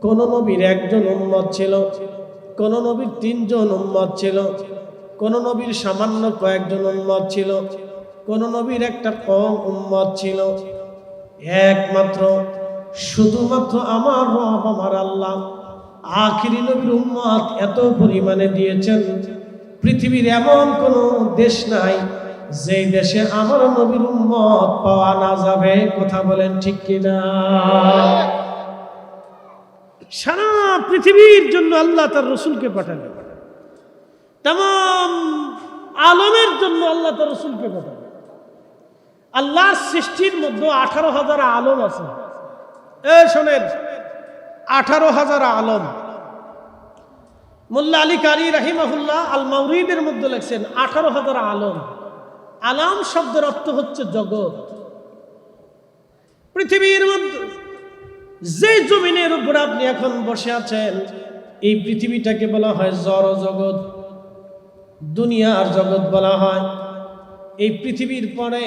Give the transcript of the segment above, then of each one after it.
কোন নবীর একজন উম্মত ছিল, কোন নবীর তিনজন উম্মত ছিল, কোন নবীর সামান্য কয়েকজন উম্মত ছিল, কোন নবীর একটা কম উম্মত ছিল। একমাত্র শুধুমাত্র আমার রব আমার আল্লাহ আখিরি নবীর উম্মত এত পরিমাণে দিয়েছেন, পৃথিবীর এমন কোন দেশ নাই যেই দেশে আমার নবীর উম্মত পাওয়া না যাবে। কথা বলেন ঠিক কিনা? সারা পৃথিবীর জন্য আল্লাহ তার রসুলকে পাঠালেন, तमाम আলমের জন্য আল্লাহ তার রসুলকে পাঠালেন। আল্লাহর সৃষ্টির মধ্যে 18,000 আলম আছে। শোনেন, 18,000 আলম। মোল্লা আলী কারি রাহিমাহুল্লাহ আল মাউরিদের মধ্যে লিখছেন 18,000 আলম। আলাম শব্দের অর্থ হচ্ছে জগৎ। পৃথিবীর মধ্যে যে জমিনের উপর আপনি এখন বসে আছেন, এই পৃথিবীটাকে বলা হয় জড় জগৎ, দুনিয়ার জগৎ বলা হয়। এই পৃথিবীর পরে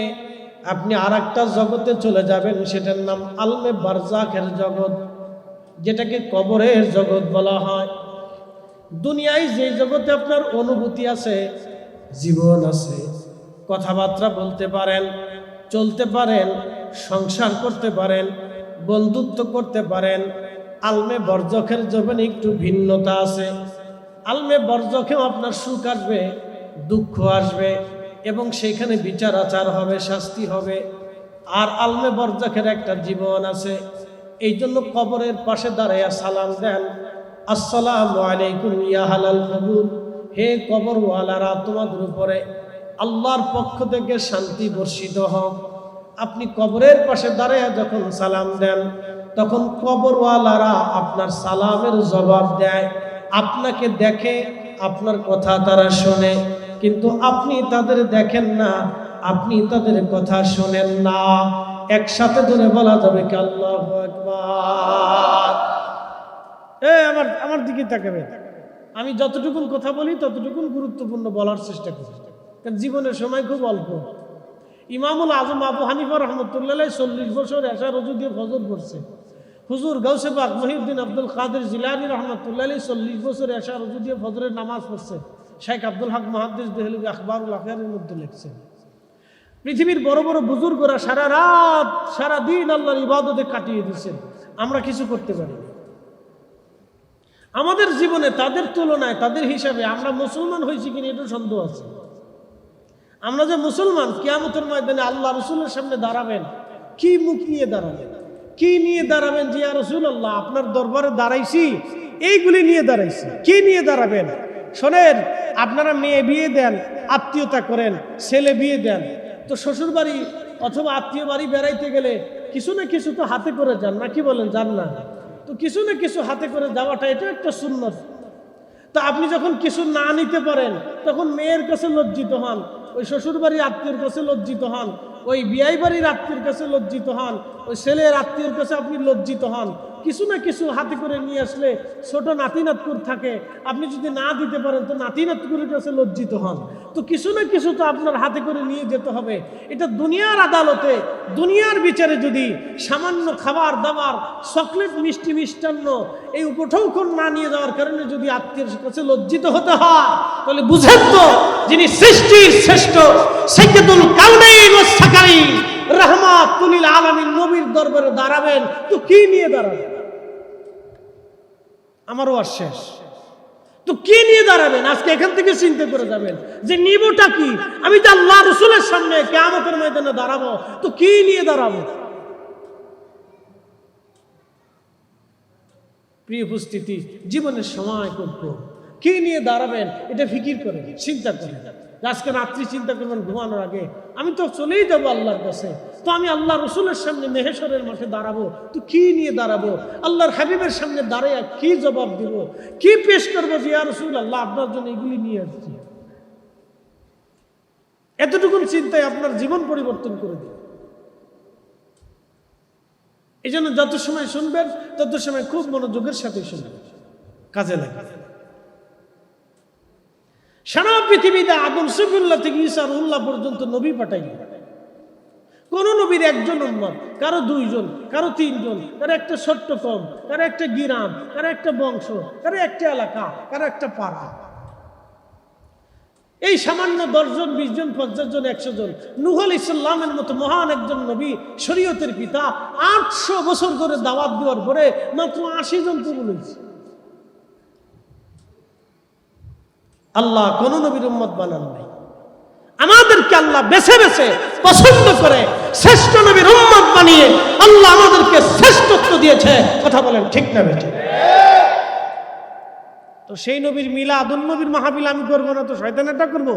আপনি আর একটা জগতে চলে যাবেন, সেটার নাম আলমে বারজাখের জগৎ, যেটাকে কবরের জগৎ বলা হয়। দুনিয়ায় যে জগতে আপনার অনুভূতি আছে, জীবন আছে, কথাবার্তা বলতে পারেন, চলতে পারেন, সংসার করতে পারেন, বন্ধুত্ব করতে পারেন, আলমে বরজখের জগতে একটু ভিন্নতা আছে। আলমে বরজখেও আপনার সুখ আসবে, দুঃখ আসবে, এবং সেখানে বিচার আচার হবে, শাস্তি হবে। আর আলমে বরজখের একটা জীবন আছে। এই জন্য কবরের পাশে দাঁড়াইয়া সালাম দেন, আসসালামু আলাইকুম ইয়া হালাল কবর। হে কবরওয়ালারা, তোমাদের উপরে আল্লাহর পক্ষ থেকে শান্তি বর্ষিত হোক। আপনি কবরের পাশে দাঁড়াইয়া যখন সালাম দেন, তখন কবরওয়ালারা আপনার সালামের জবাব দেয়। আপনাকে দেখে, আপনার কথা তারা শোনে, কিন্তু আপনি তাদের দেখেন না, আপনি তাদের কথা শোনেন না। একসাথে ধরে বলা যাবে কি আল্লাহু আকবার। আমার দিকে তাকাবে। আমি যতটুকুন কথা বলি ততটুকুন গুরুত্বপূর্ণ বলার চেষ্টা করি, কারণ জীবনের সময় খুব অল্প। ইমামুল আজম আবু হানিফা রহমতুল্লাহ 40 বছর এশা রজু দিয়ে ফজর পড়ছে। হুজুর গাউসে পাক মহিউদ্দিন আব্দুল কাদের জিলানী রহমতুল্লাহ 40 বছর এশা রজু দিয়ে ফজরের নামাজ পড়ছে। শেখ আব্দুল হক মুহাদ্দিস দেহলভী আখবারুল আখবারের মধ্যে লিখছেন। পৃথিবীর বড় বড় বুজুর্গরা সারা রাত সারা দিন আল্লাহর ইবাদতে কাটিয়ে দিয়েছেন, আমরা কিছু করতে পারি না। আমাদের জীবনে তাদের তুলনায়, তাদের হিসাবে আমরা মুসলমান হয়েছি কিনা এটা সন্দেহ আছে। আমরা যে মুসলমান, কিয়ামতের ময়দানে আল্লাহ রসুলের সামনে দাঁড়াবেন, কি মুখ নিয়ে দাঁড়াবেন, কি নিয়ে দাঁড়াবেন? যে ইয়া রাসূলুল্লাহ, আপনার দরবারে দাঁড়াইছি, এইগুলি নিয়ে দাঁড়াইছি। কি নিয়ে দাঁড়াবেন? শোনেন, আপনারা মেয়ে বিয়ে দেন, আত্মীয়তা করেন, ছেলে বিয়ে দেন, তো শ্বশুর বাড়ি অথবা আত্মীয় বাড়ি বেড়াইতে গেলে কিছু না কিছু তো হাতে করে যান, না কি বলেন? যান না? তো কিছু না কিছু হাতে করে যাওয়াটা এটা একটা সুন্নত। তা আপনি যখন কিছু না নিতে পারেন, তখন মেয়ের কাছে লজ্জিত হন, ওই শ্বশুর বাড়ির আত্মীয়ের কাছে লজ্জিত হন, ওই বিয়াই বাড়ির আত্মীয়ের কাছে লজ্জিত হন, ওই ছেলের আত্মীয়ের কাছে আপনি লজ্জিত হন। কিছু না কিছু হাতে করে নিয়ে আসলে ছোট নাতি নাতকুর থাকে, আপনি যদি না দিতে পারেন তো নাতি নাতকুরের কাছে লজ্জিত হন। তো কিছু না কিছু তো আপনার হাতে করে নিয়ে যেতে হবে। এটা দুনিয়ার আদালতে, দুনিয়ার বিচারে যদি সামান্য খাবার দাবার, চকলেট, মিষ্টি, মিষ্টান্ন এই উপঠৌকন না নিয়ে যাওয়ার কারণে যদি আত্মীয়ের কাছে লজ্জিত হতে হয়, তাহলে বুঝেন তো যিনি সৃষ্টির শ্রেষ্ঠ সাইয়্যিদুল কাউনাইন ওয়াস সাকাইন রাহমাতুল লিল আলামিন নবীর দরবারে দাঁড়াবেন, তো কি নিয়ে দাঁড়াবেন? আমারও আর শেষ। তো কি নিয়ে দাঁড়াবেন? আজকে এখান থেকে চিন্তা করে যাবেন যে নিবটা কি। আমি তো আল্লাহ রাসূলের সামনে কিয়ামতের ময়দানে দাঁড়াবো, তো কি নিয়ে দাঁড়াবো? প্রিয় উপস্থিতি, জীবনের সময় খুব কম। কি নিয়ে দাঁড়াবেন এটা ফিকির করেন, চিন্তা করেন। আজকে রাত্রি চিন্তা করবেন ঘুমানোর আগে, আমি তো চলেই যাবো আল্লাহর কাছে, তো আমি আল্লাহ রসুলের সামনে মেহেশরের মাঠে দাঁড়াবো, তো কি নিয়ে দাঁড়াবো? আল্লাহর হাবিবের সামনে দাঁড়াইয়া কি জবাব দিব, কি পেশ করবো? যে ইয়া রাসূলুল্লাহ, আপনার জন্য এগুলি নিয়ে আসছি। এতটুকুন চিন্তায় আপনার জীবন পরিবর্তন করে দিবে। এই জন্য যত সময় শুনবেন তত সময় খুব মনোযোগের সাথে শুনবেন, কাজে লাগে। সারা পৃথিবীতে আদম সফিউল্লাহ থেকে ঈসা রুহুল্লাহ পর্যন্ত নবী পাঠাইলেন। কোন নবীর একজন উম্মত, কারো দুইজন, কারো তিনজন, কারো একটা ছোট্ট কম, কারো একটা গ্রাম, কারো একটা বংশ, কারো একটা এলাকা, কারো একটা পাড়া। এই সামান্য 10 জন, 20 জন, 50 জন, 100 জন। নূহ আলাইহিস সালামের মতো মহান একজন নবী, শরীয়তের পিতা, 800 বছর ধরে দাওয়াত দেওয়ার পরে মাত্র 80 জন কবুল হয়েছে। আল্লাহ কোন নবীর উম্মত বানান নাই। আমাদেরকে আল্লাহ বেছে বেছে পছন্দ করে শ্রেষ্ঠ নবীর উম্মত বানিয়ে আল্লাহ আমাদেরকে শ্রেষ্ঠত্ব দিয়েছে। কথা বলেন ঠিক না বেঠিক? তো সেই নবীর মিলাদুন নবীর মাহফিল আমি করবো না তো শয়তানেরটা করবো?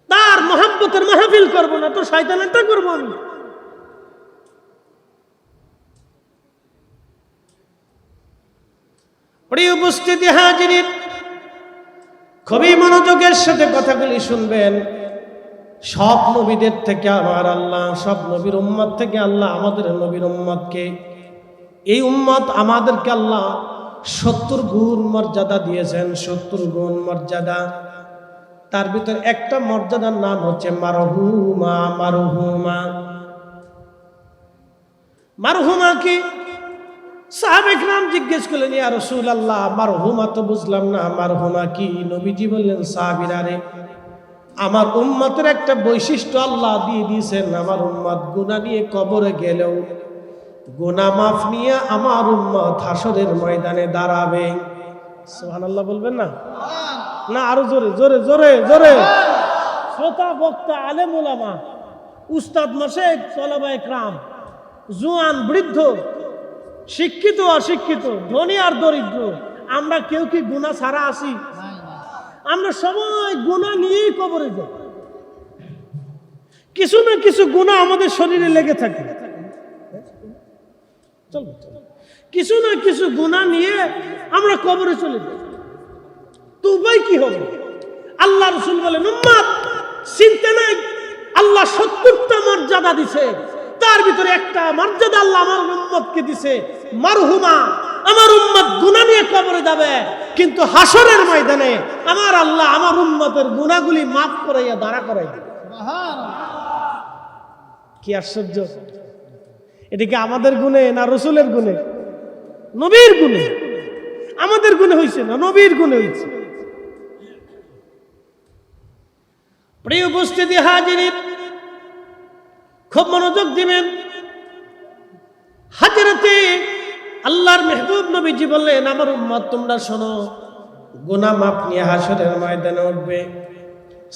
তার মহব্বতের মাহফিল করবো না তো শয়তানেরটা করবো আমি? প্রিয় উপস্থিতি হাজিরিন, খুবই মনোযোগের সাথে কথাগুলি শুনবেন। সব নবীদের থেকে আমার আল্লাহ, সব নবীর উম্মত থেকে আল্লাহ আমাদের নবীর উম্মতকে, এই উম্মত আমাদেরকে আল্লাহ 70 গুণ মর্যাদা দিয়েছেন। 70 গুণ মর্যাদা। তার ভিতর একটা মর্যাদার নাম হচ্ছে মারহুমা। মারহুমা, মারহুমা কি? সাহাবে কিরাম জিজ্ঞেস করলেন, ইয়া রাসূলুল্লাহ, মারহুমা তো বুঝলাম না, মারহুমা কি? নবীজি বললেন, সাহাবীরা রে, আমার উম্মতের একটা বৈশিষ্ট্য আল্লাহ দিয়ে দিয়েছেন। আমার উম্মত গুনাহ নিয়ে কবরে গেলেও গুনাহ মাফ নিয়ে আমার উম্মত হাসরের ময়দানে দাঁড়াবে। সুবহানাল্লাহ বলবেন না? না আরো জোরে জোরে জোরে জোরে। শ্রোতা, বক্তা, আলেম ওলামা, উস্তাদ, মাশায়েখ, তলাবা ইকরাম, জওয়ান, বৃদ্ধ, শিক্ষিত, অশিক্ষিত, ধনী আর দরিদ্র, আমরা কেউ কি গুনাহ ছাড়া আছি? আমরা সবাই গুনাহ নিয়েই কবরে যাই। কিছু না কিছু গুনাহ আমাদের শরীরে লেগে থাকে। কিছু না কিছু গুনাহ নিয়ে আমরা কবরে চলে যাই। তো উপায় কি হবে? আল্লাহ রাসূল বলেন, উম্মত চিন্তা নাই, আল্লাহ 70টা মর্যাদা দিছে। তার ভিতরে একটা মর্যাদা আল্লাহ আমার উম্মতকে দিছে, মারহুমা। আমার উম্মত গুনাহ নিয়ে কবরে যাবে, কিন্তু হাসরের ময়দানে আমার আল্লাহ আমার উম্মতের গুনাহগুলি মাফ করাইয়া দাঁড়া করাই দিবে। কি আশ্চর্য! এটা কি আমাদের গুণে না রাসূলের গুণে? নবীর গুণে। আমাদের গুণে হইছে না, নবীর গুণে হইছে। প্রিয় উপস্থিতি হাজিরিন, খুব মনোযোগ দিবেন। হযরতে আল্লাহর মেহবুব নবীজি বললেন, আমার উম্মত তোমরা শোনো, গুনাহ মাফ নিয়ে হাসরের ময়দানে উঠবে।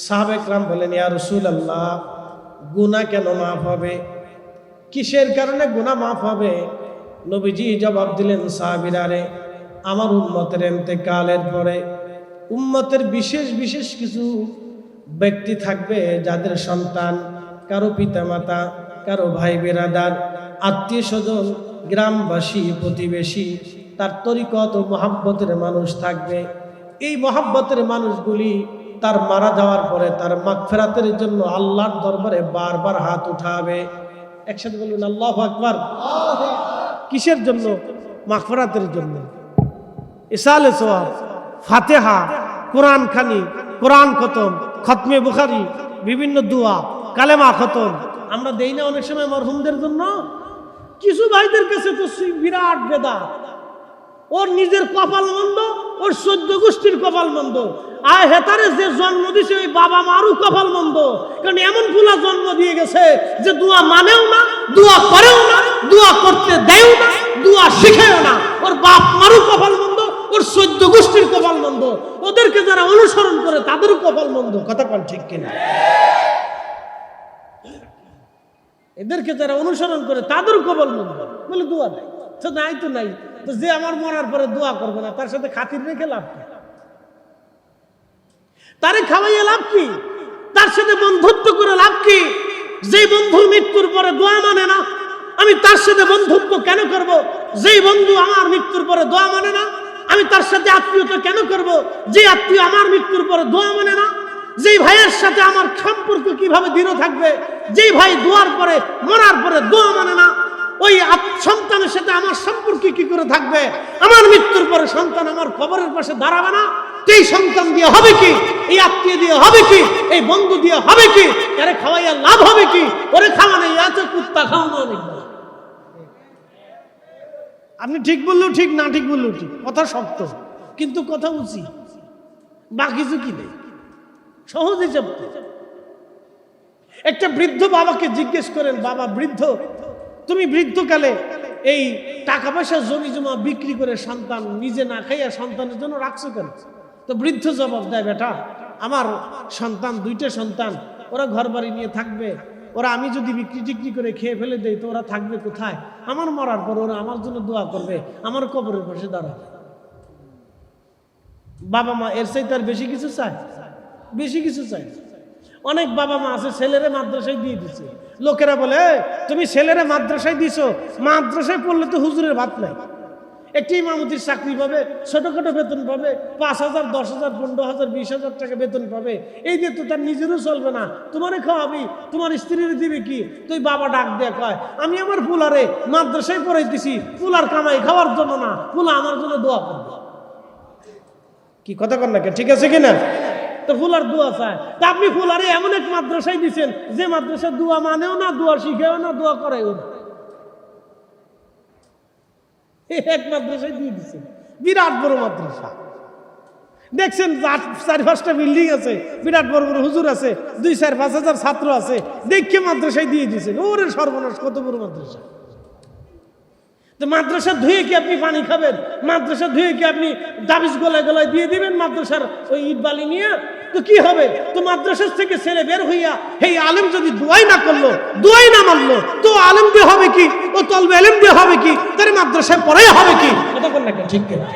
সাহাবে কেরাম বলেন, ইয়া রাসূলুল্লাহ, গুনাহ কেন মাফ হবে? কিসের কারণে গুনাহ মাফ হবে? নবীজি জবাব দিলেন, সাহাবীরা রে, আমার উম্মতের ইন্তেকালের পরে উম্মতের বিশেষ বিশেষ কিছু ব্যক্তি থাকবে, যাদের সন্তান, কারো পিতামাতা, কারো ভাই বেরাদার, আত্মীয় স্বজন, গ্রামবাসী, প্রতিবেশী, তার তরিকত ও মহাব্বতের মানুষ থাকবে। এই মহাব্বতের মানুষগুলি তার মারা যাওয়ার পরে তার মাগফিরাতের জন্য আল্লাহর দরবারে বারবার হাত উঠাবে। একসাথে বলুন আল্লাহু আকবার। কিসের জন্য? মাগফিরাতের জন্য। ইসালে সওয়াব, ফাতিহা, কোরআন খানি, কোরআন খতম, খতমে বুখারী, বিভিন্ন দোয়া, কালেমা খতম আমরা দেই না অনেক সময় মরহুমদের জন্য? কিছু ভাইদের কাছে তো বিরাট বেদাত। ওর নিজের কপাল মন্দ, ওর 14 গোষ্ঠীর কপাল মন্দ, আর হেতারে যে জন্ম দিছে ওই বাবা মারও কপাল মন্দ। কারণ এমন ফুলা জন্ম দিয়ে গেছে যে দোয়া মানেও না, দোয়া করেও না, দোয়া করতে দেয়ও না, দোয়া শিখেও না। ওর বাপ মারও কপাল মন্দ, ওর 14 গোষ্ঠীর কপাল মন্দ। ওদেরকে যারা অনুসরণ করে তাদেরও কপাল মন্দ। কথা বল ঠিক কিনা? এদেরকে যারা অনুসরণ করে তাদেরও কপাল মন্দ। বলে দোয়া নাই তো নাই, তো নাই তো যে আমার মরার পরে দোয়া করবে না, তার সাথে খাতির রেখে লাভ কি? তারে খাওয়াইয়া লাভ কি? তার সাথে বন্ধুত্ব করে লাভ কি? যে বন্ধু মৃত্যুর পরে দোয়া মানে না, আমি তার সাথে বন্ধুত্ব কেন করব? যেই বন্ধু আমার মৃত্যুর পরে দোয়া মানে না, আমি তার সাথে আত্মীয়তা কেন করব? যে আত্মীয় আমার মৃত্যুর পরে দোয়া মানে না। যেই ভাইয়ের সাথে আমার সম্পর্ক কিভাবে দৃঢ় থাকবে? যেই ভাই দোয়ার পরে, মরার পরে দোয়া মানে না, ওই সন্তানের সাথে আমার সম্পর্ক কি করে থাকবে? আমার মৃত্যুর পরে সন্তান আমার কবরের পাশে দাঁড়াবে না। তো এই সন্তান দিয়ে হবে কি, এই আত্মীয় দিয়ে হবে কি, এই বন্ধু দিয়ে হবে কি, আরে খাওয়াইয়া লাভ হবে কি, ওরে খাওয়ানো আছে কুত্তা খাওয়ানো অনেক। আপনি ঠিক বললেও ঠিক, না ঠিক বললেও ঠিক, কথা শক্ত কিন্তু কথা উচিত, বাকি কিছু কি নেই, সহজ হিসাব। একটা বৃদ্ধ বাবাকে জিজ্ঞেস করেন, বাবা বৃদ্ধ, তুমি বৃদ্ধকালে এই টাকা পয়সা জমি জমা বিক্রি করে সন্তান নিজে না খাইয়া সন্তানের জন্য রাখছো কেন? তো বৃদ্ধ জবাব দেয়, বেটা আমার সন্তান, দুইটা সন্তান, ওরা ঘর বাড়ি নিয়ে থাকবে, ওরা আমি যদি বিক্রি টিক্রি করে খেয়ে ফেলে দেই তো ওরা থাকবে কোথায়? আমার মরার পর ওরা আমার জন্য দোয়া করবে, আমার কবরের পাশে দাঁড়াবে। বাবা মা এর চাইতে আর বেশি কিছু চায়? বেশি কিছু চায়। অনেক বাবা মা আছে ছেলেরে মাদ্রাসায় দিয়ে দিচ্ছে, লোকেরা বলে তুমি ছেলেরে মাদ্রাসায় দিছো, মাদ্রাসায় পড়লে তো হুজুরের ভাত নাই। একটি ইমামতির চাকরি পাবে, ছোটখাটো বেতন পাবে, 5,000, 10,000, 15,000, 20,000 টাকা বেতন পাবে, এই দিয়ে তো তার নিজেরও চলবে না, তোমারে খাওয়াবি, তোমার স্ত্রীর দিবে কি? তুই বাবা ডাক দিয়ে কয়, আমি আমার পুলারে মাদ্রাসায় পড়াইতেছি পুলার কামাই খাওয়ার জন্য না, পুলা আমার জন্য দোয়া করবে। কি কথা কর না, ঠিক আছে কিনা? তো ফুলার দোয়া চায়, তা আপনি ফুলারে এমন এক মাদ্রাসায় দিচ্ছেন যে মাদ্রাসা দোয়া মানেও না, দোয়া শিখেও না, দোয়া করেও না, এক মাদ্রাসায় দিয়ে দিচ্ছেন, বিরাট বড় মাদ্রাসা। দেখছেন 4-5টা বিল্ডিং আছে, বিরাট বড় বড় হুজুর আছে, 2-4-5 হাজার ছাত্র আছে, দেখে মাদ্রাসায় দিয়ে দিচ্ছেন। ওরে সর্বনাশ, কত বড় মাদ্রাসা! তো মাদ্রাসা ধুয়ে কি আপনি পানি খাবেন? মাদ্রাসা ধুয়ে কি আপনি দাবিজ গলায় গলায় দিয়ে দিবেন মাদ্রাসার ওই ইট বালি নিয়ে? তো কি হবে? তো মাদ্রাসার থেকে ছেলে বের হইয়া এই আলেম যদি দোয়াই না করলো, দোয়াই না মানলো, তো আলেম দিয়ে হবে কি? ও তলবে আলেম দিয়ে হবে কি? তার মাদ্রাসায় পড়াই হবে কি? এটা কোন না, ঠিক কিনা?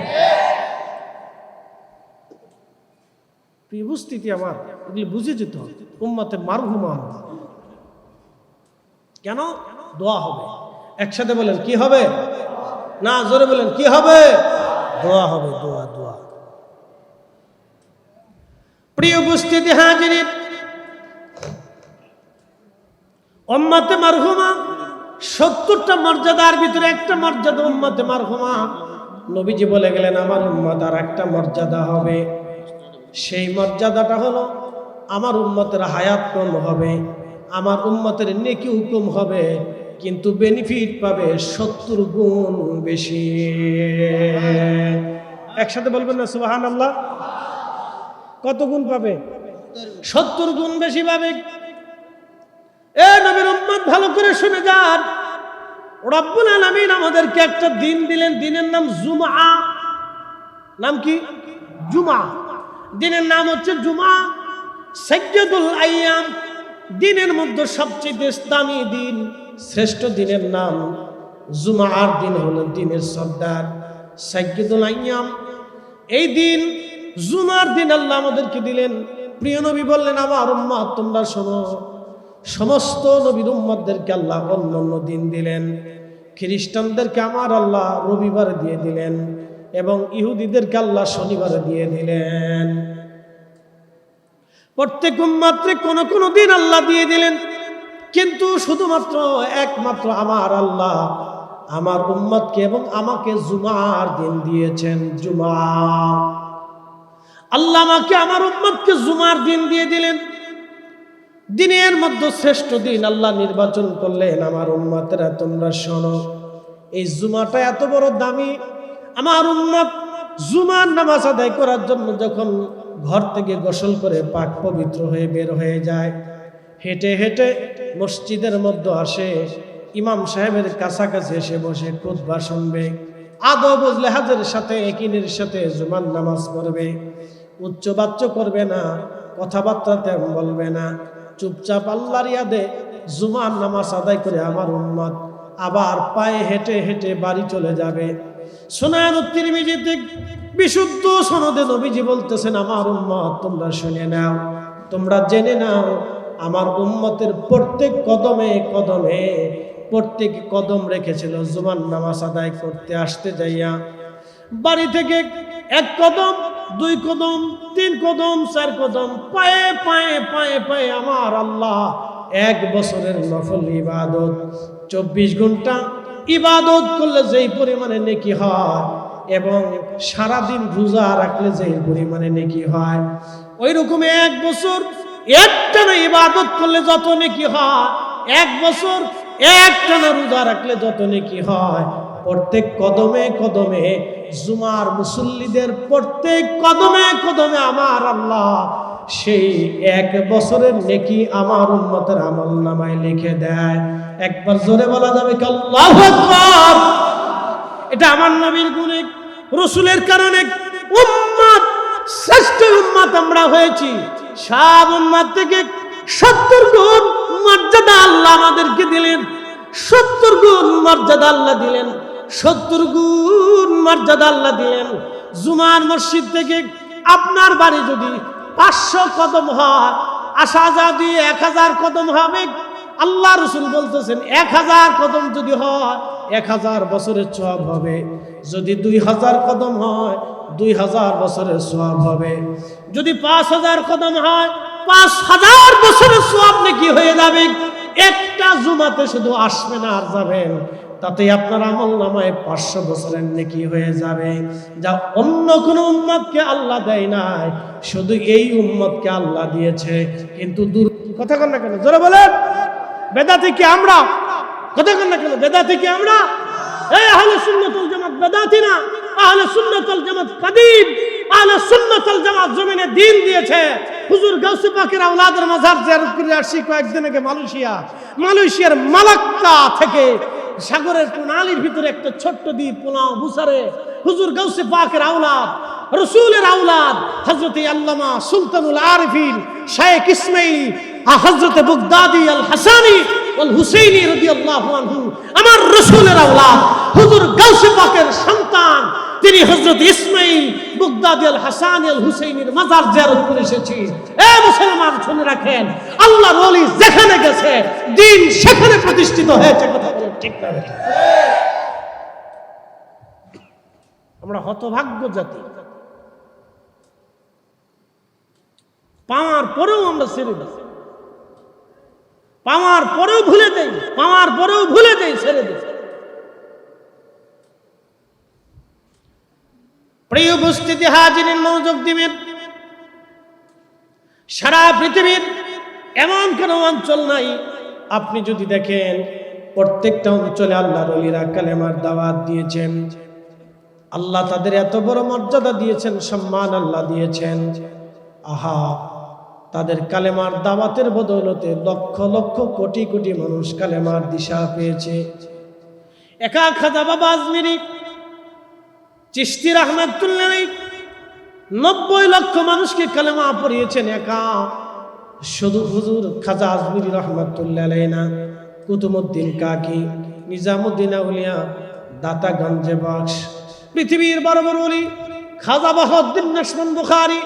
প্রিয় উপস্থিতি আমার, এগুলি বুঝে যেতে হবে। উম্মতে মারহুমা কেন? দোয়া হবে। একসাথে বলেন কি হবে? না, জোরে বলেন কি হবে? দোয়া হবে, দোয়া দোয়া। প্রিয় উপস্থিতি হাজিরিন, উম্মতে মারহুমা 70টা মর্যাদার ভিতরে একটা মর্যাদা উম্মতে মারহুমা। নবীজি বলে গেলেন আমার উম্মত আর একটা মর্যাদা হবে, সেই মর্যাদাটা হলো আমার উম্মতের হায়াত কম হবে, আমার উম্মতের নেকি হুকুম হবে, কিন্তু বেনিফিট পাবে 70 গুণ বেশি। একসাথে বলবেন না সুবহানাল্লাহ? কত গুণ পাবে? 70 গুণ বেশি পাবে। এ নবীর উম্মত ভালো করে শুনে যান, রব্বুল আলামিন আমাদেরকে একটা দিন দিলেন, দিনের নাম জুমআ। নাম কি? জুমআ। দিনের নাম হচ্ছে জুমআ, সাইয়্যিদুল আইয়াম। দিনের মধ্যে সবচেয়ে দামি দিন, শ্রেষ্ঠ দিনের নাম জুমআর দিন হলো দিনের সর্দার, সাইয়্যিদুল আইয়াম। এই দিন জুমার দিন আল্লাহ আমাদেরকে দিলেন। প্রিয় নবী বললেন আমার উম্মত তোমরা শোনো, সমস্ত নবীর উম্মতদেরকে আল্লাহ অন্য অন্য দিন দিলেন। খ্রিস্টানদেরকে আমার আল্লাহ রবিবার দিয়ে দিলেন এবং ইহুদিদেরকে আল্লাহ শনিবার দিয়ে দিলেন। প্রত্যেক উম্মতকে কোন কোন দিন আল্লাহ দিয়ে দিলেন, কিন্তু শুধুমাত্র একমাত্র আমার আল্লাহ আমার উম্মতকে এবং আমাকে জুমার দিন দিয়েছেন। জুমা আল্লাহ আমাকে আমার উম্মতকে জুমার দিন দিয়ে দিলেন। দিনের মধ্যে শ্রেষ্ঠ দিন আল্লাহ নির্বাচন করলেন। আমার উম্মতেরা তোমরা শোনো, এই জুমাটা এত বড় দামি। আমার উম্মত জুমার নামাজ আদায় করার জন্য যখন ঘর থেকে গোসল করে পাক পবিত্র হয়ে বের হয়ে যায়, হেঁটে হেঁটে মসজিদের মধ্যে আসে, ইমাম সাহেবের কাছাকাছি এসে বসে খুতবা শুনবে, আদব ও লেহাজের সাথে একিনের সাথে জুমার নামাজ পড়বে। উচ্চ বাচ্চ করবে না, কথাবার্তা তেমন বলবে না, চুপচাপ আল্লাহর ইয়াদে জুমার নামাজ আদায় করে আমার উম্মত আবার পায়ে হেঁটে হেঁটে বাড়ি চলে যাবে। সুনান তিরমিজিতে বিশুদ্ধ সনদে নবীজি বলতেছেন আমার উম্মত তোমরা শুনে নাও, তোমরা জেনে নাও, আমার উম্মতের প্রত্যেক কদমে কদমে প্রত্যেক কদম রেখেছিল জুমার নামাজ আদায় করতে আসতে যাইয়া। বাড়ি থেকে 1 কদম, 2 কদম, 3 কদম, 4 কদম, পায়ে পায়ে পায়ে পায়ে আমার আল্লাহ 1 বছরের নফল ইবাদত 24 ঘন্টা ইবাদত করলে যেই পরিমাণে নেকি হয়, এবং সারাদিন রোজা রাখলে যে পরিমাণে নেকি হয়, ওই রকম 1 বছর একটানা ইবাদত করলে যত নেকি হয়, 1 বছর একটানা রোজা রাখলে যত নেকি হয়, প্রত্যেক কদমে কদমে জুমার মুসল্লিদের প্রত্যেক কদমে কদমে আমার আল্লাহ সেই 1 বছরের নেকি আমার উম্মতের আমল নামায় লিখে দেয়। একবার জোরে বলা যাবে কি আল্লাহু আকবার? এটা আমার নবীর গুণে, রসুলের কারণে উম্মত, শ্রেষ্ঠ উম্মত আমরা হয়েছি। সব উম্মত থেকে 70 গুণ মর্যাদা আল্লাহ আমাদেরকে দিলেন, 70 গুণ মর্যাদা আল্লাহ দিলেন, 70 গুণ মর্যাদা আল্লাহ দিলেন। জুমার মসজিদ থেকে আপনার বাড়ি যদি 500 কদম হয়, আসা যদি 1000 কদম হবে। আল্লাহ রসুল বলতেছেন 1000 কদম যদি হয় 1000 বছরের সওয়াব হবে, যদি 2000 কদম হয় 2000 বছরের সওয়াব হবে, যদি 5000 কদম হয় 5000 বছরের সওয়াব নাকি হয়ে যাবে। একটা জুমাতে শুধু আসবেন আর যাবেন, তাতে আপনার আমল নামায় 500 বছরের নেকি হয়ে যাবে, যা অন্য কোন উম্মতকে আল্লাহ দেয় নাই, শুধু এই উম্মতকে আল্লাহ দিয়েছে। কিন্তু কথা কন না কেন, জোরে বলেন। বেদাতি কি আমরা? কথা কন না কেন, বেদাতি কি আমরা? এই আহলে সুন্নাত ওয়াল জামাত বেদাতি না, আহলে সুন্নাত ওয়াল জামাত কাদিম, আহলে সুন্নাত ওয়াল জামাত জমিনে দ্বীন দিয়েছে। হুজুর গাউসে পাকের আওলাদের মাজার জিয়ারত করে আসছি কয়েকদিন আগে মালয়েশিয়ার মালাক্কা থেকে, সাগরের প্রণালীর ভিতরে একটা ছোট্ট দ্বীপ পোলাও বুসারে হুজুর গাউসে পাকের আওলাদ, রসুলের আওলাদ হযরত আল্লামা সুলতানুল আরিফিন শাইখ ইসমাইল হযরত বুগদাদি আল হাসানি ওয়াল হুসাইনি রাদিয়াল্লাহু আনহু, আমার রসুলের আওলাদ হুজুর গাউসে পাকের সন্তান, তিনি হযরত ইসমাইল বুগদাদি আল হাসানি আল হুসাইনির মাজার জিয়ারত করে এসেছি। এ মুসলমান শুনে রাখেন, আল্লাহর ওলি যেখানে গেছে দ্বীন সেখানে প্রতিষ্ঠিত হয়েছে। কথা বলেন ঠিক না? আমরা হতভাগ্য জাতি, পাওয়ার পরেও আমরা ছেড়ে দিই, পাওয়ার পরেও ভুলে দেই, পাওয়ার পরেও ভুলে দেই, ছেড়ে দিই। প্রিয় উপস্থিতি হাজিরিন, মনোযোগ দিবেন। সারা পৃথিবীর এমন কোন অঞ্চল নাই, আপনি যদি দেখেন প্রত্যেকটা অঞ্চলে আল্লাহর ওলিরা কালেমার দাওয়াত দিয়েছেন। আল্লাহ তাদের এত বড় মর্যাদা দিয়েছেন, সম্মান আল্লাহ দিয়েছেন। আহা, তাদের কালেমার দাওয়াতের বদৌলতে লক্ষ লক্ষ কোটি কোটি মানুষ কালেমার দিশা পেয়েছে। একা খাজা বাবা আজমিরি চিশতি রাহমাতুল্লাহ 90 লক্ষ মানুষকে কালেমা পড়িয়েছেন একা। শুধু হুজুর খাজা আজমিরি রহমাতুল্লাহ আলাইহি না, কুতুবউদ্দিন কাকি, নিজামুদ্দিন আউলিয়া, দাতা গঞ্জে বক্স, পৃথিবীর বড় বড় ওলি খাজা বাহাউদ্দিন নকশবন্দ বুখারী,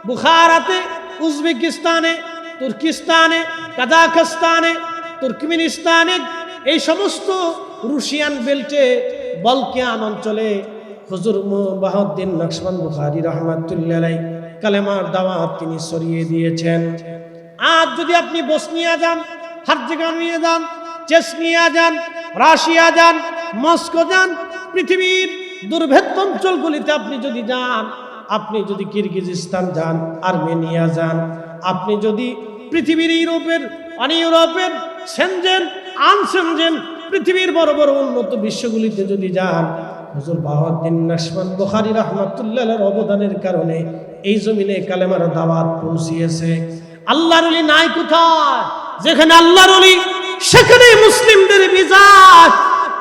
বুখারাতে, উজবেকিস্তানে, তুর্কিস্তানে, কাজাখস্তানে, তুর্কমেনিস্তানে, এই সমস্ত রুশিয়ান বেল্টে, বলকান অঞ্চলে হুজুর বাহাউদ্দিন নকশবন্দ বুখারী রহমাতুল্লাহ আলাইহি কালেমার দাওয়াত তিনি ছড়িয়ে দিয়েছেন। আজ যদি আপনি বসনিয়া যান, হার্জেগোভিনা যান, চেচনিয়া যান, রাশিয়া যান, মস্কো যান, পৃথিবীর দুর্ভেদ্য অঞ্চলগুলিতে আপনি যদি যান, আপনি যদি কিরগিজস্তান যান, আর্মেনিয়া যান, আপনি যদি পৃথিবীর ইউরোপের, ইউরোপের সেনজেন, আনসেনজেন, পৃথিবীর বড় বড় উন্নত বিশ্বগুলিতে যদি যান, হুজুর বাহাউদ্দিন নকশবন্দ বুখারী রাহমাতুল্লাহর অবদানের কারণে এই জমিনে কালেমার দাওয়াত পৌঁছিয়েছে। আল্লাহর ওলি নাই কোথায়? যেখানে আল্লাহর ওলি সেখানে মুসলিমদের বিজয়।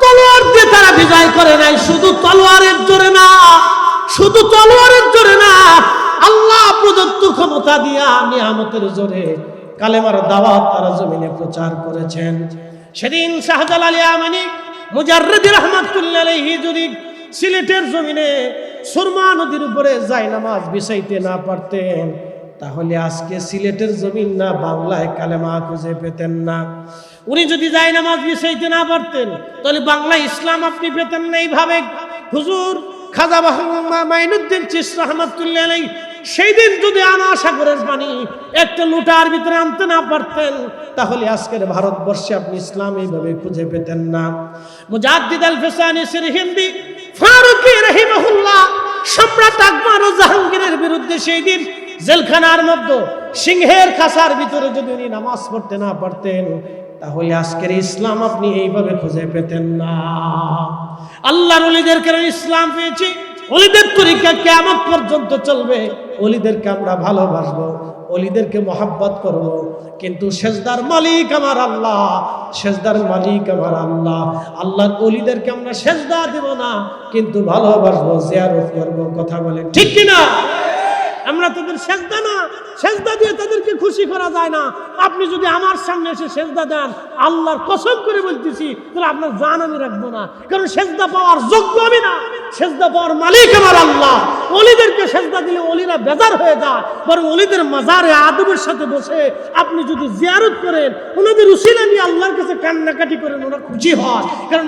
তলোয়ার দিয়ে তারা বিজয় করে নাই, শুধু তলোয়ারের জোরে না, শুধু তলোয়ারের জোরে না, আল্লাহ প্রদত্ত ক্ষমতা দিয়া নিয়ামতের জোরে কালেমার দাওয়াত তারা জমিনে প্রচার করেছেন। সেদিন শাহজালাল ইয়ামানি মুজাররিদি রাহমাতুল্লাহ আলাইহি যদি সিলেটের জমিনে সুরমা নদীর উপরে জায়নামাজ বিছাইতে না পারতেন, তাহলে আজকে সিলেটের জমিন না বাংলায় কালেমা খুঁজে পেতেন না। উনি যদি জায়নামাজ বিছাইতে না পারতেন, তাহলে বাংলায় ইসলাম আপনি পেতেন না। এইভাবে হুজুর খাজা মাইনুদ্দিন চিশতি রাহমাতুল্লাহ আলাইহি সেই দিন যদি আনা সাগরের পানি একটা লুটার ভিতরে আনতে না পারতেন, তাহলে আজকের ভারতবর্ষে আপনি ইসলাম এইভাবে খুঁজে পেতেন না। মুজাদ্দিদ আল ফিসানি সিরহিন্দি ফারুকি রাহিমাহুল্লাহ সম্রাট আকবর ও জাহাঙ্গীরের বিরুদ্ধে সেই দিন জেলখানার মধ্যে সিংহের খাঁচার ভিতরে যদি উনি নামাজ পড়তে না পারতেন, তাহলে আজকের ইসলাম আপনি এইভাবে খুঁজে পেতেন না। আল্লাহর ওলিদের কারণে ইসলাম পেয়েছি। ওলিদের তরিকা কিয়ামত পর্যন্ত চলবে। ওলিদেরকে আমরা ভালোবাসবো, ওলিদেরকে মহাব্বত করব, কিন্তু সেজদার মালিক আমার আল্লাহ, সেজদার মালিক আমার আল্লাহ। আল্লাহর ওলিদেরকে আমরা সেজদা দেব না, কিন্তু ভালোবাসবো, জিয়ারত করব। কথা বলে ঠিক কিনা? আমরা তাদের সেজদা না, সেজদা দিয়ে তাদেরকে খুশি করা যায় না। আপনি যদি আমার সামনে এসে সেজদা দেন, আল্লাহর কসম করে বলতেছি, তাহলে আপনার জান আমি রাখবো না, কারণ সেজদা পাওয়ার যোগ্য আমি না, সেজদা পাওয়ার মালিক আমার আল্লাহ। ওলিদেরকে সেজদা দিলে ওলিরা বেজার হয়ে যায়, বরং ওলিদের মাজারে আদবের সাথে বসে আপনি যদি জিয়ারত করেন, ওনাদের উসিলা নিয়ে আল্লাহর কাছে কান্নাকাটি করেন, ওরা খুশি হয়। কারণ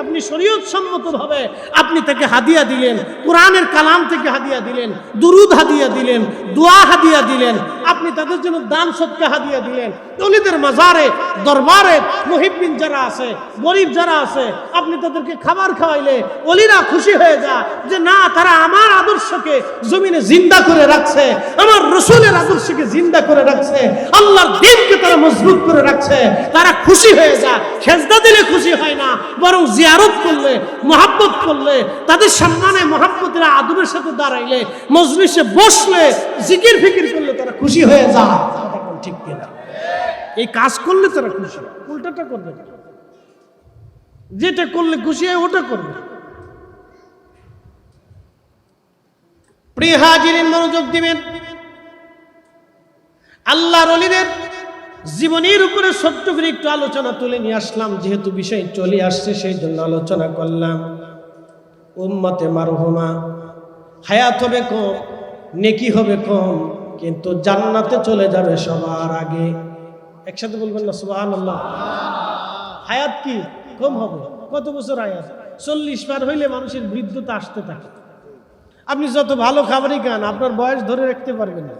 আপনি শরীয়ত সম্মতভাবে আপনি তাকে হাদিয়া দিলেন, কোরআনের কালাম থেকে হাদিয়া দিলেন, দুরুদ হাদিয়া দিলেন, দোয়া হাদিয়া দিলেন, আপনি তাদের জন্য দান সদকা হাদিয়া দিলেন। ওলিদের মাজারে দরবারে মুহিব্বিন যারা আছে, গরিব যারা আছে, আপনি তাদেরকে খাবার খাওয়াইলে ওলিরা খুশি হয়ে যায় যে না, তারা আমার আদর্শকে জমিনে জিন্দা করে রাখছে, আমার রাসূলের আদর্শকে জিন্দা করে রাখছে, আল্লাহর দ্বীনকে তারা মজবুত করে রাখছে। তারা খুশি হয়ে যায়। সেজদা দিলে খুশি হয় না, বরং জিয়ারত করলে, মহাব্বত করলে, তাদের সম্মানে মহাব্বতের আদবের সাথে দাঁড়াইলে, মজলিসে বসলে, জিকির ফিকির করলে তারা খুশি হয়ে যায়। ঠিক কিনা? এই কাজ করলে তারা খুশি, উল্টাটা করবে না। যেটা করলে খুশি হয় ওটা করবে। প্রিয় হাজিরিন, মনোযোগ দিবেন। আল্লাহর ওলিদের জীবনের উপরে ছোট্ট করে একটু আলোচনা তুলে নিয়ে আসলাম, যেহেতু বিষয় চলে আসছে সেই জন্য আলোচনা করলাম। উম্মতে মারহুমা, হায়াত হবে কম, নেকি হবে কম, কিন্তু জান্নাতে চলে যাবে সবার আগে। একসাথে বলবেন না সুবহানাল্লাহ? হায়াত কি কম হবে? কত বছর হায়াত? 40 পার হইলে মানুষের বৃদ্ধতা আসতে থাকে। আপনি যত ভালো খাবারই খান, আপনার বয়স ধরে রাখতে পারবেন না।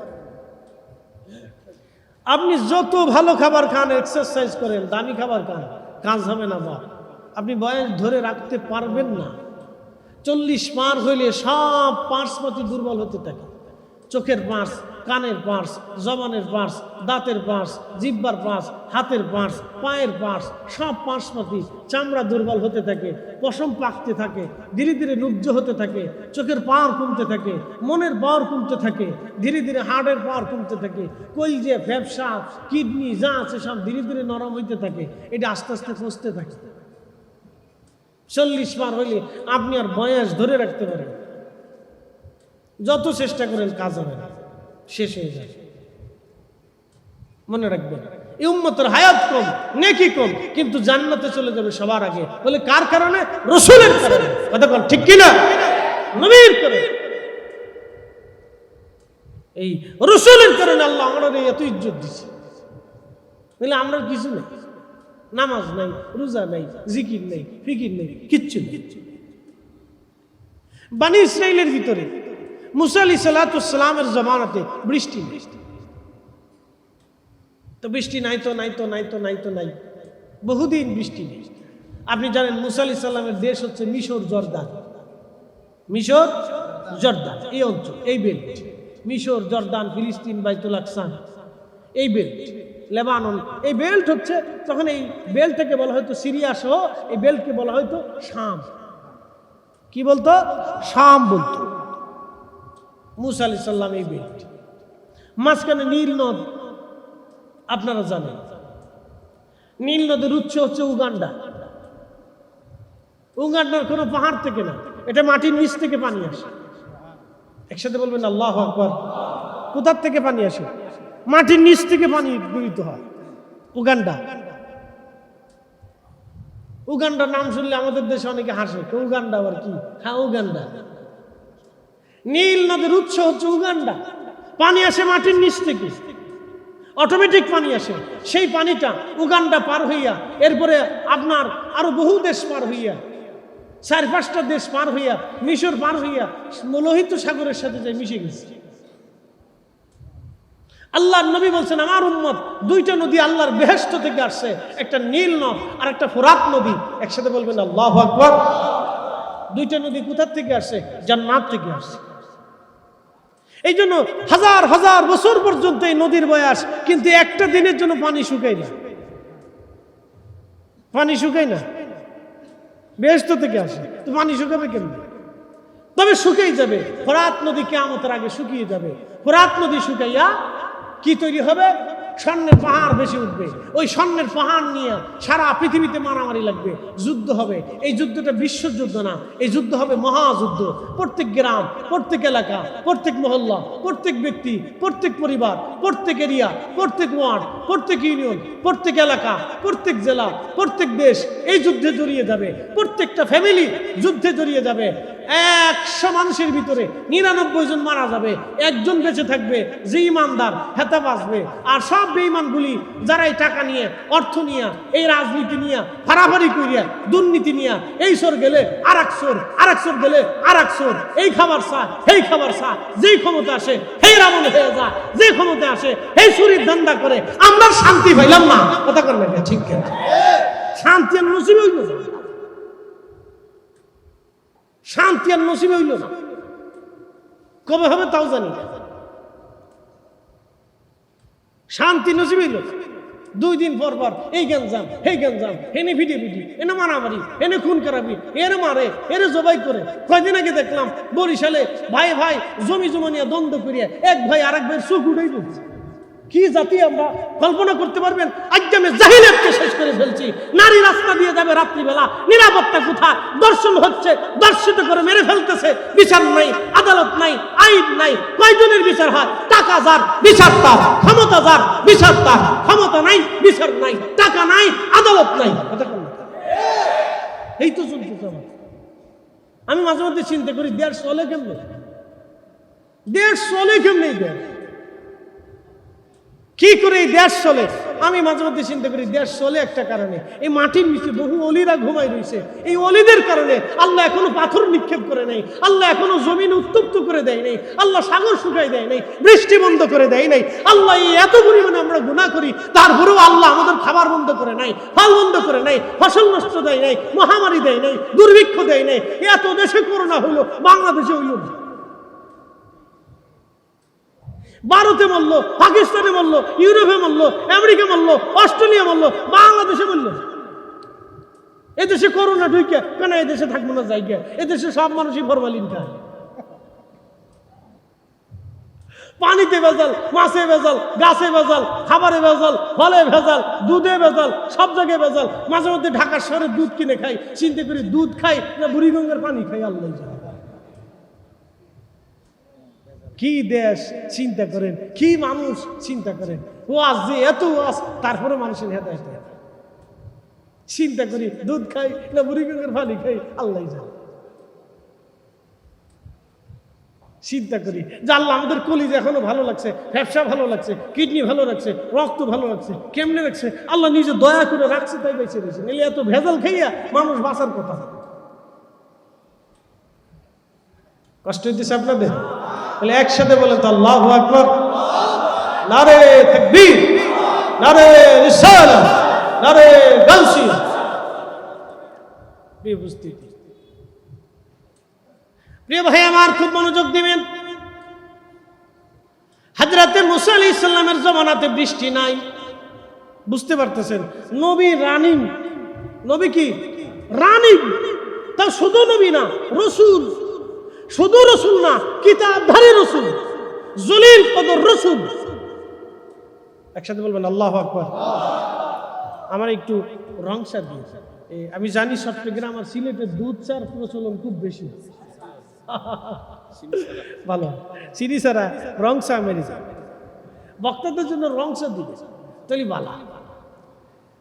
আপনি যত ভালো খাবার খান, এক্সারসাইজ করেন, দামি খাবার খান, কাজ হবে না। আপনি বয়স ধরে রাখতে পারবেন না। 40 পার হইলে সব পার্শ্বপাতি দুর্বল হতে থাকে। চোখের পার্স, কানের পার্স, জবানের পার্স, দাঁতের পার্স, জিহ্বার পার্স, হাতের পার্স, পায়ের পার্স, সব পার্সপাতি চামড়া দুর্বল হতে থাকে, পশম পাকতে থাকে, ধীরে ধীরে লুব্জ হতে থাকে, চোখের পাওয়ার কমতে থাকে, মনের পাওয়ার কমতে থাকে, ধীরে ধীরে হার্টের পাওয়ার কমতে থাকে, কলজে, ফ্যাপসা, কিডনি যা আছে সব ধীরে ধীরে নরম হইতে থাকে। এটা আস্তে আস্তে ফসতে থাকে। 40 পার হইলে আপনি আর বয়স ধরে রাখতে পারেন, যত চেষ্টা করেন কাজ হবে না, শেষ হয়ে যায়। মনে রাখবেন, এই উম্মতের হায়াত কম, নেকি কম, কিন্তু জান্নাতে চলে যাবে সবার আগে। বলে কার কারণে? রাসূলের কারণে। কথা বল ঠিক কিনা? নবীর কারণে। এই রাসূলের কারণে আল্লাহ আমাদের এত ইজ্জত দিয়েছে। বলে আমরা কিছু নেই, নামাজ নাই, রোজা নাই, জিকির নেই, ফিকির নেই, কিচ্ছু নেই। বনি ইসরাইলের ভিতরে মুসা আলাইহিস সালামের জামানাতে বৃষ্টি নেই, তো বৃষ্টি নাই তো নাই তো নাই তো নাই তো নাই, বহুদিন বৃষ্টি নেই। আপনি জানেন মুসা আলাইহিস সালামের দেশ হচ্ছে মিশর, জর্দান। মিশর, জর্দান, এই অঞ্চল, এই বেল্ট, মিশর, জর্দান, ফিলিস্তিন, বাইতুল আকসা, এই বেল্ট, লেবানন, এই বেল্ট হচ্ছে, তখন এই বেল্টটাকে বলা হয়তো সিরিয়া সহ এই বেল্টকে বলা হয়তো শাম। কি বলতো? শাম বলতো। মুসা আলাইহিস সালাম এই বেল্ট, মাঝখানে নীল নদ, আপনারা জানেন। নীল নদের উৎস হচ্ছে উগান্ডা। উগান্ডার কোনো পাহাড় থেকে না, এটা মাটির নিচ থেকে পানি আসে। একসাথে বলবেন আল্লাহু আকবার। কোথার থেকে পানি আসে? মাটির নিচ থেকে পানি গৃহীত হয়। উগান্ডা, উগান্ডার নাম শুনলে আমাদের দেশে অনেকে হাসে, উগান্ডা আবার কি? হ্যাঁ, উগান্ডা। নীল নদের উৎস হচ্ছে উগান্ডা। পানি আসে মাটির নিচ থেকে, অটোমেটিক পানি আসে। সেই পানিটা উগান্ডা পার হইয়া, এরপরে আপনার আরো বহু দেশ পার হইয়া, 4-5টা দেশ পার হইয়া, মিশর পার হইয়া লোহিত সাগরের সাথে যাই মিশে গেছে। আল্লাহর নবী বলছেন আমার উম্মত 2টা নদী আল্লাহর বেহেশত থেকে আসছে, একটা নীল নদ আর একটা ফোরাত নদী। একসাথে বলবেন আল্লাহু আকবার। দুইটা নদী কোথা থেকে আসছে? জান্নাত থেকে আসছে। এই জন্য হাজার হাজার বছর পর্যন্ত এই নদীর বয়স, কিন্তু একটা দিনের জন্য পানি শুকায় না। পানি শুকায় না, বেহেশত থেকে আসে, তো পানি শুকাবে কেমন? তবে শুকিয়ে যাবে। ফোরাত নদী কিয়ামতের আগে শুকিয়ে যাবে। ফোরাত নদী শুকাইয়া কি তৈরি হবে? স্বর্ণের পাহাড় বেশি উঠবে। ওই স্বর্ণের পাহাড় নিয়ে সারা পৃথিবীতে মারামারি লাগবে, যুদ্ধ হবে। এই যুদ্ধটা বিশ্বযুদ্ধ না, এই যুদ্ধ হবে মহাযুদ্ধ। প্রত্যেক গ্রাম, প্রত্যেক এলাকা, প্রত্যেক মহল্লা, প্রত্যেক ব্যক্তি, প্রত্যেক পরিবার, প্রত্যেক এরিয়া, প্রত্যেক ওয়ার্ড, প্রত্যেক ইউনিয়ন, প্রত্যেক এলাকা, প্রত্যেক জেলা, প্রত্যেক দেশ এই যুদ্ধে জড়িয়ে যাবে। প্রত্যেকটা ফ্যামিলি যুদ্ধে জড়িয়ে যাবে। 100 মানুষের ভিতরে 99 জন মারা যাবে, একজন বেঁচে থাকবে যে ইমানদার, হেতা বাঁচবে। আর সব বেঈমানগুলি যারা এই টাকা নিয়ে, অর্থ নিয়ে, এই রাজনীতি নিয়ে, ফারাফারি করিয়া, দুর্নীতি নিয়ে, এই সর গেলে আর এক সর, আর এক সর গেলে আর এক সর, এই খাবার চা, এই খাবার চা, যেই ক্ষমতা আসে সেই রাবণ হয়ে যায়, যে ক্ষমতা আসে এই চুরির ধান্দা করে। আমরা শান্তি পাইলাম না, কথা কর না, ঠিক আছে? শান্তি আর নসিব হইল না, শান্তি আর নসিব হইল না। কবে হবে তাও জানি না। শান্তি নসিব হইল না। 2 দিন পর পর এই গেঞ্জাম, এই গেঞ্জাম, এনে ভিডি ভিডি, এনে মারামারি, এনে খুন খারাপি, এর মারে, এর জবাই করে। কয়দিন আগে দেখলাম বরিশালে ভাই ভাই জমি জমা নিয়ে দ্বন্দ্ব করিয়া এক ভাই আরেক ভাইয়ের চোখ উঠাই বলছে। কি জাতি আমরা, কল্পনা করতে পারবেন? আজ্জামে জাহিলিয়াতকে শেষ করে ফেলছি। নারী রাস্তা দিয়ে যাবে রাত্রিবেলা, নিরাপত্তা কোথায়? দর্শন হচ্ছে, দর্শিত করে মেরে ফেলতেছে। বিচার নাই, আদালত নাই, আইন নাই। কয়জনের বিচার হয়? টাকা যার, বিচার তার। ক্ষমতা যার, বিচার তার। ক্ষমতা নাই, বিচার নাই। টাকা নাই, আদালত নাই। এই তো চলতেছে। আমি মাঝে মধ্যে চিন্তা করি, দেশ চলে কেমনে? দেশ চলে কেমনে? দেশ কি করে এই দেশ চলে? আমি মাঝে মধ্যে চিন্তা করি, দেশ চলে একটা কারণে। এই মাটির নিচে বহু অলিরা ঘুমাই রয়েছে। এই অলিদের কারণে আল্লাহ এখনো পাথর নিক্ষেপ করে নাই, আল্লাহ এখনো জমিন উত্তপ্ত করে দেয় নাই, আল্লাহ সাগর শুকাই দেয় নাই, বৃষ্টি বন্ধ করে দেয় নাই। আল্লাহ এত পরিমাণে আমরা গুনাহ করি, তারপরেও আল্লাহ আমাদের খাবার বন্ধ করে নাই, ফল বন্ধ করে নাই, ফসল নষ্ট দেয় নাই, মহামারী দেয় নাই, দুর্ভিক্ষ দেয় নাই। এত দেশে করোনা হইলো, বাংলাদেশে হইল না। ভারতে মরলো, পাকিস্তানে মরলো, ইউরোপে মরলো, আমেরিকা মরলো, অস্ট্রেলিয়া মরলো, বাংলাদেশে মরলো। এদেশে করোনা ঢুকে কেন? এদেশে থাকবো না জায়গা? এদেশে সব মানুষই ফরমালিন খায়। পানিতে ভেজাল, মাছে ভেজাল, গাছে ভেজাল, খাবারে ভেজাল, ফলে ভেজাল, দুধে ভেজাল, সব জায়গায় ভেজাল। মাঝে মধ্যে ঢাকার শহরে দুধ কিনে খাই, চিন্তা করি দুধ খাই না বুড়িগঙ্গার পানি খাই, আল্লাহ জানে। কি দেশ চিন্তা করেন, কি মানুষ চিন্তা করেন। ওয়াজ যে এত ওয়াজ, তারপরে মানুষের হেদায়েত। চিন্তা করি দুধ খাই না বুড়িগঙ্গার পানি খাই, আল্লাহ জানে। চিন্তা করি যে আল্লাহ আমাদের কলিজা এখনো ভালো লাগছে, ব্যবসা ভালো লাগছে, কিডনি ভালো লাগছে, রক্ত ভালো লাগছে, কেমনে রাখছে? আল্লাহ নিজে দয়া করে রাখছে, তাই বেঁচে রয়েছে। এলে এত ভেজাল খাইয়া মানুষ বাঁচার কথা। কষ্ট হইতেছে আপনাদের? তাহলে একসাথে বলেন তো আল্লাহু আকবার, নারে তাকবীর, নারে রিসালাত, নারে গাউসিয়া। প্রিয় ভাই আমার, খুব মনোযোগ দিবেন। হযরতে মুসা আলাইহিস সালামের জামানাতে বৃষ্টি নাই, বুঝতে পারতেছেন? নবী রানিং, নবী কি রানিং? তা শুধু নবী না, রাসূল। শুধু রসুল না, কিতাবধারী রসুল, জলিল কদর রসুল। একসাথে বলবেন আল্লাহু আকবার। আমার একটু রং চা দিন। আমি জানি চট্টগ্রাম আর সিলেটের দুধ চার প্রচলন খুব বেশি। ভালো, চিনি ছাড়া রং চা মেরে যায়। বক্তাদের জন্য রং চা দিবে, তাহলে ভালো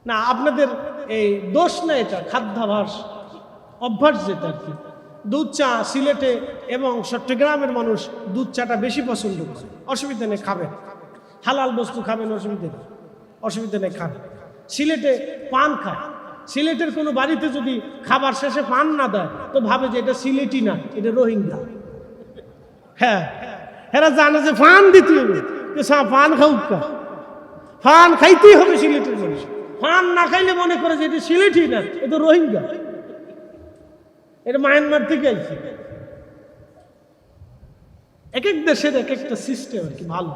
না। আপনাদের এই দোষ না, এটা খাদ্যাভাস, অভ্যাস যেটা আর কি। দুধ চা সিলেটে এবং চট্টগ্রামের মানুষ দুধ চাটা বেশি পছন্দ করে। অসুবিধা নেই, খাবেন, হালাল বস্তু খাবেন, অসুবিধা নেই, অসুবিধা নেই, খাবেন। সিলেটে পান খায়। সিলেটের কোনো বাড়িতে যদি খাবার শেষে পান না দেয় তো ভাবে যে এটা সিলেটি না, এটা রোহিঙ্গা। হ্যাঁ, এরা জানে যে পান দিতে হবে, পান খাউকা, পান খাইতেই হবে সিলেটের মানুষ। পান না খাইলে মনে করে যে এটা সিলেটি না, এটা রোহিঙ্গা। এটা মায়ানমার থেকে আইছে। এক এক দেশের এক একটা সিস্টেম আর কি, ভালো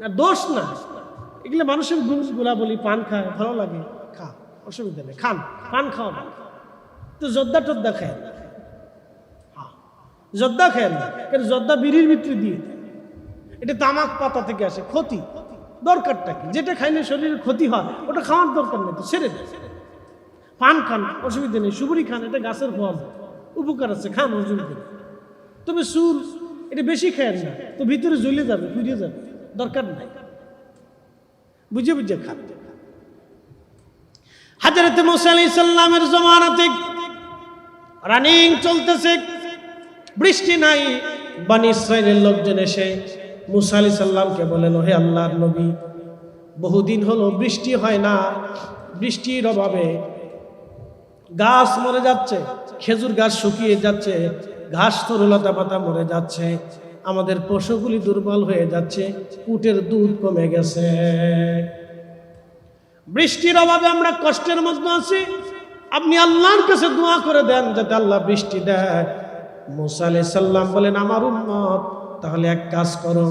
না, দোষ না। এগুলো মানুষের গুলা বলি, পান খায়, ভালো লাগে, খা, অসুবিধা নেই, খান, পান খাওয়া ভালো। তো জর্দা টর্দা খায় না, জর্দা খায় না, কারণ জর্দা বিড়ির ভিতরে দিয়ে, এটা তামাক পাতা থেকে আসে, ক্ষতি। দরকারটা কি? যেটা খাইলে শরীরের ক্ষতি হয় ওটা খাওয়ার দরকার নেই, তো ছেড়ে দেয়। পান খান, অসুবিধা নেই, সুপুরি খান, এটা গাছের ফল, উপকার আছে, খান, অসুবিধা নেই। তবে সুর এটা বেশি খায় না, তো ভিতরে জ্বলে যাবে, পুড়ে যাবে, দরকার নাই, বুঝে বুঝে খান। হযরত মুসা আলাইহিস সালামের জমানাতে রানিং চলতেছে, বৃষ্টি নাই। বনী ইসরাইলের লোকজন এসে মুসা আলাইহিস সালামকে বলেন, হে আল্লাহর নবী, বহুদিন হলো বৃষ্টি হয় না, বৃষ্টির অভাবে গাছ মরে যাচ্ছে, খেজুর গাছ শুকিয়ে যাচ্ছে, ঘাস তরুলতা পাতা মরে যাচ্ছে, আমাদের পশুগুলি দুর্বল হয়ে যাচ্ছে, উটের দুধ কমে গেছে, বৃষ্টির অভাবে আমরা কষ্টের মধ্যে আছি, আপনি আল্লাহর কাছে দোয়া করে দেন যাতে আল্লাহ বৃষ্টি দেয়। মুসা আলাইহিস সালাম বলেন, আমার উম্মত, তাহলে এক কাজ করো,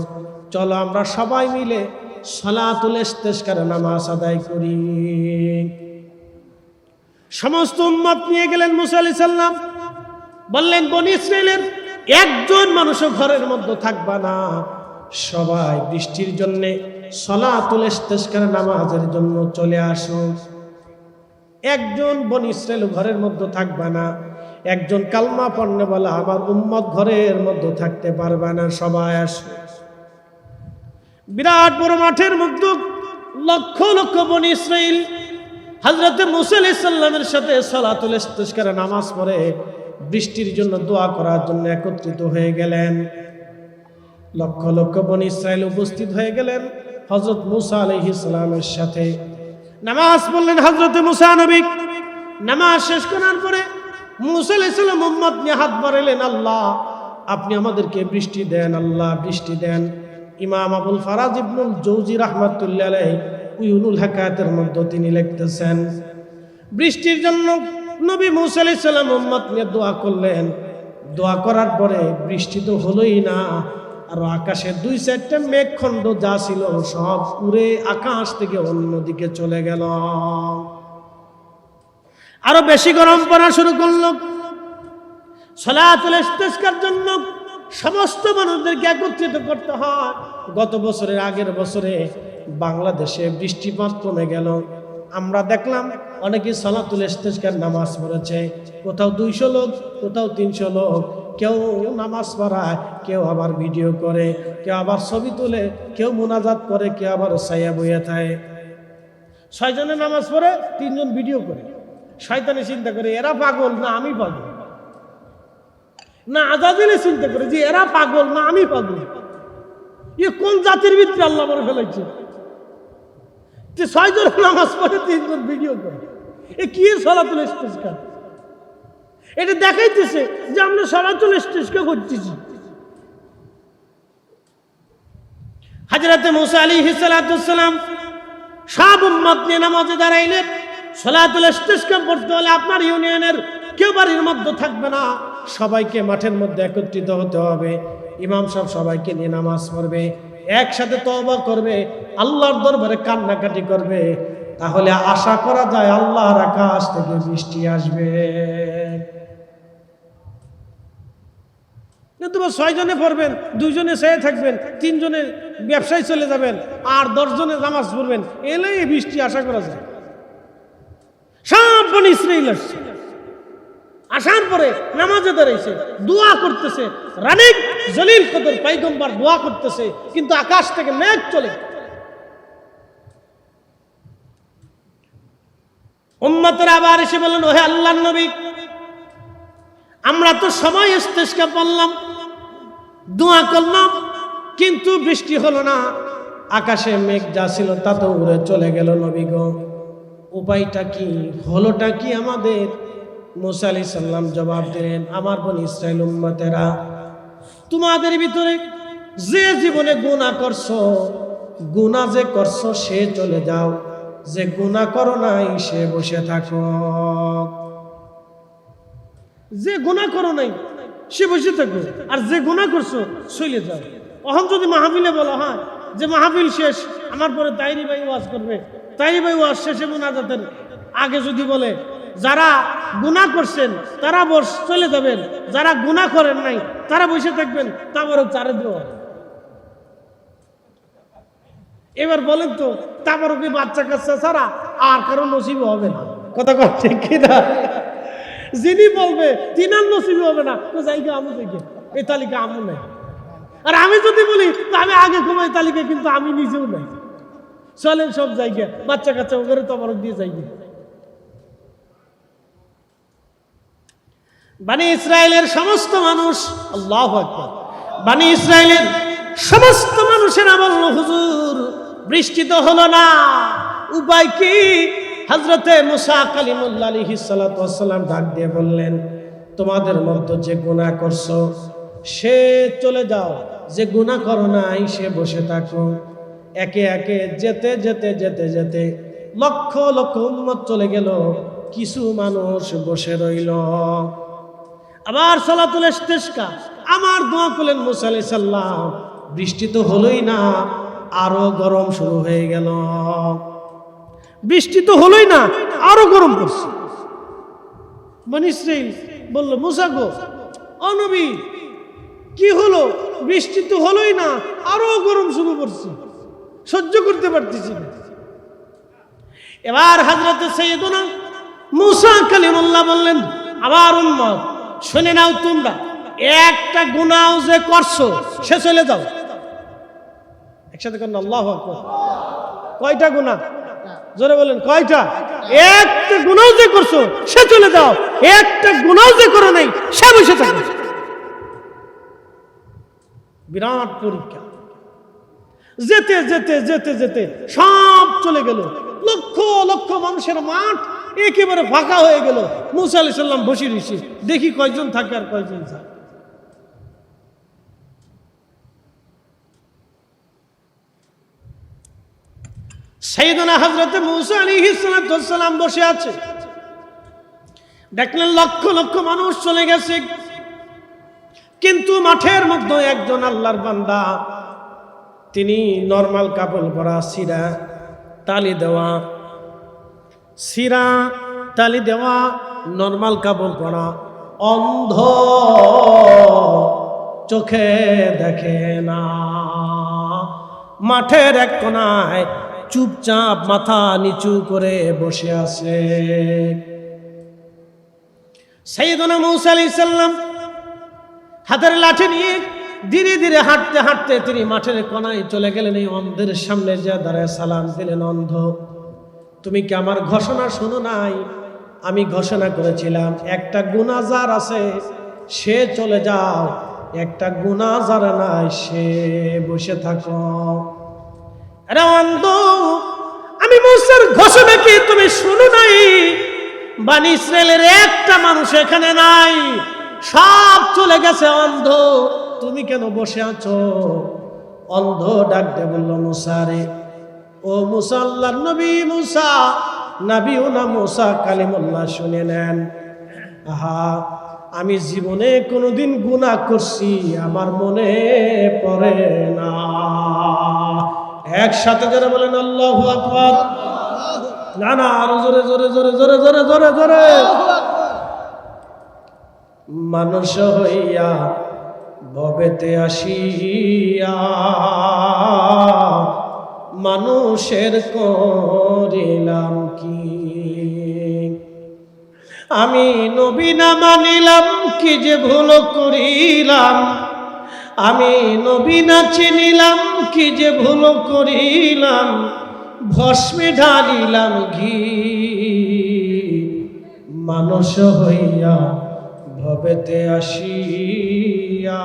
চলো আমরা সবাই মিলে সালাতুল ইস্তিসকার নামাজ আদায় করি। সমস্ত উম্মত নিয়ে গেলেন মুসা আলাইহিস সালাম, বললেন বনী ইসরাইলের একজন মানুষও ঘরের মধ্যে থাকবা না, সবাই বৃষ্টির জন্য সালাতুল ইস্তিসকার নামাজের জন্য চলে আসো। একজন বনী ইসরাইল ঘরের মধ্যে থাকবা না, একজন কালমা পড়নে বলা আমার উম্মত ঘরের মধ্যে থাকতে পারবে না, সবাই আসো। বিরাট বড় মাঠের মধ্যে লক্ষ লক্ষ বনী ইসরাইল হযরত মুসা আলাইহিস সালামের সাথে সালাতুল ইস্তিসকার নামাজ পড়ে বৃষ্টির জন্য দোয়া করার জন্য একত্রিত হয়ে গেলেন। লক্ষ লক্ষ বনী ইসরাইল উপস্থিত হয়ে গেলেন হযরত মুসা আলাইহিস সালামের সাথে। নামাজ পড়লেন হযরত মুসা নবী। নামাজ শেষ করার পরে মুসা আলাইহিস সালাম উম্মত নিয়ে হাত বাড়ালেন, আল্লাহ আপনি আমাদেরকে বৃষ্টি দেন, আল্লাহ বৃষ্টি দেন। ইমাম আবুল ফারাজ ইবনুল জৌজি রাহমাতুল্লাহ আলাইহি উয়ুনুল হাকায়াতের মধ্যে তিনি লিখতেছেন, বৃষ্টির জন্য নবী মুসা আলাইহিস সালাম উম্মত নিয়ে দোয়া করলেন। দোয়া করার পরে বৃষ্টি তো হলোই না, আর আকাশে দুই চারটা মেঘখণ্ড যা ছিল সব উড়ে আকাশ থেকে অন্যদিকে চলে গেল। আরো বেশি গরম পড়া শুরু করলো। সালাতুল ইস্তিসকার জন্য সমস্ত মানুষদেরকে একত্রিত করতে হয়। গত বছরের আগের বছরে বাংলাদেশে বৃষ্টিপাত কমে গেল। আমরা দেখলাম অনেকে সালাতুল ইস্তিসকার নামাজ পড়েছে, কোথাও 200 লোক, কোথাও 300 লোক। কেউ নামাজ পড়ায়, কেউ আবার ভিডিও করে, কেউ আবার ছবি তোলে, কেউ মুনাজাত করে, কেউ আবার ছায়া বইয়া থাকে। 6 জনের নামাজ পড়ে 3 জন ভিডিও করে। শয়তানে চিন্তা করে এরা পাগল না আমি পাগল, না আজাদিলে চিন্তা করে যে এরা পাগল না আমি পাগল। এ কোন জাতির ভিতরে আল্লাহ বলে ফেলেছে যে 6 জন নামাজ পড়ে 3 জন ভিডিও করে? এ কি সালাতুল ইস্তিসকার? এটা দেখাইতেছে যে আমরা সালাতুল ইস্তিসকার করতেছি। হযরত মুসা আলাইহিস সালাম সব উম্মত নিয়ে নামাজে দাঁড়াইলেন। সালাতুল ইস্তিসকার পড়তে হলে আপনার ইউনিয়নের কেউ বাড়ির মধ্যে থাকবে না, সবাইকে মাঠের মধ্যে একত্রিত হতে হবে। ইমাম সাহেব সবাইকে নিয়ে নামাজ পড়বে, একসাথে তওবা করবে, আল্লাহর দরবারে কান্নাকাটি করবে। তাহলে আশা করা যায় আল্লাহর আকাশ থেকে বৃষ্টি আসবে। কিন্তু 6 জনে পড়বেন, 2 জনে চেয়ে থাকবেন, 3 জনে ব্যবসায় চলে যাবেন, আর 10 জনে নামাজ পড়বেন, এলেই বৃষ্টি আশা করা যায়। সব বনী ইসরাইল আসছে, আসার পরে নামাজে দাঁড়াইছে, দোয়া করতেছে। রানিক জলিল কদর পয়গম্বর দোয়া করতেছে, কিন্তু আকাশ থেকে মেঘ চলে। উম্মতের আবার এসে বললেন, ওহে আল্লাহর নবী, আমরা তো সময় ইস্তিসকা পড়লাম, দোয়া করলাম, কিন্তু বৃষ্টি হলো না, আকাশে মেঘ যা ছিল তা তো উড়ে চলে গেল। নবী গো, উপায়টা কি, হলোটা কি আমাদের? মুসা আলাইহিস সালাম জবাব দিলেন, আমার বনী ইসরাইল উম্মতেরা, তোমাদের ভিতরে যে জীবনে গুনাহ করছো, গুনাহ যে করছো সে চলে যাও, যে গুনাহ করো নাই সে বসে থাকো। যে গুনাহ করো নাই সে বসে থাকো, আর যে গুনাহ করছো চলে যাও। এখন যদি মাহফিলে বলা হয় যে মাহফিল শেষ, আমার পরে তাইরি ভাই ওয়াজ করবে, তাইরি ভাই ওয়াজ শেষে মুনাজাতের আগে যদি বলে যারা গুনাহ করছেন তারা চলে যাবেন, যারা গুনাহ করেন নাই তারা বসে থাকবেন, তারপরে চারে দেওয়া। এবার বলেন তো, তারপরে কি বাচ্চা কাচ্চা ছাড়া আর কারো নসিব হবে না? কথা কথা কিনা? যিনি বলবে তিনার নসিব হবে না, তো জায়গা আমু থেকে এই তালিকা আমু নাই। আর আমি যদি বলি তো আমি আগে ঘুমাই তালিকা, কিন্তু আমি নিজেও নাই। চলেন সব জায়গায় বাচ্চা কাচ্চা ওদের তবরক দিয়ে যাইবে। বানি ইসরায়েলের সমস্ত মানুষ, আল্লাহু আকবার, বানি ইসরায়েলের সমস্ত মানুষেরা বলল হুজুর বৃষ্টি তো হলো না, উপায় কি? হযরতে মুসা কালিমুল্লাহ আলাইহিস সালাতু ওয়াস সালাম ডাক দিয়ে বললেন, তোমাদের মধ্যে যে গুনাহ করছো সে চলে যাও, যে গুনাহ করো নাই সে বসে থাকো। একে একে যেতে যেতে যেতে যেতে লক্ষ লক্ষ উম্মত চলে গেল, কিছু মানুষ বসে রইল। আবার সালাতুল ইস্তিসকা, আমার দোয়া করলেন মুসা আলাইহিস সালাম, বৃষ্টি তো হলোই না, আরো গরম শুরু হয়ে গেল। বৃষ্টি তো হলোই না, আরো গরম পড়ছে। বনি ইসরাইল বলল, মুসা গো, ও নবী, কি হলো? বৃষ্টি তো হলোই না, আরো গরম শুরু করছে, সহ্য করতে পারতেছি না। এবার হযরতে সাইয়েদুনা মুসা কালিমুল্লাহ বললেন, আবার উম্মত শুনে নাও, তোমরা একটা গুনাহ যে করছো সে চলে যাও। একসাথে করেন আল্লাহু আকবার। কয়টা গুনাহ? জোরে বলেন, কয়টা? একটা গুনাহ যে করছো সে চলে যাও, একটা গুনাহ যে করো নাই সে বসে থাকো। বিরাট পরীক্ষা। যেতে যেতে যেতে যেতে সব চলে গেল, লক্ষ লক্ষ মানুষের মাঠ একেবারে ফাঁকা হয়ে গেল। মুসা আলাইহিস সালাম বসে রয়েছে, দেখি কয়জন থাকে আর কয়জন যায়। সাইয়েদনা হযরতে মুসা আলাইহিস সালাম বসে আছে, দেখলেন লক্ষ লক্ষ মানুষ চলে গেছে, কিন্তু মাঠের মধ্যে একজন আল্লাহর বান্দা, তিনি নরমাল কাপড় পরা, সিরা তালি দেওয়া, সিরা তালি দেওয়া নরমাল কাপড় পরা, অন্ধ, চোখে দেখে না, মাঠের এক কোনায় চুপচাপ মাথা নিচু করে বসে আছে। সাইয়েদনা মুসা আলাইহিস সালাম হাতের লাঠি নিয়ে ধীরে ধীরে হাঁটতে হাঁটতে তিনি মাঠের কোনায় চলে গেলেন। এই অন্ধের সামনে যে দাঁড়ায় সালাম দিলেন, অন্ধ, তুমি কি আমার ঘোষণা শোনো নাই? আমি ঘোষণা করেছিলাম একটা গুনাহ যার আছে সে চলে যাও, একটা গুনাহ যার নাই সে বসে থাকো। আরে অন্ধ, আমি মুসার ঘোষণা কি তুমি শোনো নাই? বানি ইসরায়েলের একটা মানুষ এখানে নাই, সব চলে গেছে। অন্ধ, তুমি কেন বসে আছো? অন্ধ ডাক দিয়ে বলল, মুসা রে, ও মুসা, আল্লাহর নবী মুসা, নবীউনা মুসা কালিমুল্লাহ, শুনে নেন। আহা, আমি জীবনে কোনোদিন গুনাহ করছি আমার মনে পড়ে না। একসাথে যারা বলেন আল্লাহু আকবার। না না, আরো জোরে জোরে জোরে জোরে জোরে জোরে জোরে। মানুষ হইয়া ভবেতে আসিয়া মানুষের করিলাম কি? আমি নবী না মানিলাম কি যে ভুল করিলাম, আমি নবী না চিনিলাম কি যে ভুল করিলাম, ভস্মে ঢালিলাম ঘি। মানুষ হইয়া ভবেতে আসিয়া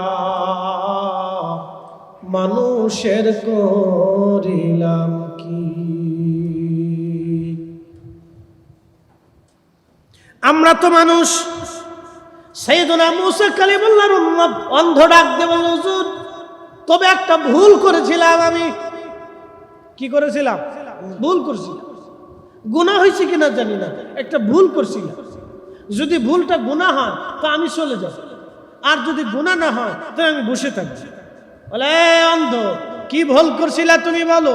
মানুষের করিলাম কি? আমরা তো মানুষ। সাইয়েদনা মুসা কালিমুল্লাহর উম্মত অন্ধ ডাক দিয়ে বলল, হুজুর, তবে একটা ভুল করেছিলাম। আমি কি করেছিলাম? ভুল করছিলাম। গুনাহ হয়েছে কিনা জানি না, একটা ভুল করছিলাম। যদি ভুলটা গুনাহ হয় তো আমি চলে যাব, আর যদি গুনাহ না হয় তো আমি বসে থাকবো। বলে অন্ধ, কি ভুল করছিলা তুমি বলো?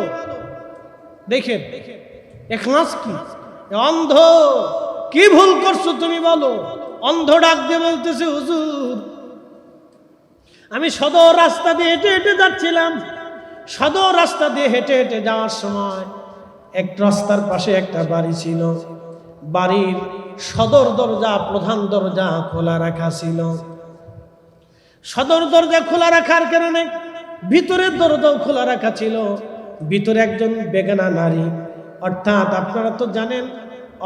দেখেন ইখলাস কি। অন্ধ, কি ভুল করছো তুমি বলো? অন্ধ ডাক দিয়ে বলতেছে, হুজুর আমি সদর রাস্তা দিয়ে হেঁটে হেঁটে যাচ্ছিলাম। সদর রাস্তা দিয়ে হেঁটে হেঁটে যাওয়ার সময় এক রাস্তার পাশে একটা বাড়ি ছিল। বাড়ির সদর দরজা, প্রধান দরজা খোলা রাখা ছিল। সদর দরজা খোলা রাখার কারণে ভিতরের দরজাও খোলা রাখা ছিল। ভিতরে একজন বেগানা নারী, অর্থাৎ আপনারা তো জানেন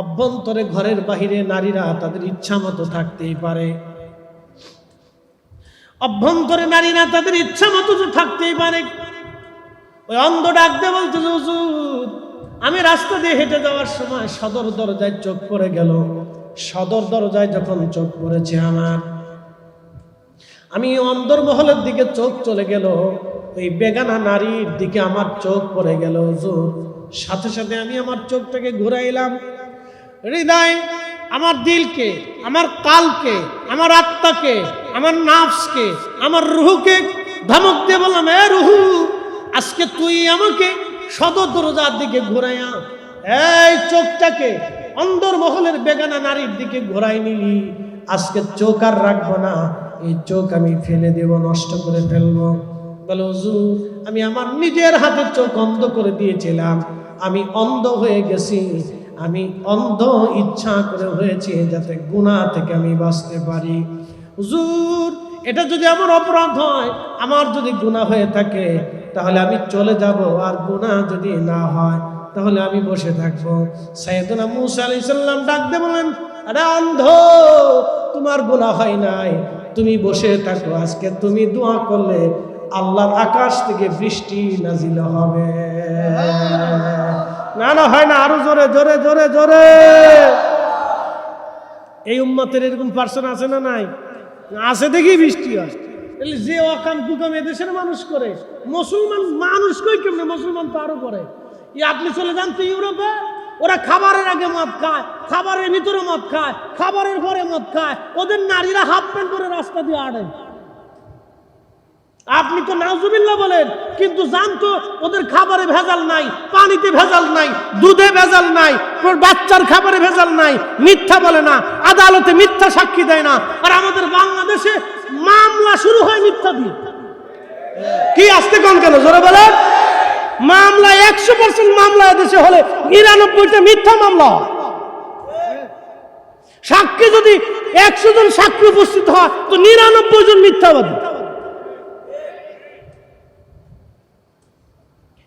অভ্যন্তরে ঘরের বাহিরে নারীরা তাদের ইচ্ছা মতো থাকতেই পারে। অভ্যন্তরে নারীরা তাদের ইচ্ছা মতো তো থাকতেই পারে। ওই অন্ধ ডাক দিয়ে বলতে, হুজুর আমি রাস্তা দিয়ে হেঁটে যাওয়ার সময় সদর দরজায় চোখ পড়ে গেল। সদর দরজায় যখন চোখ পড়েছে আমার, আমি অন্দরমহলের দিকে চোখ চলে গেল, ওই বেগানা নারীর দিকে আমার চোখ পড়ে গেল হুজুর। সাথে সাথে আমি আমার চোখটাকে ঘুরাইলাম। হৃদয়, আমার দিলকে, আমার কালকে, আমার আত্মাকে, আমার নাফসকে, আমার রুহুকে ধমক দিয়ে বললাম, এ রুহু, আজকে তুই আমাকে সদর দরজার দিকে ঘুরাইয়া এই চোখটাকে অন্দরমহলের বেগানা নারীর দিকে ঘুরাই নিলি। আজকে চোখ আর রাখবো না, এই চোখ আমি ফেলে দেব, নষ্ট করে ফেলবো। বলে হুজুর আমি আমার নিজের হাতে চোখ অন্ধ করে দিয়েছিলাম, আমি অন্ধ হয়ে গেছি। আমি অন্ধ ইচ্ছা করে হয়েছে যাতে গুনাহ থেকে আমি বাঁচতে পারি। হুজুর এটা যদি আমার অপরাধ হয়, আমার যদি গুনাহ হয়ে থাকে তাহলে আমি চলে যাব, আর গুনাহ যদি না হয় তাহলে আমি বসে থাকবো। সাইয়েদনা মূসা আলাইহিস সালাম ডাক দিয়ে বলেন, আরে অন্ধ, তোমার গুনাহ হয় নাই, তুমি বসে থাকো। আজকে তুমি দোয়া করলে আল্লাহর আকাশ থেকে বৃষ্টি নাজিল হবে। না না হয় না, আরো জোরে জোরে জোরে জোরে। এই উম্মতের এরকম পার্সন আছে না নাই? আছে দেখি বৃষ্টি হয়। যে অকাম কুকাম এদেশের মানুষ করে, মুসলমান মানুষ কই কেমনে? মুসলমান তো আরো করে। আপনি চলে যান তো ইউরোপে, ওরা খাবারের আগে মদ খায়, খাবারের ভিতরে মদ খায়, খাবারের পরে মদ খায়, ওদের নারীরা হাফ প্যান্ট করে রাস্তা দিয়ে আড়ে। আপনি তো নাউজুবিল্লাহ বলেন, কিন্তু জানতো ওদের খাবারে ভেজাল নাই, পানিতে ভেজাল নাই, দুধে ভেজাল নাই, বাচ্চার খাবারে ভেজাল নাই, মিথ্যা বলে না, আদালতে মিথ্যা সাক্ষী দেয় না। আর আমাদের বাংলাদেশে মামলা শুরু হয় মিথ্যা দিয়ে। কি আসতে কোন কেন জোরে বলেন? মামলা 100% মামলা দেশে হলে 99টা মিথ্যা মামলা। সাক্ষী যদি 100 জন সাক্ষী উপস্থিত হয় তো 99 জন মিথ্যাবাদী।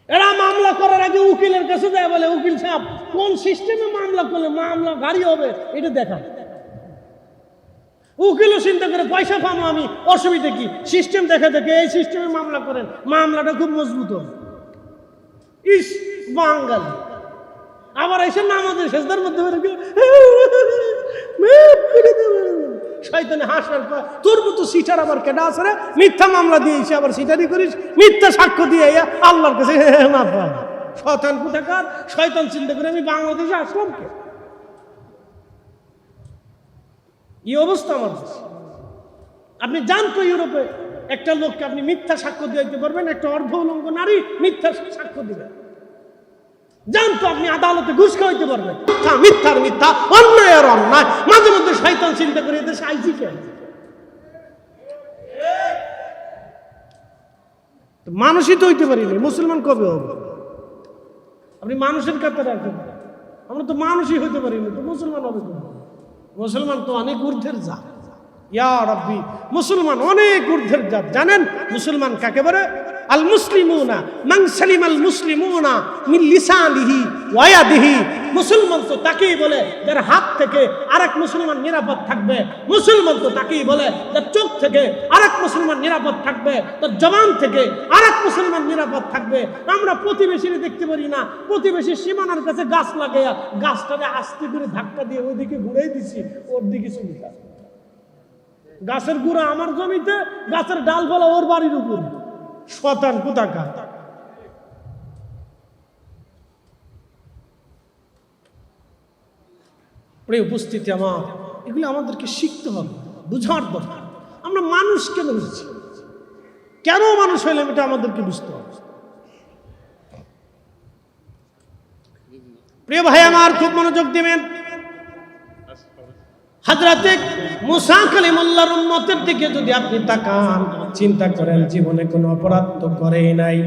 এরা মামলা করার আগে উকিলের কাছে যায়, বলে উকিল সাহেব কোন সিস্টেমে মামলা করলে মামলা গাড়ি হবে এটা দেখা। উকিলও চিন্তা করে পয়সা পাবো আমি, অসুবিধা কি, সিস্টেম দেখা দেখে এই সিস্টেমে মামলা করেন, মামলাটা খুব মজবুত হবে। ইস বাঙালি আবার এসে নামাজের সেজদার মধ্যে শয়তানে হাসার পর, তোর মতো সিটার আবার কেডা আছে রে, মিথ্যা মামলা দিয়েছে আবার সিটারি করিস, মিথ্যা সাক্ষ্য দিয়ে আল্লাহর কাছে মাফ পাবো। শয়তান কোথাকার, শয়তান চিন্তা করে আমি বাংলাদেশে আসলাম কে? এই অবস্থা আমার। আপনি জানতো ইউরোপে একটা লোককে আপনি মিথ্যা সাক্ষ্য দিতে পারবেন, একটা অর্ধ উলঙ্গ নারী মিথ্যা সাক্ষ্য দিবেন। জানতো আপনি আদালতে ঘুষ খাওয়াইতে পারবেন। মিথ্যা মিথ্যার মিথ্যা, অন্যায় আর অন্যায়। মাঝে মধ্যে শয়তান চিন্তা করে এদেশে আইছি কেন? মানুষই তো হইতে পারিনি, মুসলমান কবে হবে? আপনি মানুষের কাতারে রাখবেন, আমরা তো মানুষই হইতে পারিনি, তো মুসলমান হবে কবে? মুসলমান তো অনেক ঊর্ধ্বের জাত। ইয়া রাব্বি, মুসলমান অনেক ঊর্ধ্বের জাত। জানেন মুসলমান কাকে বলে? আল মুসলিমুনা মান সালিমাল মুসলিমুনা মিন লিসানিহি ওয়া ইয়াদিহি। মুসলমান তো তাকেই বলে যার হাত থেকে আরেক মুসলমান নিরাপদ থাকবে। মুসলমান তো তাকেই বলে যার চোখ থেকে আরেক মুসলমান নিরাপদ থাকবে, তার জবান থেকে আরেক মুসলমান নিরাপদ থাকবে। আমরা প্রতিবেশীরে দেখতে পারি না, প্রতিবেশীর সীমানার কাছে গাছ লাগাইয়া গাছটাকে আস্তে করে ধাক্কা দিয়ে ওইদিকে ঘুরেই দিছি, ওর দিকে চলে যায়। গাছের গুঁড়া আমার জমিতে, গাছের ডালপালা ওর বাড়ির উপর। শয়তান কোথাকার। প্রিয় উপস্থিতি আমার, এগুলো আমাদেরকে শিখতে হবে, বুঝার দরকার। আমরা মানুষ কেন হয়েছি, কেন মানুষ হইলাম, এটা আমাদেরকে বুঝতে হবে। প্রিয় ভাই আমার, খুব মনোযোগ দিবেন। হযরতে মুসা কালিমুল্লাহর উম্মতের দিকে যদি আপনি তাকান, চিন্তা করেন, জীবনে কোনো অপরাধ তো করেই নাই।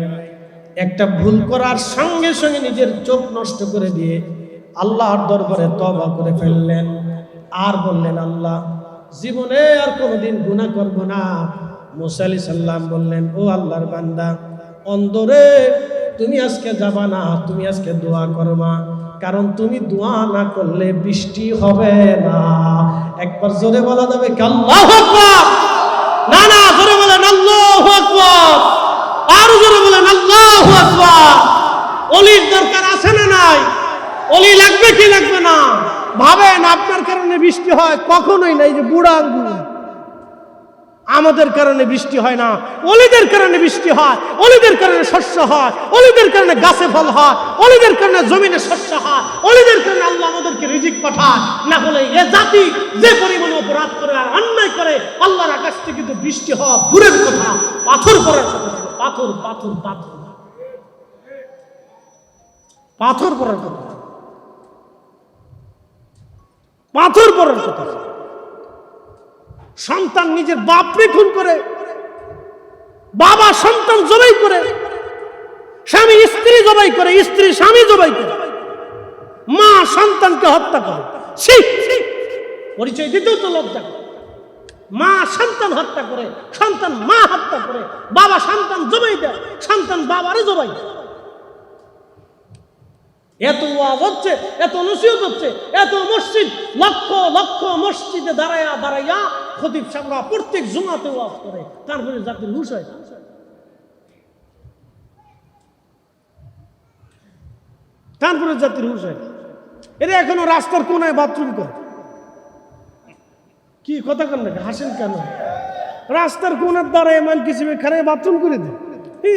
একটা ভুল করার সঙ্গে সঙ্গে নিজের চোখ নষ্ট করে দিয়ে আল্লাহর দরবারে তওবা করে ফেললেন, আর বললেন, আল্লাহ, জীবনে আর কোনোদিন গুনাহ করব না। মুসা আলাইহিস সালাম বললেন, ও আল্লাহর বান্দা, অন্তরে তুমি আজকে যাবা না, তুমি আজকে দোয়া করবা, কারণ তুমি দোয়া না করলে বৃষ্টি হবে না। একবার জোরে বলা যাবে কি আল্লাহু আকবার? না না, জোরে বলেন আল্লাহু আকবার, আর জোরে বলেন আল্লাহু আকবার। ওলির দরকার আছে না নাই? ওলি লাগবে কি লাগবে না? ভাবেন আপনার কারণে বৃষ্টি হয়, কখনোই নাই যে বুড়া আঙ্গুর। আমাদের কারণে বৃষ্টি হয় না, ওলিদের কারণে বৃষ্টি হয়, ওলিদের কারণে শস্য হয়, ওলিদের কারণে গাছে ফল হয়, ওলিদের কারণে জমিনে শস্য হয়, ওলিদের কারণে আল্লাহ আমাদেরকে রিজিক পাঠায়। না হলে এ জাতি যে পরিমাণে অপরাধ করে আর অন্যায় করে, আল্লাহর আকাশ থেকে কিন্তু বৃষ্টি হওয়া দূরের কথা, পাথর পড়ার কথা, পাথর পাথর পাথর পাথর পড়ার কথা, পাথর পড়ার কথা। সন্তান নিজের বাপরে খুন করে, বাবা সন্তান জবাই করে, স্বামী স্ত্রী জবাই করে, স্ত্রী স্বামী জবাই করে, মা সন্তানকে হত্যা করে। পরিচয় দিতেও তো লজ্জা। মা সন্তান হত্যা করে, সন্তান মা হত্যা করে, বাবা সন্তান জবাই দেয়, সন্তান বাবারে জবাই দেয়। এত ওয়াজ হচ্ছে, এত নসিহত হচ্ছে, এত মসজিদ, লক্ষ লক্ষ মসজিদে দাঁড়াইয়া দাঁড়াইয়া খতিব সাহেবরা প্রত্যেক জুমাতে ওয়াজ করে, তারপরে জাতির হুঁশ হয়। তারপরে জাতির হুঁশ হয়। এরা এখনো রাস্তার কোনায় বাথরুম করে। কি কথা কেন নাকি হাসেন কেন? রাস্তার কোনার দ্বারায় মান কিছু খারাপ বাথরুম করে দেয়।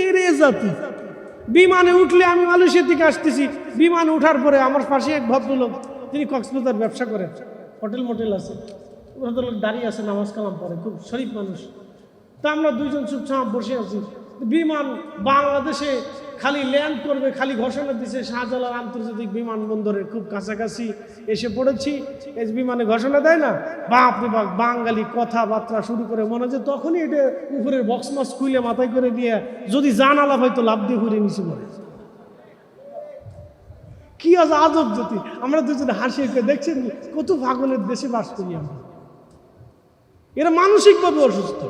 এরে জাতি। বিমানে উঠলে, আমি মালয়েশিয়া থেকে আসতেছি, বিমানে উঠার পরে আমার পাশে এক ভদ্রলোক, তিনি কক্সবাজার ব্যবসা করেন, হোটেল মোটেল আছে, ভদ্রলোক দাঁড়িয়ে আছে, নামাজ কালাম পড়ে, খুব শরীফ মানুষ। তা আমরা দুইজন চুপচাপ বসে আছি। বিমান বাংলাদেশে খালি ল্যান্ড করবে, খালি ঘোষণা দিচ্ছে শাহজালাল আন্তর্জাতিক বিমানবন্দরের খুব কাছাকাছি এসে পড়েছি। এই বিমানে ঘোষণা দেয় না, বাপরে বাপ, বাঙালি কথাবার্তা শুরু করে, মনে হয় তখনই এটা উপরের বক্স মাছ খুলে মাথায় করে দিয়ে যদি জানালা হয়তো লাভ দিয়ে ঘুরে নিচে পড়ে। কি আজ আজব জাতি। আমরা দুজনে হাসি দেখছেন কত পাগলের দেশে বাস করি আমরা। এরা মানসিকভাবে অসুস্থ।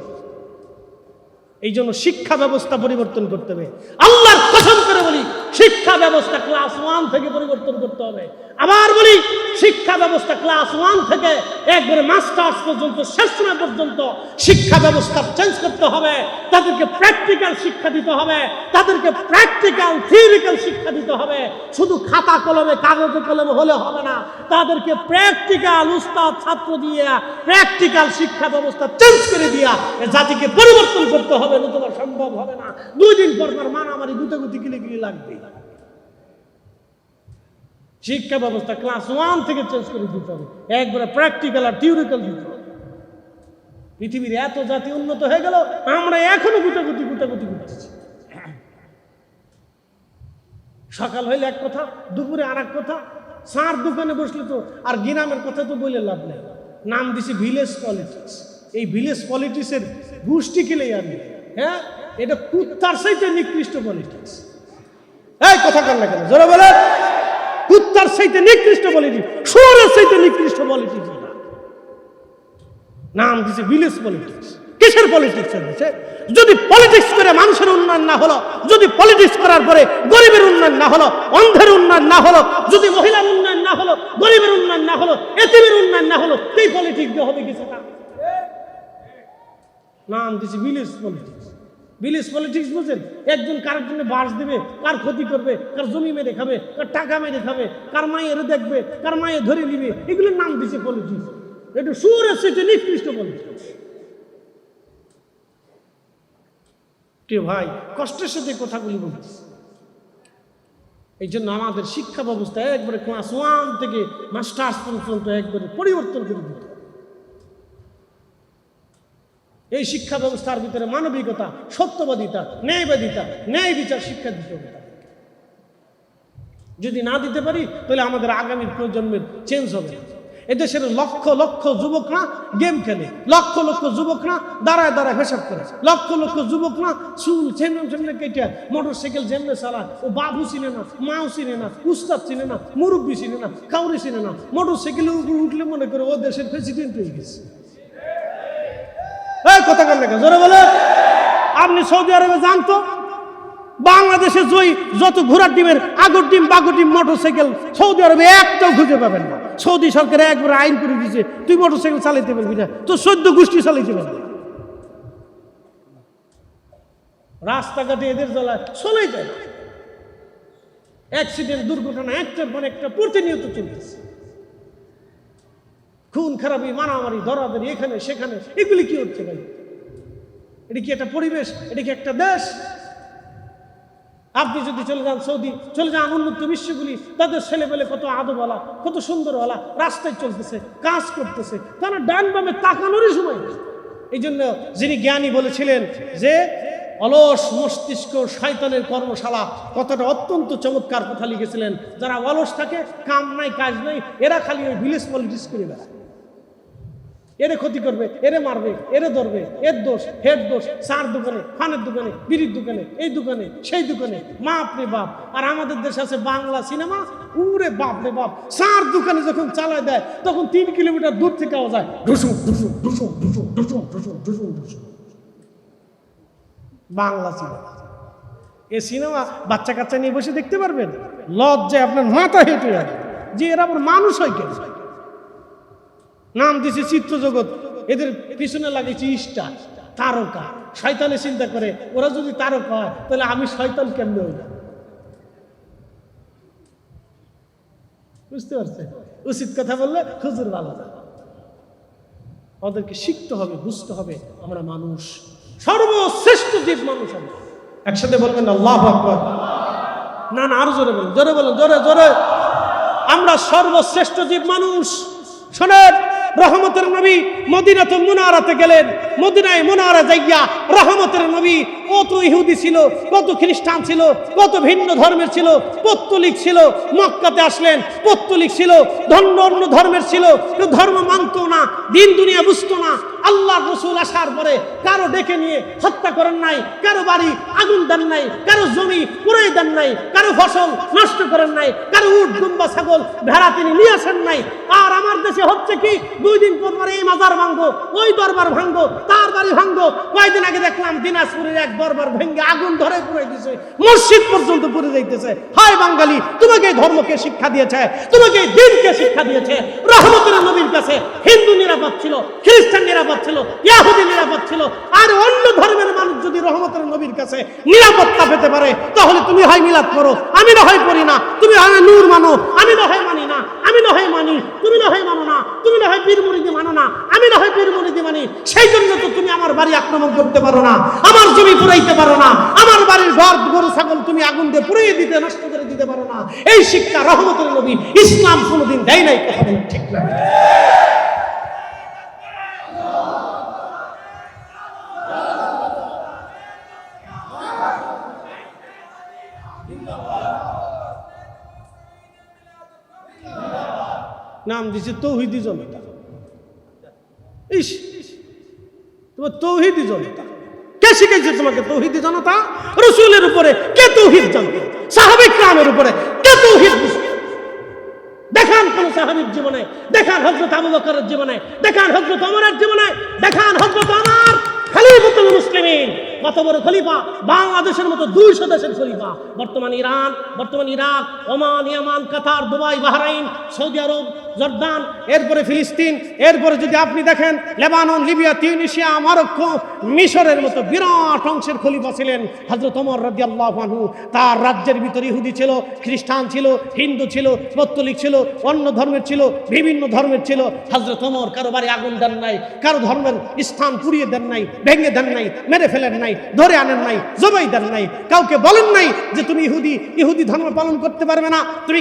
এই জন্য শিক্ষা ব্যবস্থা পরিবর্তন করতে হবে। আল্লাহর কসম করে বলি, শিক্ষা ব্যবস্থা ক্লাস 1 থেকে পরিবর্তন করতে হবে। আবার বলি, শিক্ষা ব্যবস্থা ক্লাস 1 থেকে একবারে মাস্টার্স পর্যন্ত, শেষ সময় পর্যন্ত শিক্ষা ব্যবস্থা চেঞ্জ করতে হবে। তাদেরকে প্র্যাকটিক্যাল শিক্ষা দিতে হবে, তাদেরকে প্র্যাকটিক্যাল থিওরিক্যাল শিক্ষা দিতে হবে। শুধু খাতা কলমে, কাগজে কলমে হলে হবে না, তাদেরকে প্র্যাকটিক্যাল উস্তাদ ছাত্র দিয়ে প্র্যাকটিক্যাল শিক্ষা ব্যবস্থা চেঞ্জ করে দিয়া জাতিকে পরিবর্তন করতে হবে। নতুবা সম্ভব হবে না। 2 দিন পর পর মারামারি, গুতাগুতি, কিলিকিলি লাগবে। শিক্ষা ব্যবস্থা ক্লাস 1 থেকে চেঞ্জ করে দিতে হবে, একবারে প্র্যাকটিক্যাল আর থিওরিক্যাল দিতে হবে। পৃথিবীর এত জাতি উন্নত হয়ে গেল, আমরা এখনো গুতাগুতি করতেছি। সকাল হইলে এক কথা, দুপুরে আর এক কথা, চার দোকানে বসলে তো আর গ্রামের কথা তো বলে লাভ নেই। নাম দিছি ভিলেজ পলিটিক্স। এই ভিলেজ পলিটিক্সের গোষ্ঠী খেলেই আমি, হ্যাঁ, এটা কুত্তার চাইতে নিকৃষ্ট পলিটিক্স। এই কথা কার না কেন জোরে বলে, কুত্তার চাইতে নিকৃষ্ট পলিটিক্স, শুয়োরের চাইতে নিকৃষ্ট পলিটিক্স। নাম দিছে ভিলেজ পলিটিক্স। কিসের পলিটিক্স আছে? যদি পলিটিক্স করে মানুষের উন্নয়ন না হলো, যদি পলিটিক্স করার পরে গরিবের উন্নয়ন না হলো, অন্ধের উন্নয়ন না হলো, যদি মহিলার উন্নয়ন না হলো, গরিবের উন্নয়ন না হলো, এতিমের উন্নয়ন না হলো, এই পলিটিক্স দিয়ে হবে কিছু না। নাম দিছে ভিলেজ পলিটিক্স। ভিলেজ পলিটিক্স বুঝেন? একজন কারোর জন্য বাস দেবে, কার ক্ষতি করবে, কার জমি মেরে খাবে, কার টাকা মেরে খাবে, কার মায়ের দেখবে, কার মায়ের ধরে নিবে, এগুলোর নাম দিছে পলিটিক্স। এটা শুয়োরের চাইতে নিকৃষ্ট পলিটিক্স। প্রিয় ভাই, কষ্টের সাথে কথাগুলি বলতেছি। এই জন্য আমাদের শিক্ষা ব্যবস্থা একবারে ক্লাস 1 থেকে মাস্টার্স পর্যন্ত একবারে পরিবর্তন করে দিতে হবে। এই শিক্ষা ব্যবস্থার ভিতরে মানবিকতা, সত্যবাদিতা, ন্যায়বাদিতা, ন্যায় বিচার শিক্ষা দিতে হবে। যদি না দিতে পারি তাহলে আমাদের আগামী প্রজন্মের চেঞ্জ হবে। এদেশের লক্ষ লক্ষ যুবকরা গেম খেলে, লক্ষ লক্ষ যুবকরা দাঁড়ায় দাঁড়ায় পেশাব করে, লক্ষ লক্ষ যুবকরা চুল চেমনে কেটে মোটরসাইকেল যেমনে চালায়, ও বাবু চিনে না, মাও চিনে না, উস্তাদ চিনে না, মুরব্বী চিনে না, কাউরি চিনে না। মোটরসাইকেলে উঠলে মনে করে ও দেশের প্রেসিডেন্ট হয়ে গেছে। এই কথা কান লেখা জোরে বলে। আপনি সৌদি আরবে জানতো বাংলাদেশে যত ঘোড়ার ডিমের আগর ডিম বাগর ডিম মোটরসাইকেল সৌদি আরবে একটাও খুঁজে পাবেন না। সৌদি সরকার একবার আইন করে দিয়েছে, তুই মোটরসাইকেল চালাইতে পারবি না, তো 14 গোষ্ঠী চালাইতে পারবি। রাস্তাঘাটে এদের জ্বালায় চলে যায়, অ্যাক্সিডেন্ট দুর্ঘটনা একটার পর একটা প্রতিনিয়ত চলতেছে। খুন খারাপি, মারামারি, ধরাধরি, এখানে সেখানে, এগুলি কি হচ্ছে ভাই? এটা কি একটা পরিবেশ? এটা কি একটা দেশ? আপনি যদি চলে যান সৌদি, চলে যান উন্নত বিশ্বগুলি, তাদের ছেলেপেলে কত আদবওয়ালা, কত সুন্দরওয়ালা, রাস্তায় চলতেছে, কাজ করতেছে, তারা ডান বামে তাকানোরই সময়। এই জন্য যিনি জ্ঞানী বলেছিলেন যে অলস মস্তিষ্ক শয়তানের কর্মশালা, কথাটা অত্যন্ত চমৎকার কথা লিখেছিলেন। যারা অলস থাকে, কাম নাই কাজ নাই, এরা খালি ওই ভিলেজ পলিটিক্স করে বেড়ায়। এরে ক্ষতি করবে, এরে মারবে, এরে ধরবে, এর দোষ, হের দোষ, চার দোকানে, ফানের দোকানে, বিড়ির দোকানে, এই দোকানে, সেই দোকানে, বাপ রে বাপ। আর আমাদের দেশে আছে বাংলা সিনেমা, উরে বাপ রে বাপ। চার দোকানে যখন চালায় দেয় তখন 3 কিলোমিটার দূর থেকে আওয়াজ হয়, ঢুসুম ঢুসুম ঢুসুম ঢুসুম ঢুসুম ঢুসুম ঢুসুম ঢুসুম। বাংলা সিনেমা, এই সিনেমা বাচ্চা কাচ্চা নিয়ে বসে দেখতে পারবেন? লজ্জায় আপনার মাথা হেঁটে যাবে যে এরা আবার মানুষ হয় কেন। নাম দিছে চিত্র জগৎ, এদের পিছনে লাগিয়েছে স্টার, তারকা। শয়তানে চিন্তা করে ওরা যদি তারকা হয় তাহলে আমি শয়তান কেমনে হই? বুঝতে পারছে? উচিত কথা বললে হুজুর ভালো না। ওদেরকে শিখতে হবে, বুঝতে হবে আমরা মানুষ, সর্বশ্রেষ্ঠ জীব মানুষ। আমরা একসাথে বলবেন আল্লাহু আকবার। না না, আরো জোরে বলুন, জোরে বলুন, জোরে জোরে। আমরা সর্বশ্রেষ্ঠ জীব মানুষ। শোনেন, রহমতের নবী মদিনাতে মুনারাতে গেলেন। মদিনায় মুনারা যাইয়া রহমতের নবী, কত ইহুদি ছিল, কত খ্রিস্টান ছিল, কত ভিন্ন ধর্মের ছিল, পত্তলিক ছিল। মক্কাতে আসলেন, পত্তলিক ছিল, অন্য ধর্মের ছিল, কেউ ধর্ম মানতো না, দিন দুনিয়া বুঝতো না। আল্লাহর রাসূল আসার পরে কারো ডেকে নিয়ে হত্যা করেন নাই, কারো বাড়ি আগুন দেন নাই, কারো জমি পুড়িয়ে দেন নাই, কারো ফসল নষ্ট করেন নাই, কারো উট দুম্বা ছাগল ভেড়া তিনি নিয়ে আসেন নাই। আর আমার দেশে হচ্ছে কি, 2 দিন পর পর এই মাজার ভাঙ্গো, ওই দরবার ভাঙ্গো, তার বাড়ি ভাঙ্গো। কয়েকদিন আগে দেখলাম দিনাজপুরের এক দরবার ভেঙ্গে আগুন ধরে পুড়ে দিয়েছে, মসজিদ পর্যন্ত পুড়ে যাইতেছে। হায় বাঙালি, তোমাকে এই ধর্মকে শিক্ষা দিয়েছে, তোমাকে এই দিনকে শিক্ষা দিয়েছে। রহমতের নবীর কাছে হিন্দু নিরাপদ ছিল, খ্রিস্টান নিরাপদ ছিল, ইহুদি নিরাপদ ছিল। আর অন্য ধর্মের মানুষ যদি রহমতের নবীর কাছে নিরাপত্তা পেতে পারে, তাহলে তুমি হয় মিলাদ করো, আমি না হয় পড়ি না, তুমি হয় নূর মানো, আমি না হয় মানি না, আমি না হয় মানি, তুমি না হয় মানো না, তুমি না হয় পীর মুরিদি মানো না, আমি না হয় পীর মুরিদি মানি। সেই জন্য তো তুমি আমার বাড়ি আক্রমণ করতে পারো না, আমার জমি পুরাইতে পারো না, আমার বাড়ির ঘর গরু ছাগল তুমি আগুন দিয়ে পুড়িয়ে দিতে, নষ্ট করে দিতে পারো না। এই শিক্ষা রহমতের নবী ইসলাম কোনোদিন দেয় নাই। কথা বলেন ঠিক না? নাম দিছে তৌহিদি জনতা। ইস, তোমার তৌহিদি জনতা কে শিখেছে তোমাকে? তৌহিদি জনতা রাসূলের উপরে কে তৌহিদ জানতো? সাহাবায়ে কিরামের উপরে কে তৌহিদ বুঝতো? দেখান কোন সাহাবীর জীবনে, দেখান হযরত আবু বকরের জীবনে, দেখান হযরত ওমরের জীবনে, দেখান হযরত ওমর খলিফাতুল মুসলিমিন, কত বড় খলিফা, বাংলাদেশের মতো 200 দেশের খলিফা। বর্তমান ইরান, বর্তমান ইরাক, ওমান, ইয়ামান, কাতার, দুবাই, বাহরাইন, সৌদি আরব, জর্দান, এরপরে ফিলিস্তিন, এরপরে যদি আপনি দেখেন লেবানন, লিবিয়া, তিউনিসিয়া, মরক্কো, মিশরের মতো বিরাট অংশের খলিফা ছিলেন হযরত ওমর রাদিয়াল্লাহু আনহু। তার রাজ্যের ভিতরে ইহুদি ছিল, খ্রিস্টান ছিল, হিন্দু ছিল, পত্তলিক ছিল, অন্য ধর্মের ছিল, বিভিন্ন ধর্মের ছিল। হযরত ওমর কারো বাড়ি আগুন দেন নাই, কারো ধর্মের স্থান পুড়িয়ে দেন নাই, ভেঙে দেন নাই, মেরে ফেলেন নাই, ধরে আনেন নাই, জবাই দেন নাই, কাউকে বলেন নাই যে তুমি ইহুদি ধর্ম পালন করতে পারবে না, তুমি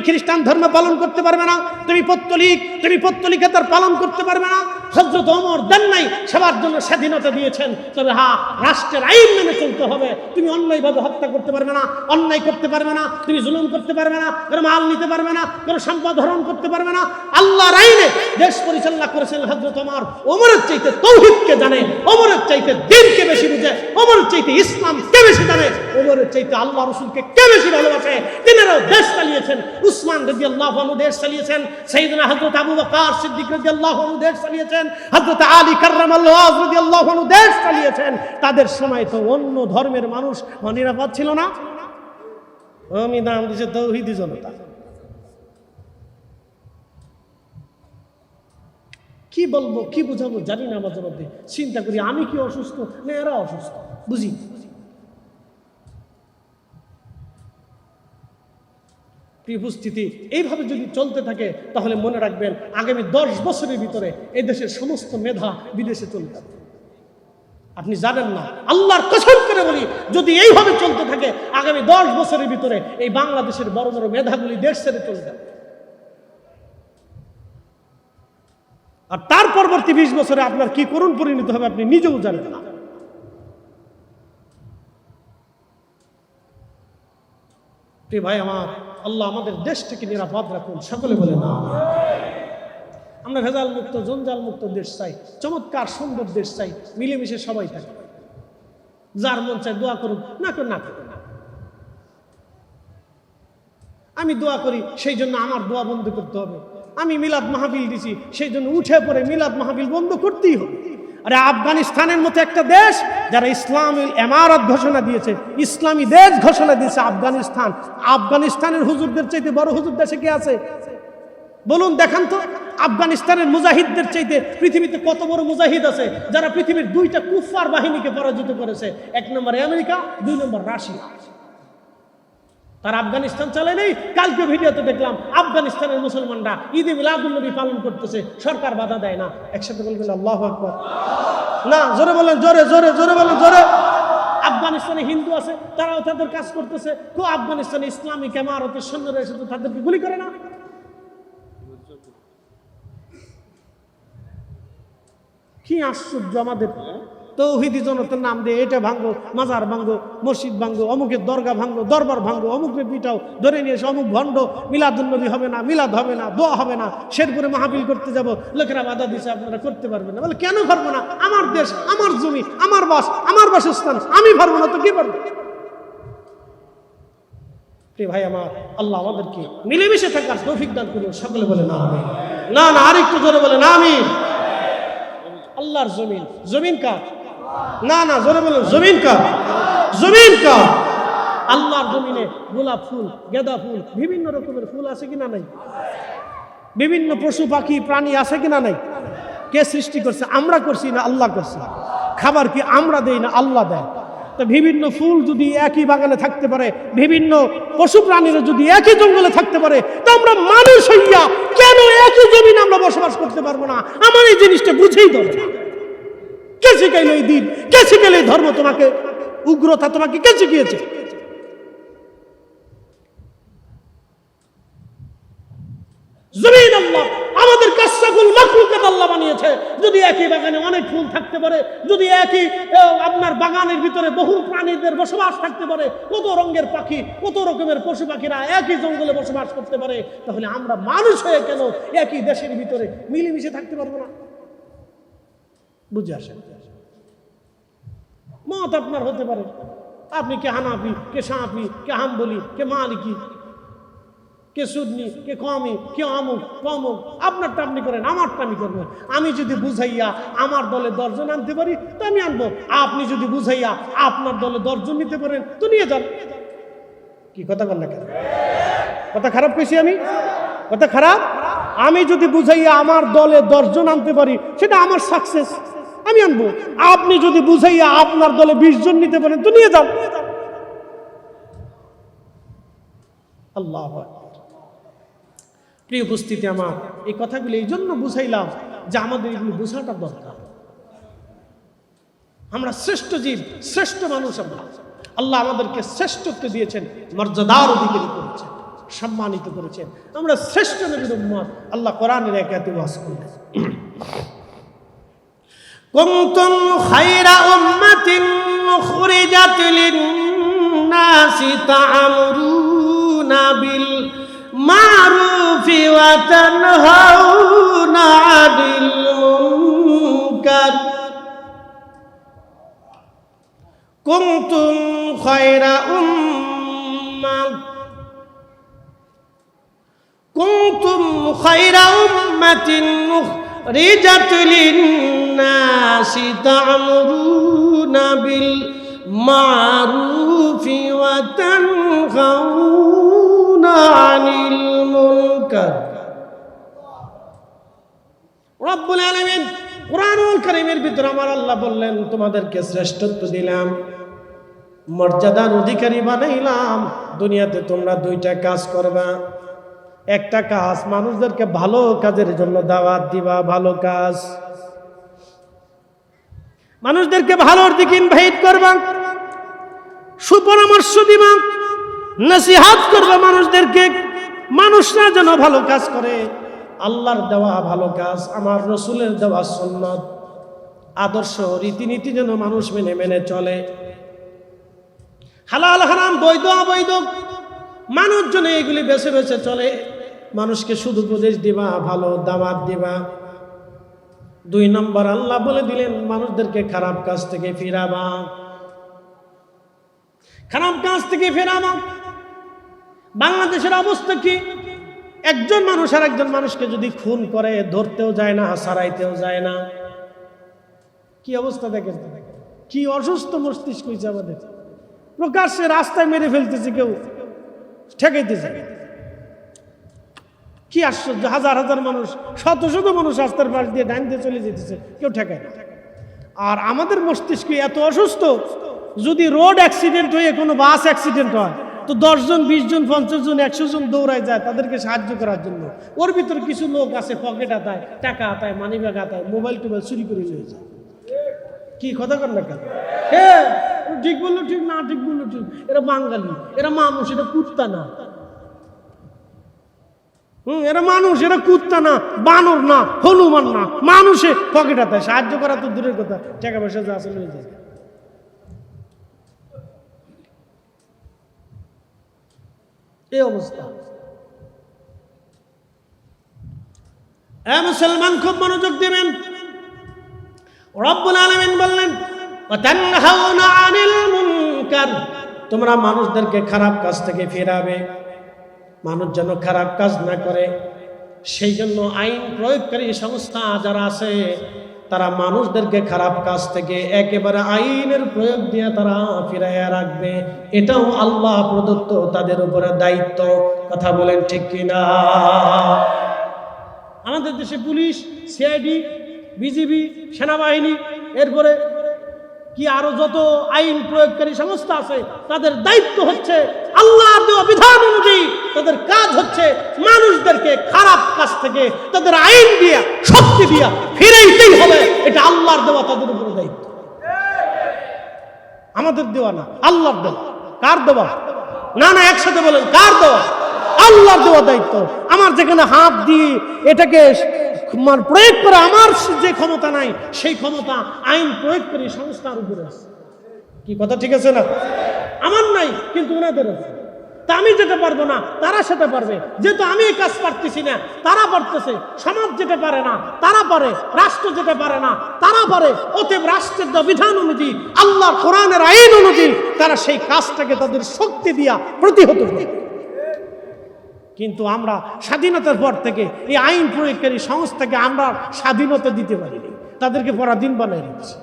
খ্রিস্টান ধর্ম পালন করতে পারবে না, তুমি পত্তলিকেতর পালন করতে পারবে না। হযরত ওমর দেন নাই, সবার জন্য স্বাধীনতা দিয়েছেন। তবে হ্যাঁ, রাষ্ট্রের আইন মেনে চলতে হবে। তুমি অন্যায়ভাবে হত্যা করতে পারবে না, অন্যায় করতে পারবে না, তুমি জুলুম করতে পারবে না, কোনো মাল নিতে পারবে না, কোনো সম্পদ হরণ করতে পারবে না। আল্লাহর আইনে দেশ পরিচালনা করেছেন হযরত ওমর। ওমরের চাইতে তৌহিদকে জানে, ওমরের চাইতে দ্বীনকে বেশি বুঝে, ওমরের চাইতে ইসলামকে বেশি জানে, ওমরের চাইতে আল্লাহ রাসূলকে কে বেশি ভালোবাসে। তিনারাও দেশ চালিয়েছেন। উসমান রাদিয়াল্লাহু আনহু দেশ চালিয়েছেন, সাইয়েদনা হযরত আবু বকর সিদ্দিক রাদিয়াল্লাহু আনহু দেশ চালিয়েছেন, হযরত আলী কাররামাল্লাহু ওয়াজহু রাদিয়াল্লাহু আনহু দেশ চালিয়েছেন। তাদের সময় তো অন্য ধর্মের মানুষ নিরাপদ ছিল না। আমি নাম দিয়েছে তৌহিদি জনতা। কি বলবো, কি বুঝাবো জানি না। মাঝে মধ্যে চিন্তা করি, আমি কি অসুস্থ না এরা অসুস্থ, বুঝি। প্রিয় উপস্থিতি, এইভাবে যদি চলতে থাকে তাহলে মনে রাখবেন আগামী 10 বছরের ভিতরে এই দেশের সমস্ত মেধা বিদেশে চলে যাবে। আপনি জানেন না, আল্লাহর কসম করে বলি, যদি এইভাবে চলতে থাকে আগামী 10 বছরের ভিতরে এই বাংলাদেশের বড় বড় মেধাগুলি দেশ ছেড়ে চলে যাবে। আর তার পরবর্তী 20 বছরে আপনার কি করুণ পরিণত হবে আপনি নিজেও জানেন না। প্রিয় ভাই আমার, আল্লাহ আমাদের দেশটাকে নিরাপদ রাখুন, সকলে বলে না। আমরা ভেজাল মুক্ত, জঞ্জাল মুক্ত দেশ চাই, চমৎকার সুন্দর দেশ চাই, মিলেমিশে সবাই থাকে। যার মন চায় দোয়া করুন, না করুন না করুন। আমি দোয়া করি, সেই জন্য আমার দোয়া বন্ধ করতে হবে। আমি মিলাদ মাহফিল দিছি, সেই জন্য উঠে পড়ে মিলাদ মাহফিল বন্ধ করতেই হবে। আরে আফগানিস্তানের মতো একটা দেশ যারা ইসলামী ইমারত ঘোষণা দিয়েছে, ইসলামী দেশ ঘোষণা দিয়েছে আফগানিস্তান, আফগানিস্তানের হুজুরদের চাইতে বড় হুজুর দেশে কে আছে বলুন দেখান তো। আফগানিস্তানের মুজাহিদদের চাইতে পৃথিবীতে কত বড় মুজাহিদ আছে যারা পৃথিবীর 2টা কুফফার বাহিনীকে পরাজিত করেছে। 1 নম্বর আমেরিকা, 2 নম্বর রাশিয়া। তার আফগানিস্তান চলে নেই। কালকে ভিডিওতে দেখলাম আফগানিস্তানের মুসলমানরা ঈদে মিলাদুন নবী পালন করতেছে, সরকার বাধা দেয় না। একসাথে বলবেন আল্লাহু আকবার। না, জোরে বলেন, জোরে জোরে জোরে বলেন, জোরে। আফগানিস্তানে হিন্দু আছে, তারাও তাদের কাজ করতেছে। তো আফগানিস্তানে ইসলামিক ইমারতের সৈন্যরা এসে তো তাদেরকে গুলি করে না। কি আশ্চর্য আমাদের তৌহিদি জনতার নাম দিয়ে এটা ভাঙ্গো, মাজার ভাঙ্গো, মসজিদ ভাঙ্গো, অমুকের দরগা ভাঙ্গো, দরবার ভাঙ্গো, অমুকের পিঠাও ধরে নিয়ে এসে অমুক ভণ্ড, মিলাদুন্নবী হবে না, মিলাদ হবে না, দোয়া হবে না, শেরপুরে মাহফিল করতে যাব, লোকেরা বাধা দিছে আপনারা করতে পারবেন না। বলে কেন পারবো না? আমার দেশ, আমার জমি, আমার বাস, আমার বাসস্থান, আমি পারবো না তো কি পারবো? প্রিয় ভাই আমার, আল্লাহ আমাদেরকে মিলেমিশে থাকার তৌফিক দান করুন, সকলে বলে না আমিন। না না, আরেকটু জোরে বলে না আমিন। আল্লাহর জমিন, জমিন কার? না না, জোরে বলুন, জমিন কার? জমিন কার? আল্লাহর জমিনে গোলাপ ফুল, গেঁদা ফুল, বিভিন্ন রকমের ফুল আছে কিনা নাই? বিভিন্ন পশু পাখি প্রাণী আছে কিনা নাই? কে সৃষ্টি করছে? আমরা করছি না আল্লাহ করছে? খাবার কি আমরা দেই না আল্লাহ দেয়? তো বিভিন্ন ফুল যদি একই বাগানে থাকতে পারে, বিভিন্ন পশু প্রাণীরা যদি একই জঙ্গলে থাকতে পারে, তো আমরা মানুষ হইয়া কেন একই জমিনে আমরা বসবাস করতে পারবো না? আমার এই জিনিসটা বুঝেই দেবে না। কে শিখাইল এই দিন? কে শিখাইল এই ধর্ম? তোমাকে উগ্রতা তোমাকে কে শিখিয়েছে? জমিন আল্লাহ, আমাদের কাশফুল মাখলুকাত আল্লাহ বানিয়েছে। যদি একই বাগানে অনেক ফুল থাকতে পারে, যদি একই আপনার বাগানের ভিতরে বহু প্রাণীদের বসবাস থাকতে পারে, কত রঙের পাখি, কত রকমের পশু পাখিরা একই জঙ্গলে বসবাস করতে পারে, তাহলে আমরা মানুষ হয়ে কেন একই দেশের ভিতরে মিলেমিশে থাকতে পারবো না? বুঝে আসেন। মত আপনার হতে পারে, আপনি কে হানাফি, কে শাফি, কে হাম্বলি, কে মালিকি, কে সুন্নি, কে কমি, কে অমুক কমুক, আপনারটা আপনি করেন, আমারটা আমি করবো। আমি যদি বুঝাইয়া আমার দলে 10 জন আনতে পারি তো আমি আনবো। আপনি যদি বুঝাইয়া আপনার দলে 10 জন নিতে পারেন তো নিয়ে যান। কি কথা বল না কেন? কথা খারাপ কইছি আমি? কথা খারাপ? আমি যদি বুঝাইয়া আমার দলে 10 জন আনতে পারি সেটা আমার সাকসেস, আমি আনবো। আপনি যদি বুঝাইয়া আপনার দলে 20 জন নিতে পারেন তো নিয়ে যান। আল্লাহু আকবার। প্রিয় উপস্থিতি আমার, এই কথাগুলো এই জন্য বুঝাইলাম যে আমাদের এগুলো বোঝাটা দরকার। আমরা শ্রেষ্ঠ জীব, শ্রেষ্ঠ মানুষ। আমরা আল্লাহ আমাদেরকে শ্রেষ্ঠত্ব দিয়েছেন, মর্যাদার অধিকারী করেছেন, সম্মানিত করেছেন। আমরা শ্রেষ্ঠ নবীর উম্মত। আল্লাহ কোরআনের আয়াতে ওয়াজ করলেন, কুনতুম খায়রা উম্মাতিন উখরিজাত লিন-নাসি তা'মুরুনা বিল মা'রুফি ওয়া তানহাউনা 'আনিল মুনকার কুনতুম খায়রা কুনতুম খায়রা উম্মাতিন উখরিজাত লিন-নাসি তা'মুরুনা বিল মা'রুফি ওয়া তানহাউনা 'আনিল মুনকার। রব্বুল আলামিন কুরআনুল কারীমের ভিতরে আমার আল্লাহ বললেন, তোমাদেরকে শ্রেষ্ঠত্ব দিলাম, মর্যাদার অধিকারী বানাইলাম। দুনিয়াতে তোমরা দুইটা কাজ করবা। একটা কাজ, মানুষদেরকে ভালো কাজের জন্য দাওয়াত দিবা, ভালো কাজ, মানুষদেরকে ভালোর দিকে ইনভাইট করবা, সুপরামর্শ দিবা, নসিহত করবা মানুষদেরকে, মানুষরা যেন ভালো কাজ করে। আল্লাহর দেওয়া ভালো কাজ, আমার রসুলের দেওয়া সুন্নত, আদর্শ, রীতিনীতি যেন মানুষ মেনে মেনে চলে। হালাল হারাম, বৈধ অবৈধ, মানুষ যেন এগুলি বেছে বেছে চলে। মানুষকে শুধু উপদেশ দিবা, ভালো দাওয়াত দিবা। 2 নম্বর আল্লাহ বলে দিলেন, মানুষদেরকে খারাপ কাজ থেকে ফিরাবা, খারাপ কাজ থেকে ফেরাবা। বাংলাদেশের অবস্থা কি? একজন মানুষ আর একজন মানুষকে যদি খুন করে, ধরতেও যায় না, সারাইতেও যায় না। কি অবস্থা দেখেন, কি অসুস্থ মস্তিষ্ক হয়েছে আমাদের। প্রকাশ্যে রাস্তায় মেরে ফেলতেছে, কেউ ঠেকাইতেছে। কি আশ্চর্য, হাজার হাজার মানুষ, শত শত মানুষ রাস্তার পাশ দিয়ে ডাইন দিয়ে চলে যেতেছে, কেউ ঠেকায় না। আর আমাদের মস্তিষ্ক এত অসুস্থ, যদি রোড অ্যাক্সিডেন্ট হয়ে কোনো বাস অ্যাক্সিডেন্ট হয়, তো 10 জন, 20 জন, 50 জন, 100 জন দৌড়ায় যায় তাদেরকে সাহায্য করার জন্য। ওর ভিতরে কিছু লোক আছে, পকেট আতায়, টাকা আতায়, মানি ব্যাগ আতায়, মোবাইল টোবাইল চুরি করে নিয়ে যায়। কি কথা কর না কেন? হ্যাঁ, ঠিক বললো ঠিক, না ঠিক বললো ঠিক। এরা বাঙালি, এরা মানুষ, এরা কুত্তা না। এরা মানুষ, এরা কুত্তা না, বানর না, হনুমান না, মানুষে পকেট আতায়। সাহায্য করা তো দূরের কথা, টাকা পয়সা যা আছে নিয়ে যায়। এই অবস্থা। মুসলমান খুব মনোযোগ দিবেন। রব্বুল আলামিন বললেন, ওয়া তানহাউনা আনিল মুনকার, তোমরা মানুষদেরকে খারাপ কাজ থেকে ফেরাবে, মানুষ যেন খারাপ কাজ না করে। সেই জন্য আইন প্রয়োগকারী সংস্থা যারা আছে, তারা মানুষদেরকে খারাপ কাজ থেকে একেবারে আইনের প্রয়োগ দিয়ে তারা ফিরাইয়া রাখবে। এটাও আল্লাহ প্রদত্ত তাদের উপরে দায়িত্ব। কথা বলেন ঠিক কিনা? আমাদের দেশে পুলিশ, সিআইডি, বিজিবি, সেনাবাহিনী, এরপরে কি আরো যত আইন প্রয়োগকারী সংস্থা আছে, তাদের দায়িত্ব হচ্ছে আল্লাহর দেওয়া বিধান অনুযায়ী তাদের কাজ হচ্ছে মানুষদেরকে খারাপ কাজ থেকে তাদের আইন দিয়া, শক্তি দিয়া ফিরাইতেই হবে। এটা আল্লাহর দেওয়া তাদের উপরে দায়িত্ব, আমাদের দেওয়া না, আল্লাহর দেওয়া। কার দেওয়া? না না, একসাথে বলেন, কার দেওয়া? আল্লাহর দেওয়া দায়িত্ব। আমার যেখানে হাত দিয়ে এটাকে প্রয়োগ করা আমার যে ক্ষমতা নাই, সেই ক্ষমতা আইন প্রয়োগকারী সংস্থার উপরে আছে। কি কথা ঠিক আছে না? আমার নাই, কিন্তু ওনাদের আছে। তা আমি যেটা পারবো না, তারা সেটা পারবে। যেহেতু আমি এই কাজ পারতেছি না, তারা পারতেছে। সমাজ যেটা পারে না, তারা পারে। রাষ্ট্র যেটা পারে না, তারা পারে। অতএব রাষ্ট্রের বিধান অনুযায়ী, আল্লাহর কোরআনের আইন অনুযায়ী তারা সেই কাজটাকে তাদের শক্তি দিয়া প্রতিহত করে। কিন্তু আমরা স্বাধীনতার পর থেকে এই আইন প্রয়োগকারী সংস্থাকে আমরা স্বাধীনতা দিতে পারিনি, তাদেরকে পরাধীন বানাই রেখেছি।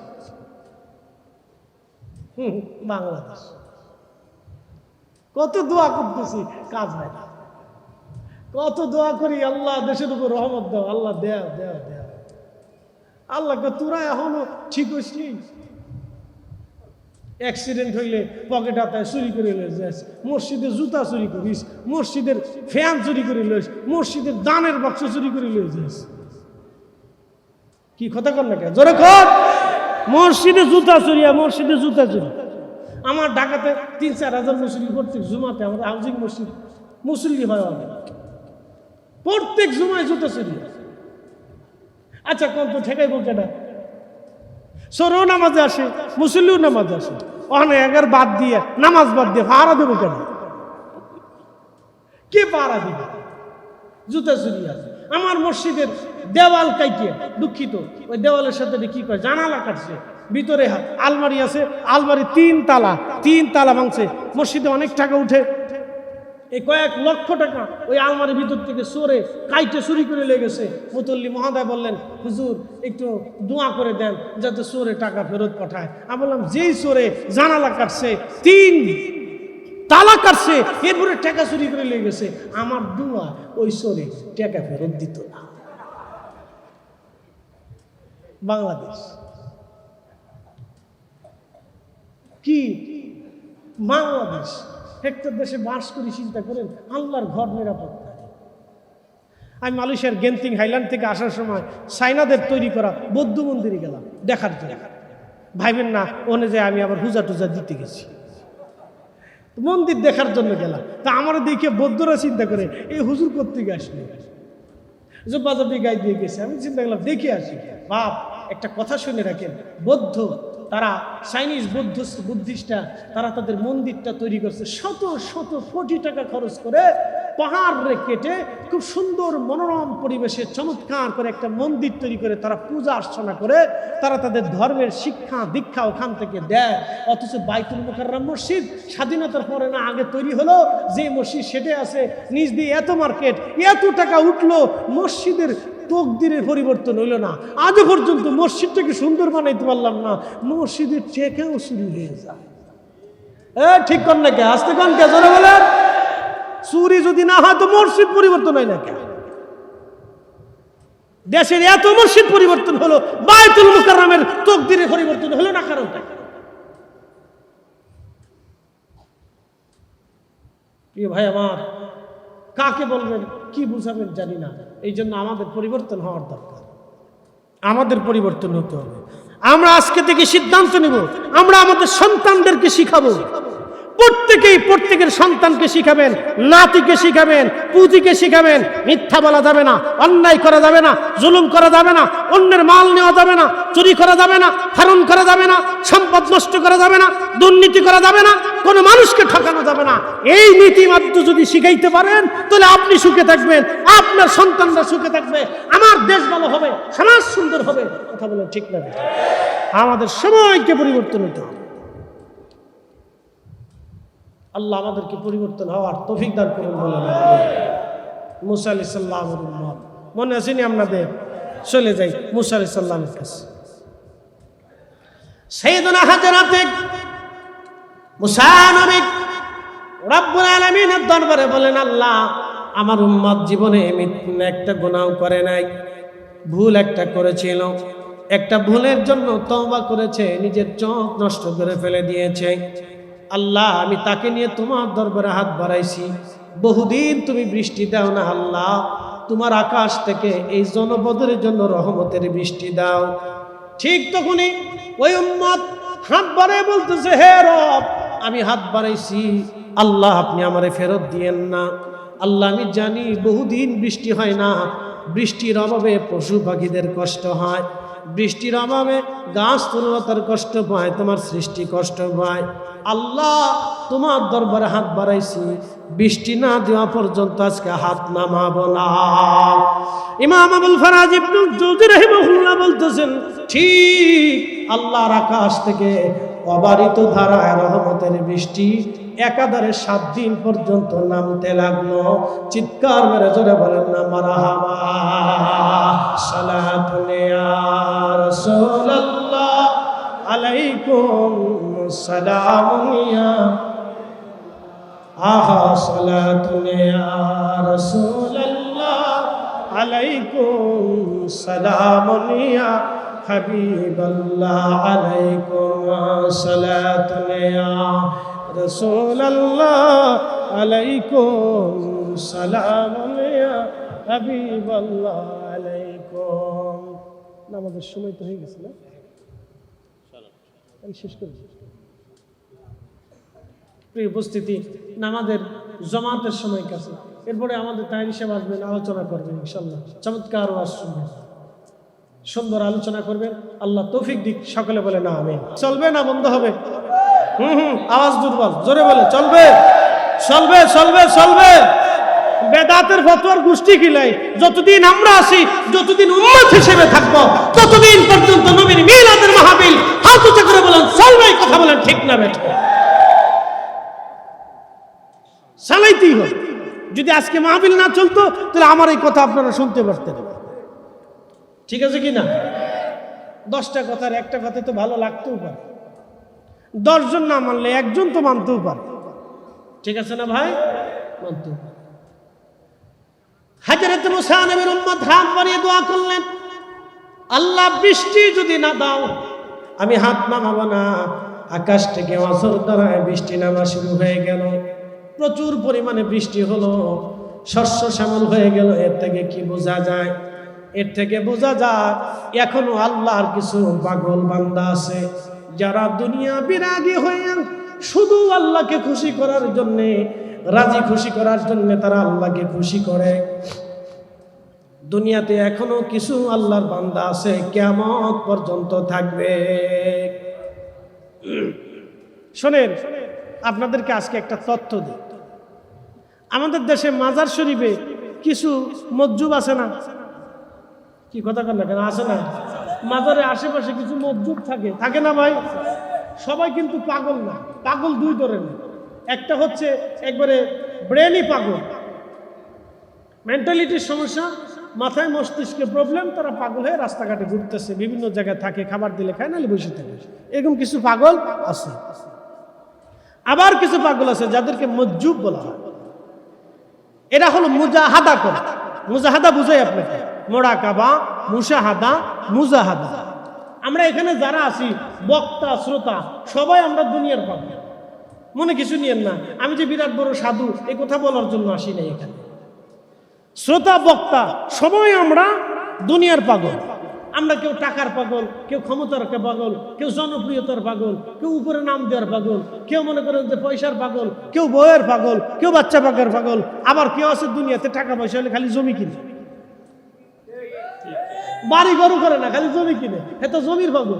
বাংলাদেশ কত দোয়া করতেছি, কাজ হয় না। কত দোয়া করি, আল্লাহ দেশের উপর রহমত দাও, আল্লাহ দেও দেও দেও। আল্লাহকে তোরা এখনো ঠিক হইছিস? অ্যাক্সিডেন্ট হইলে পকেট হাতায় চুরি করে লইস, মসজিদে জুতা চুরি করিস, মসজিদের ফ্যান চুরি করে লইস, মসজিদের দানের বাক্স চুরি করে লইস। কি কথা কর না কেন? জোরে কর। মসজিদে জুতা চুরি, মসজিদে জুতা চুরি। আমার ঢাকাতে 3-4 হাজার মুসল্লি প্রত্যেক জুমাতে, আমাদের হাউজিং মসজিদ মুসল্লি হয় হবে, প্রত্যেক জুমায় জুতা চুরি। আচ্ছা, কোন তো ঠেকাইব কেনা? চোরও নামাজে আসে, মুসল্লিও নামাজে আসে, ওখানে এগার বাদ দিয়ে নামাজ বাদ দিয়ে পাহারা দেবো কেন? কে পাহারা দিবে? জুতা চুরি আছে। আমার মসজিদের দেওয়াল কাইটিয়ে, দুঃখিত, ওই দেওয়ালের সাথে কি করে জানালা কাটছে, ভিতরে আলমারি আছে, আলমারি 3 তালা ভাঙছে। মসজিদে অনেক টাকা উঠে, এই কয়েক লক্ষ টাকা ওই আলমারির ভিতর থেকে চোরে কাইটে চুরি করে লেগেছে। মুতল্লি মহোদয় বললেন, হুজুর একটু দোয়া করে দেন যাতে চোরে টাকা ফেরত পাঠায়। আমি বললাম, যেই চোরে জানালা কাটছে, 3 তালা কাটছে, এরপরে টাকা চুরি করে লেগেছে, আমার দোয়া ওই চোরে টাকা ফেরত দিত না। বাংলাদেশ কি বাংলাদেশ? একটা দেশে বাস করি, চিন্তা করেন আল্লাহর ঘর নিরাপত্তা। আমি মালয়েশিয়ার গেন্তিং হাইল্যান্ড থেকে আসার সময় চাইনাদের তৈরি করা বৌদ্ধ মন্দিরে গেলাম দেখার জন্য। ভাইবেন না ওনে যে আমি আবার হুজা টুজা দিতে গেছি, মন্দির দেখার জন্য গেলাম। তা আমার দেখে বৌদ্ধরা চিন্তা করে এই হুজুর কোত্থেকে আসলে, জব্বাজব্বি গায়ে দিয়ে গেছে। আমি চিন্তা করলাম দেখে আসি। বাপ, একটা কথা শুনে রাখেন, বৌদ্ধ তারা চাইনিজ বুদ্ধিস্টরা তারা তাদের মন্দিরটা তৈরি করছে শত শত কোটি টাকা খরচ করে, পাহাড় কেটে খুব সুন্দর মনোরম পরিবেশে চমৎকার করে একটা মন্দির তৈরি করে তারা পূজা অর্চনা করে, তারা তাদের ধর্মের শিক্ষা দীক্ষা ওখান থেকে দেয়। অথচ বাইতুল মুকাররম মসজিদ স্বাধীনতার পরে না আগে তৈরি হলো, যে মসজিদ সেটে আছে, নিজ দিয়ে এত মার্কেট, এত টাকা উঠলো, মসজিদের তকদিরের পরিবর্তন হইল না। আজও পর্যন্ত মসজিদটাকে সুন্দর বানাইতে পারলাম না, মসজিদের চেকেও চুরি হয়ে যায়। ঠিক কর না কে? আসতে কন কে? জোরে বলেন। চুরি যদি না হয় তো মসজিদ পরিবর্তন হয় না কে? দেশের এত মসজিদ পরিবর্তন হলো, বাইতুল মুকাররমের তকদিরের পরিবর্তন হলো না, কারণটা প্রিয় ভাই আমার, কাকে বলবেন কি বুঝাবেন জানি না। এই জন্য আমাদের পরিবর্তন হওয়ার দরকার, আমাদের পরিবর্তন হতে হবে। আমরা আজকে থেকে সিদ্ধান্ত নেব, আমরা আমাদের সন্তানদেরকে শিখাবো। প্রত্যেকের সন্তানকে শিখাবেন, নাতিকে শিখাবেন, পুতিকে শিখাবেন, মিথ্যা বলা যাবে না, অন্যায় করা যাবে না, জুলুম করা যাবে না, অন্যের মাল নেওয়া যাবে না, চুরি করা যাবে না, হারাম করা যাবে না, সম্পদ নষ্ট করা যাবে না, দুর্নীতি করা যাবে না, কোনো মানুষকে ঠকানো যাবে না। এই নীতিমাত্র যদি শিখাইতে পারেন তাহলে আপনি সুখে থাকবেন, আপনার সন্তানরা সুখে থাকবে, আমার দেশ ভালো হবে, সমাজ সুন্দর হবে। কথা বলেন ঠিক না? আমাদের সময়কে পরিবর্তন হতে হবে। আল্লাহ আমাদেরকে পরিবর্তন হওয়ার তৌফিক দান করুন। বলেন মুসা আলাইহিস সালামের উম্মত মনে আছে নি আপনাদের? চলে যাই মুসা আলাইহিস সালামের কাছে। সাইয়েদুনা হাজরাতে মুসা নবী রব্বুল আলামিনের দরবারে বলেন, আল্লাহ আমার উম্মত জীবনে একটা গুনাহ করে নাই, ভুল একটা করেছিল, একটা ভুলের জন্য তওবা করেছে, নিজের চোখ নষ্ট করে ফেলে দিয়েছে। আল্লাহ আমি তাকে নিয়ে তোমার দরবারে হাত বাড়াইছি, বহুদিন তুমি বৃষ্টি দাও না। আল্লাহ তোমার আকাশ থেকে এই জনপদের জন্য রহমতের বৃষ্টি দাও। ঠিক তখনই ওই উম্মত হাত বাড়ায় বলতেছে, হে রব আমি হাত বাড়াইছি, আল্লাহ আপনি আমারে ফেরত দিয়েন না। আল্লাহ আমি জানি বহুদিন বৃষ্টি হয় না, বৃষ্টির অভাবে পশু পাখিদের কষ্ট হয়, বৃষ্টির অভাবে গাছ তরুলতার কষ্ট পায়, তোমার সৃষ্টি কষ্ট পায়। আল্লাহ তোমার দরবারে হাত বাড়াইছি, বৃষ্টি না দেওয়া পর্যন্ত আজকে হাত নামাবো না। ইমাম আবুল ফারাজ ইবনুল জৌজি রাহিমাহুল্লাহ বলতেছেন, ঠিক আল্লাহর আকাশ থেকে অবারিত ধারায় রহমতের বৃষ্টি একাধারে 7 দিন পর্যন্ত নামতে লাগলো। চিৎকার মেরে জোরে বলেন না মারহাবা। সালাতুন ইয়া রাসূলুল্লাহ আলাইকুম সালামুন ইয়া আহা সালাতুন ইয়া রাসূলুল্লাহ আলাইকুম সালামুন ইয়া হাবিবাল্লাহ আলাইকুম সালাতুন ইয়া রাসূলুল্লাহ আলাইকুম সালামুন ইয়া হাবিবাল্লাহ আলাইকুম। আমাদের সময় তো হয়ে গেছে না, আমি শেষ করি। প্রিয় উপস্থিতি, আমাদের জমাতের সময় কাছে, এরপরে আমাদের তাই হিসেবে আসবেন, আলোচনা করবেন ইনশাল্লাহ, চমৎকার ওয়াজ শুনবেন। সুন্দর আলোচনা করবেন, আল্লাহ তৌফিক দিক। সকলে বলে না আমিন। চলবে না বন্ধ হবে? আওয়াজ দুর্বল, জোরে বলে চলবে, চলবে, চলবে, চলবে। বেদাতের ফতোয়ার গোষ্ঠী কিলাই যতদিন আমরা আছি, যতদিন উম্মত হিসেবে থাকবো, ততদিন পর্যন্ত নবীর মিলাদের মাহফিল হাত উঁচু করে বলেন চলবে। কথা বলেন ঠিক না বেঠিক? চালাইতেই হয়। যদি আজকে মাহফিল না চলতো তাহলে আমার এই কথা আপনারা শুনতে পারতেন। ঠিক আছে কি না? 10টা কথার একটা কথা তো ভালো লাগতেও পারে, 10 জন না মানলে একজন তো মানতেও পারে। ঠিক আছে না ভাই? মানতেও পারে। হযরত মুসা নবীর উম্মত হাত বাড়িয়ে দোয়া করলেন, আল্লাহ বৃষ্টি যদি না দাও আমি হাত নামাবো না। আকাশ থেকে অঝোর ধারায় বৃষ্টি নামা শুরু হয়ে গেল। প্রচুর পরিমাণে বৃষ্টি হলো, শস্য শ্যামল হয়ে গেল। এর থেকে কি বোঝা যায়? এর থেকে বোঝা যায় এখনো আল্লাহর কিছু পাগল বান্দা আছে যারা দুনিয়া বিরাগী হয়ে শুধু আল্লাহকে খুশি করার জন্যে, রাজি খুশি করার জন্য তারা আল্লাহকে খুশি করে। দুনিয়াতে এখনো কিছু আল্লাহর বান্দা আছে, কিয়ামত পর্যন্ত থাকবে। শোনেন, আপনাদেরকে আজকে একটা তথ্য দিই। আমাদের দেশে মাজার শরীফে কিছু মসজিদ আছে না? কি কথা বলেন না কেন? আছে না? মাজারের আশেপাশে কিছু মসজিদ থাকে, থাকে না ভাই? সবাই কিন্তু পাগল না। পাগল দুই ধরনের। একটা হচ্ছে একবারে ব্রেনই পাগল, মেন্টালিটির সমস্যা, মাথায় মস্তিষ্কে প্রবলেম, তারা পাগল হয়ে রাস্তাঘাটে ঘুরতেছে, বিভিন্ন জায়গায় থাকে, খাবার দিলে খায়, নাহলে বসে থাকে। এরকম কিছু পাগল আছে। আবার কিছু পাগল আছে যাদেরকে মজ্জুব বলা হয়। এরা হলো মুজাহাদা করে। মুজাহাদা বুঝাই আপনাকে? মোরাকাবা, মুশাহাদা, মুজাহাদা। আমরা এখানে যারা আছি, বক্তা শ্রোতা, সবাই আমরা দুনিয়ার পাগল। মনে কিছু নিয়েন না, আমি যে বিরাট বড় সাধু এই কথা বলার জন্য আসি নাই এখানে। শ্রোতা বক্তা সবাই আমরা দুনিয়ার পাগল। আমরা কেউ টাকার পাগল, কেউ ক্ষমতার পাগল, কেউ জনপ্রিয়তার পাগল, কেউ উপরে নাম দেওয়ার পাগল, কেউ মনে করেন যে পয়সার পাগল, কেউ বইয়ের পাগল, কেউ বাচ্চা পাকার পাগল। আবার কেউ আছে দুনিয়াতে টাকা পয়সা হলে খালি জমি কিনে, বাড়ি গরু করে না, খালি জমি কিনে, এত জমির পাগল।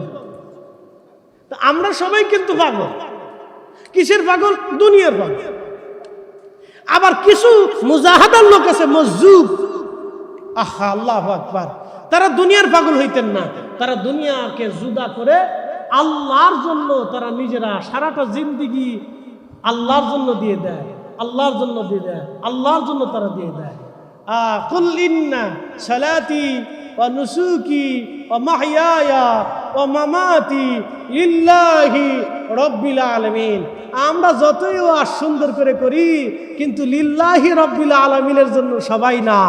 তো আমরা সবাই কিন্তু পাগল। কিসের পাগল? দুনিয়ার পাগল। আবার কিছু মুজাহাদার লোক আছে, মজজুব। আহা, আল্লাহু আকবার। তারা দুনিয়ার পাগল হইতেন না, তারা দুনিয়াকে জুদা করে আল্লাহর জন্য তারা নিজেরা সারাটা জিন্দেগি আল্লাহর জন্য দিয়ে দেয়, আল্লাহর জন্য দিয়ে দেয়, আল্লাহর জন্য তারা দিয়ে দেয়। কুল ইন্না সালাতি ওয়া নুসুকি ওয়া মাহইয়ায়া ওয়া মামাতি লিল্লাহি রাব্বিল আলামিন। আমরা যতই সুন্দর করে করি, কিন্তু লিল্লাহি রাব্বিল আলামিনের জন্য সবাই না।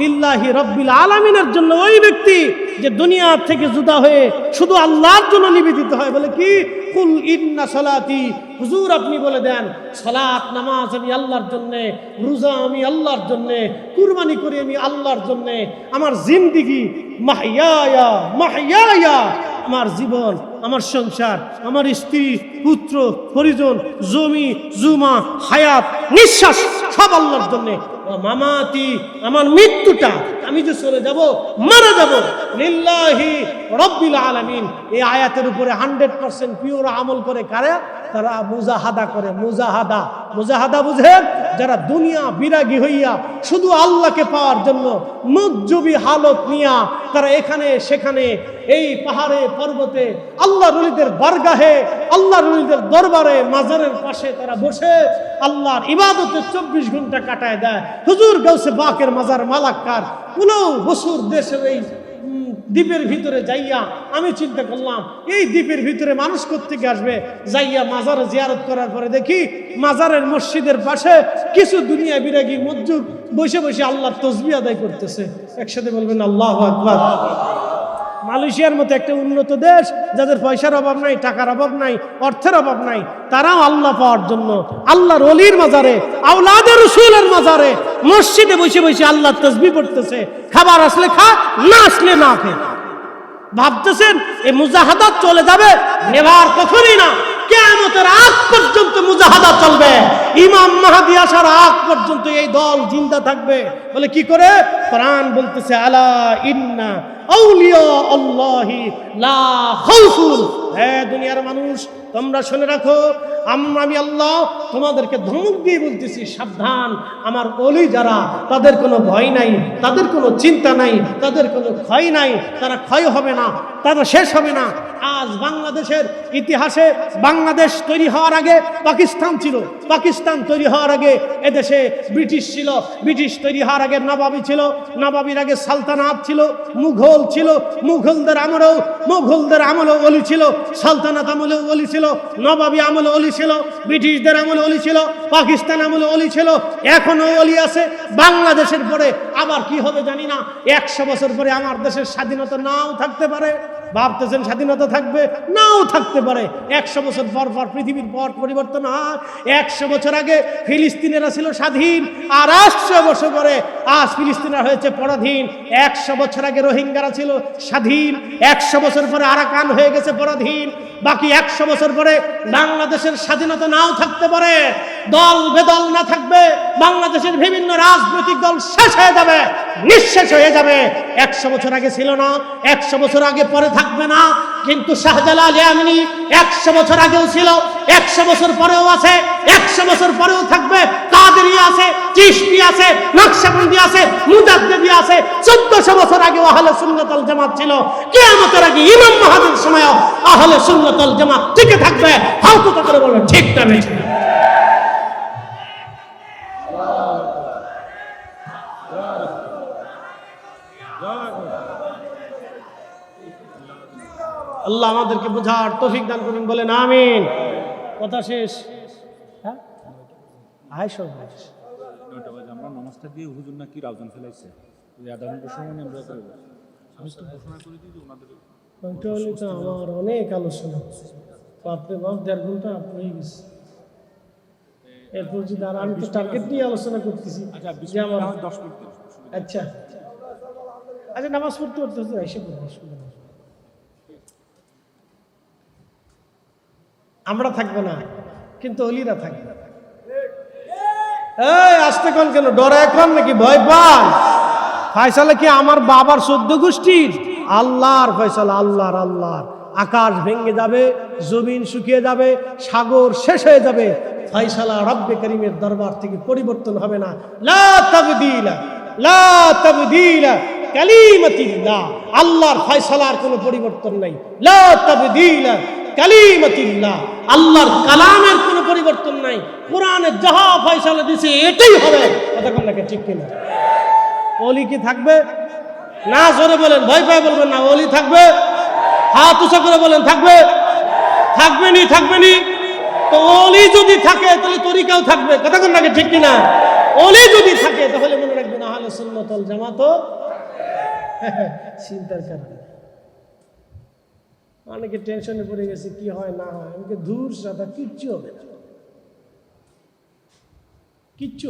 লিল্লাহি রাব্বিল আলামিনের জন্য ওই ব্যক্তি যে দুনিয়া থেকে জুদা হয়ে শুধু আল্লাহর জন্য নিবেদিত হয়। বলে কি? কুল ইন্না সালাতি, হুজুর আপনি বলে দেন সালাত নামাজ আমি আল্লাহর জন্য, রোজা আমি আল্লাহর জন্য, কুরবানি করি আমি আল্লাহর জন্য, আমার জিন্দেগি মাহইয়ায়া মাহইয়ায়া, আমার জীবন, আমার সংসার, আমার স্ত্রী, পুত্র, পরিজন, জমি জুমা, হায়াত, নিঃশ্বাস সব আল্লাহর জন্য। মামাতি, আমার মৃত্যুটা, আমি যে চলে যাব, মারা যাব, লিল্লাহি রাব্বিল আলামিন। এই আয়াতের উপরে 100% পিওর আমল করে কারা? তারা মুজাহাদা করে। মুজাহাদা, মুজাহাদা বুঝেন? যারা দুনিয়া বিরাগী হইয়া শুধু আল্লাহকে পাওয়ার জন্য মুজজুবি হালত নিয়া তারা এখানে সেখানে, এই পাহাড়ে পর্বতে, আল্লাহর ওলিদের বারগাহে, আল্লাহর ওলিদের দরবারে, মাজারের পাশে তারা বসে আল্লাহর ইবাদতে 24 ঘন্টা কাটায় দেয়। হুজুর গাউসে বাকের মাজার মালাক্কার 15 বছর দেশের এই দ্বীপের ভিতরে যাইয়া আমি চিন্তা করলাম, এই দ্বীপের ভিতরে মানুষ কোত্থেকে আসবে? যাইয়া মাজারে জিয়ারত করার পরে দেখি মাজারের মসজিদের পাশে কিছু দুনিয়া বিরাগী মজদুর বসে বসে আল্লাহর তাসবিহ আদায় করতেছে। একসাথে বলবেন আল্লাহু আকবার। মালয়েশিয়ার মতো একটা উন্নত দেশ, যাদের পয়সার অভাব নাই, টাকার অভাব নাই, অর্থের অভাব নাই, তারাও আল্লাহ পাওয়ার জন্য আল্লাহর ওলির মাজারে, আওলাদের রাসূলের মাজারে, মসজিদে বসে বসে আল্লাহর তাসবিহ পড়তেছে। খাবার আসলে খা, না আসলে না খে। ভাবতেছেন এই মুজাহাদাত চলে যাবে? নেবার কখনই না। কিয়ামতের আগ পর্যন্ত মুজাহাদাত চলবে। ইমাম মাহদী আসার আগ পর্যন্ত এই দল জিন্দা থাকবে। বলে কি করে? কোরআন বলতেছে আলা ইন্না আউলিয়া আল্লাহি লা খাউফুন, হে দুনিয়ার মানুষ তোমরা শুনে রাখো, আমি আল্লাহ তোমাদেরকে ধমক দিয়ে বলতেছি, সাবধান, আমার ওলি যারা, তাদের কোনো ভয় নাই, তাদের কোনো চিন্তা নাই, তাদের কোনো ক্ষয় নাই, তারা ক্ষয় হবে না, তারা শেষ হবে না। আজ বাংলাদেশের ইতিহাসে, বাংলাদেশ তৈরি হওয়ার আগে পাকিস্তান ছিল, পাকিস্তান তৈরি হওয়ার আগে এদেশে ব্রিটিশ ছিল, ব্রিটিশ তৈরি হওয়ার আগে নবাবী ছিল, নবাবীর আগে সালতানাত ছিল, মুঘল ছিল, মুঘলদের আমলেও ওলি ছিল, সালতানাত আমলেও ওলি ছিল, নবাবী আমলে ওলি ছিল, ব্রিটিশদের আমলে ওলি ছিল, পাকিস্তান আমলে ওলি ছিল, এখনো ওলি আছে। বাংলাদেশের পরে আবার কি হবে জানি না, 100 বছর পরে আমার দেশের স্বাধীনতা নাও থাকতে পারে। ভাবতেছেন স্বাধীনতা থাকবে, নাও থাকতে পারে। 100 বছর পর পর পৃথিবীর পর পরিবর্তন হয়। 100 বছর আগে ফিলিস্তিনিরা ছিল স্বাধীন, আর 100 বছর পরে আজ ফিলিস্তিনিরা হয়েছে পরাধীন। 100 বছর আগে রোহিঙ্গারা ছিল স্বাধীন, 100 বছর পরে আরাকান হয়ে গেছে পরাধীন। বাকি 100 বছর পরে বাংলাদেশের স্বাধীনতা নাও থাকতে পারে। দল বেদল না থাকবে, বাংলাদেশের বিভিন্ন রাজনৈতিক দল শেষ হয়ে যাবে, নিঃশেষ হয়ে যাবে। 100 বছর আগে ছিল না, 100 বছর আগে পরে থাকবে না। কিন্তু শাহজালাল ইয়ামানি 100 বছর আগেও ছিল, 100 বছর পরেও আছে, 100 বছর পরেও থাকবে। কাদেরি আছে, চিশতি আছে, নকশবন্দি আছে, মুজাদ্দিদি আছে। 1400 বছর আগে আহলে সুন্নাত ওয়াল জামাত ছিল। কিয়ামতের আগে ইমাম মাহদীর সময়ও আহলে সুন্নাত ওয়াল জামাত টিকে থাকবে। হাউতো করে বলবেন ঠিক না বেঠিক? আল্লাহ আমাদেরকে বোঝার তৌফিক দান করুন, বলেন আমিন। কথা শেষ। হ্যাঁ, আমরা নামাজটা দিয়ে হুজুর নাকি রাউজান ফেলাইছে, আধা ঘন্টা সময় আমরা করব। আমি তো ঘোষণা করে দিই যে ওনাদের আমার অনেক আলোচনা, বাপরে বাপ, 1.5 ঘন্টা হয়ে গেছে। এরপর যদি আর আমি তো টার্গেট নিয়ে আলোচনা করতেছি। আচ্ছা, আমার 10 মিনিট। আচ্ছা আচ্ছা, নামাজ পড়তে পড়তে এসে পড়বো। আমরা থাকবো না, কিন্তু অলিরা থাকবে। এই আসতে কোন কেন, ডরে এখন নাকি ভয় পান? ফয়সালা কি আমার বাবার 14 গোষ্ঠীর? আল্লাহর ফয়সালা, আল্লাহর। আকাশ ভেঙে যাবে, জমিন শুকিয়ে যাবে, সাগর শেষ হয়ে যাবে, ফয়সালা রব্বে করিমের দরবার থেকে পরিবর্তন হবে না। লা তাবদীলা কালিমাতিল্লাহ, আল্লাহর ফয়সালার কোনো পরিবর্তন নাই। লা তাবদীলা কালিমাতিল্লাহ, আল্লাহর কালামের কোনো পরিবর্তন নাই। কোরআনে যাহা ফয়সালা দিয়েছে এটাই হবে। কথা কোন নাকি ঠিক কিনা? ওলি কি থাকবে না? জোরে বলেন, ভয় পায় বলবেন না। ওলি থাকবে, হাত উঁচা করে বলেন থাকবে। থাকবেনি। তো ওলি যদি থাকে তাহলে তরিকাও থাকবে। কথা কোন নাকি ঠিক কিনা? ওলি যদি থাকে তাহলে মনে রাখবেন আহলে সুন্নাত ওয়াল জামাত। চিন্তার কারণে অনেকে টেনশনে পড়ে গেছে, কি হয় না হয়। আমাকে দূর সাদা কিচ্ছু হবে না, কিচ্ছু।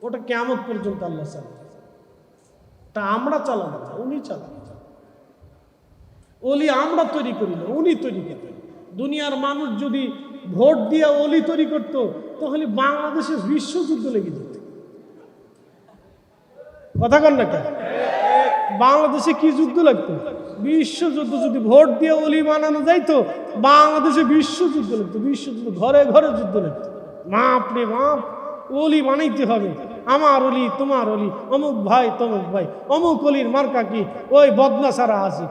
ওটা কিয়ামত পর্যন্ত আল্লাহ চালাবে, তা আমরা চালাবো না, উনি চালাবে। ওলি আমরা তৈরি করি না, উনি তৈরি করেন। দুনিয়ার মানুষ যদি ভোট দিয়ে ওলি তৈরি করতো তাহলে বাংলাদেশে বিশ্বযুদ্ধ লেগে যেত। কথা কন না কেন? বাংলাদেশে কি যুদ্ধ লাগতো? বিশ্বযুদ্ধ। যদি ভোট দিয়ে ওলি বানানো যাইতো বাংলাদেশে বিশ্বযুদ্ধ লাগতো, বিশ্বযুদ্ধ, ঘরে ঘরে যুদ্ধ লাগতো। মাপ রে মাপ, ওলি বানাইতে হবে। আমার অলি, তোমার অলি, অমুক ভাই তমুক ভাই, অমুক অলির মার্কা কি, ওই বদনা সারা আছে।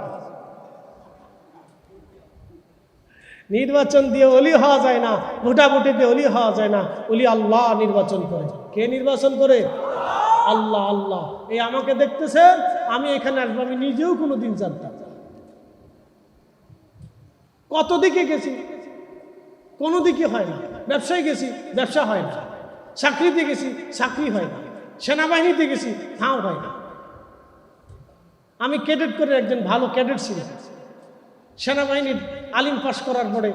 নির্বাচন দিয়ে অলি হওয়া যায় না, ভোটাভুটি দিয়ে অলি হওয়া যায় না। অলি আল্লাহ নির্বাচন করে। কে নির্বাচন করে? আল্লাহ। এই আমাকে দেখতেছেন, আমি এখানে আসবো, আমি নিজেও কোনোদিন জানতাম। কত দিকে গেছি, কোনো দিকে হয় না। ব্যবসায় গেছি, ব্যবসা হয় না। চাকরিতে গেছি, চাকরি হয় না। সেনাবাহিনীতে গেছি, তাও হয় না। আমি ক্যাডেট করে একজন ভালো ক্যাডেট ছিল। সেনাবাহিনীর আলিম পাস করার পরে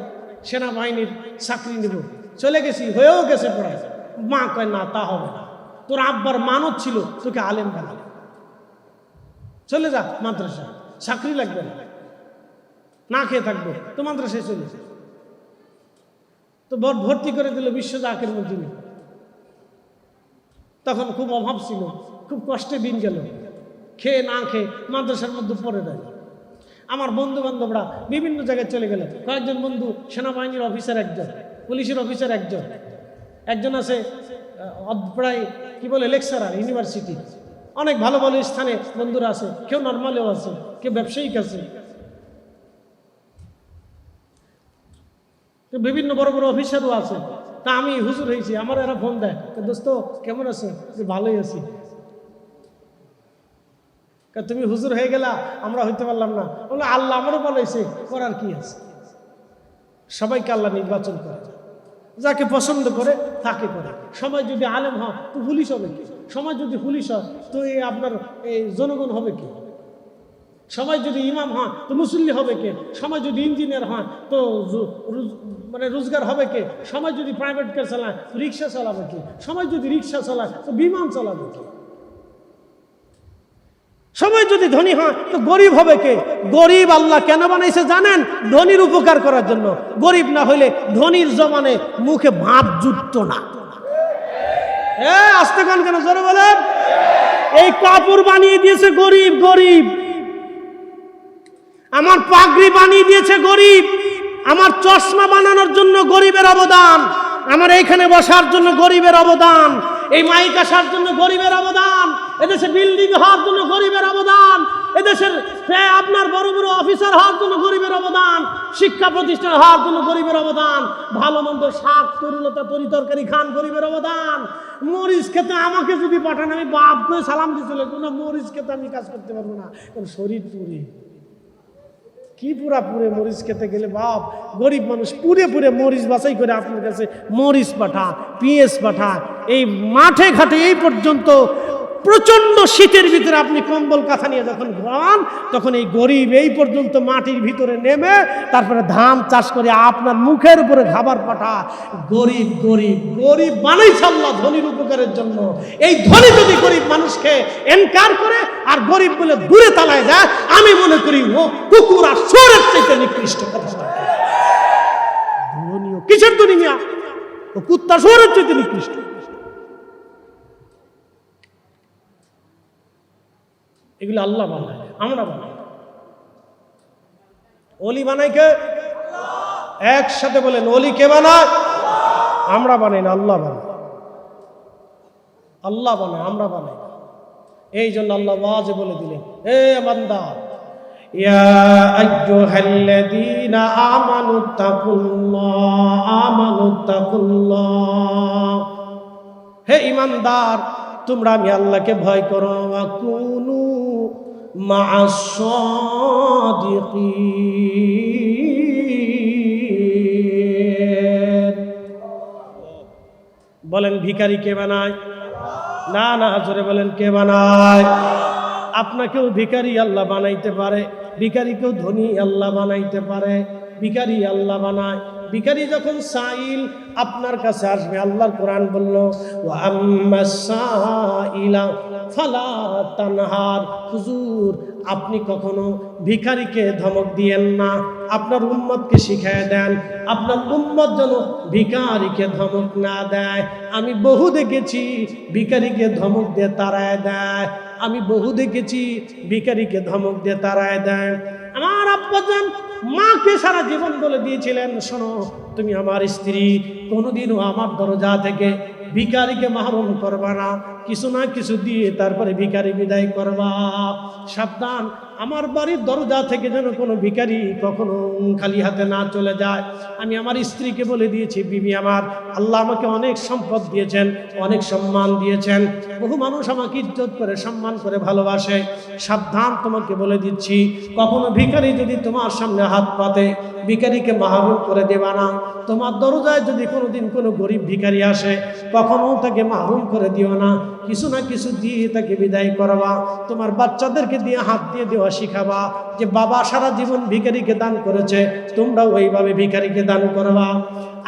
সেনাবাহিনীর চাকরি নেব চলে গেছি, হয়েও গেছে পড়ায়। মা কয় না, তা হবে না, তোর আব্বার মানত ছিল তোকে আলেম বানাবে, চলে যা মাদ্রাসা, চাকরি লাগবে না, না খেয়ে থাকবো তো মাদ্রাসায় চলে যা। তো ভর্তি করে দিল বিশ্ব জাকের মধ্যে। তখন খুব অভাব ছিল, খুব কষ্টে দিন গেল, খেয়ে না খেয়ে মাদ্রাসার মধ্যে পড়ে দেয়। আমার বন্ধু বান্ধবরা বিভিন্ন জায়গায় চলে গেল। কয়েকজন বন্ধু সেনাবাহিনীর অফিসার একজন, পুলিশের অফিসার একজন, একজন আছে প্রায় কি বলে লেকচারার ইউনিভার্সিটি। অনেক ভালো ভালো স্থানে বন্ধুরা আছে, কেউ নর্মালেও আছে, কেউ ব্যবসায়িক আছে, বিভিন্ন বড় বড় অফিসারও আছে। তা আমি হুজুর হয়েছি, আমার এরা ফোন দেয়, দোস্ত কেমন আছে? ভালোই আছি। তুমি হুজুর হয়ে গেলা, আমরা হইতে পারলাম না। বলে আল্লাহ আমারও বলাইছে, করার কি আছে? সবাইকে আল্লাহ নির্বাচন করে, যাকে পছন্দ করে তাকে করে। সবাই যদি আলেম হয় তো পুলিশ হবে কি? সমাজ যদি পুলিশ হয় তো আপনার এই জনগণ হবে কি? সবাই যদি ইমাম হয় তো মুসল্লি হবে কে? সমাজ যদি ইঞ্জিনিয়ার হয় তো মানে রোজগার হবে কে? সমাজ যদি প্রাইভেট কার চালায় তো রিক্সা চালাবে কে? সমাজ যদি রিক্সা চালায় তো বিমান চালাবে কে? সবাই যদি ধনী হয় তো গরিব হবে কে? গরিব আল্লাহ কেন বানাইছে জানেন? ধনীর উপকার করার জন্য। গরিব না হইলে ধনীর জমানে মুখে ভাত জুটত না। আস্তে কান কেন জোরে বলেন। এই কাপড় বানিয়ে দিয়েছে গরিব, গরিব। আমার পাগড়ি বানিয়ে দিয়েছে গরিব। আমার চশমা বানানোর জন্য গরিবের অবদান। আমার এইখানে বসার জন্য গরিবের অবদান। এই মাইক আসার জন্য গরিবের অবদান। এদেশে বিল্ডিং হওয়ার জন্য গরিবের অবদান। এদেশের আপনার বড় বড় অফিসার হওয়ার জন্য গরিবের অবদান। শিক্ষা প্রতিষ্ঠান হওয়ার জন্য গরিবের অবদান। ভালো মন্দ শাক তরুলতা তরি তরকারি খান, গরিবের অবদান। মরিচ খেতে আমাকে যদি পাঠান, আমি বাপ করে সালাম দিয়ে চলে কোনো মরিচ খেতে আমি কাজ করতে পারবো না, কারণ শরীর পুরে। কি পুরা পুরে মরিচ খেতে গেলে বাপ, গরিব মানুষ পুরে পুরে মরিচ বাছাই করে আপনার কাছে মরিচ পাঠা, পেঁয়াজ পাঠা। এই মাঠে ঘাটে এই পর্যন্ত প্রচন্ড শীতের ভিতরে আপনি কম্বল কাঁথা নিয়ে যখন ঘুরান, তখন এই গরিব এই পর্যন্ত মাটির ভিতরে নেমে তারপরে ধান চাষ করে আপনার মুখের উপরে খাবার পাঠা। গরিব গরিব গরিব বানাইছে আল্লাহ ধনীর উপকারের জন্য। এই ধনী যদি গরিব মানুষকে এনকার করে আর গরিব বলে দূরে তালায় দেয়, আমি মনে করি ও কুকুর আর শুয়োরের চাইতে নিকৃষ্ট। কথা ধনীও কিসের ধনী মিয়া? ও কুত্তা শুয়োরের চাইতে নিকৃষ্ট। এগুলো আল্লাহ বানায়, আমরা বানাই। অলি বানাই কে? একসাথে বলেন, অলি কে বানায়? আমরা বানাই না, আল্লাহ বানায়। আল্লাহ বানায়, আমরা বানাই। এই জন্য আল্লাহ ওয়াজে বলে দিলেন, হে বান্দা, ইয়া আইয়ুহাল্লাযীনা আমানুত্তাকুল্লাহ, হে ঈমানদার, তোমরা আমি আল্লাহকে ভয় করো। ওয়াকুনু মা'আস সাদিকিন। বলেন ভিখারি কে বানায়? না না, জোরে বলেন কে বানায়? আপনাকেও ভিখারি আল্লাহ বানাইতে পারে, ভিখারিকেও ধনী আল্লাহ বানাইতে পারে। ভিখারি আল্লাহ বানায়। ভিখারি যখন সাইল আপনার কাছে আসবে, আল্লাহর কোরআন বলল, ওয়া আম্মাস সাইলা ফালা তানহার। হুজুর, আপনি কখনো ভিখারিকে ধমক দিয়েন না, আপনার উম্মতকে শিখায় দেন, আপনার উম্মত যেন ভিখারিকে ধমক না দেয়। আমি বহু দেখেছি ভিখারিকে ধমক দিয়ে তাড়ায় দেয়। আমি বহু দেখেছি ভিখারিকে ধমক দিয়ে তাড়ায় দেয়। আমার আব্বাজান মাকে সারা জীবন বলে দিয়েছিলেন, শোনো, তুমি আমার স্ত্রী, কোনোদিনও আমার দরজা থেকে ভিখারিকে মাহরুম করবা না, কিছু না কিছু দিয়ে তারপরে ভিখারি বিদায় করবা। সাবধান, আমার বাড়ির দরজা থেকে যেন কোনো ভিখারি কখনো খালি হাতে না চলে যায়। আমি আমার স্ত্রীকে বলে দিয়েছি, বিবি আমার, আল্লাহ আমাকে অনেক সম্পদ দিয়েছেন, অনেক সম্মান দিয়েছেন, বহু মানুষ আমাকে ইজ্জত করে, সম্মান করে, ভালোবাসে। সাবধান, তোমাকে বলে দিচ্ছি, কখনো ভিখারি যদি তোমার সামনে হাত পাতে, ভিখারিকে মাহরুম করে দেবা না। তোমার দরজায় যদি কোনোদিন কোনো গরিব ভিখারি আসে, কখনো তাকে মাহরুম করে দিও না, কিছু না কিছু দিয়ে তাকে বিদায় করবা। তোমার বাচ্চাদেরকে দিয়ে হাত দিয়ে দেওয়া শিখাবা, যে বাবা সারা জীবন ভিখারিকে দান করেছে, তোমরাও ওইভাবে ভিখারিকে দান করবা।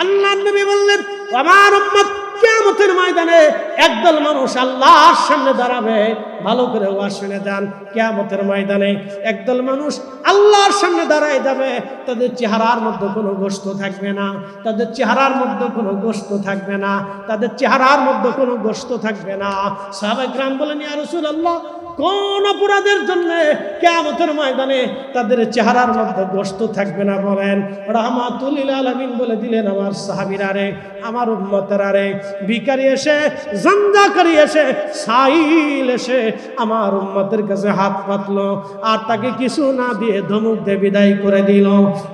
আল্লাহর নবী বললেন, আমার উম্মত কিয়ামতের ময়দানে একদল মানুষ আল্লাহর সামনে দাঁড়াবে। ভালো করে ওয়াজ শুনে যান, কিয়ামতের ময়দানে একদল মানুষ আল্লাহর সামনে দাঁড়ায় যাবে। তাদের চেহারার মধ্যে কোনো গোশত থাকবে না, তাদের চেহারার মধ্যে কোনো গোশত থাকবে না, তাদের চেহারার মধ্যে কোনো গোশত থাকবে না। সাহাবায়ে কেরাম বলেন, ইয়া রাসূলুল্লাহ, কোন অপরাধের জন্য কিয়ামতের ময়দানে তাদের চেহারার মধ্যে গোশত থাকবে না বলেন? রাহমাতুল লিল আলামিন বলে দিলেন, আমার সাহাবীরা রে, আমার উম্মতেরা রে, ভিখারি এসে, জান্দাকারী এসে, সাইল এসে আমার উম্মতের কাছে হাত পাতলো আর তাকে কিছু না দিয়ে ধমক দিয়ে বিদায় করে দিল।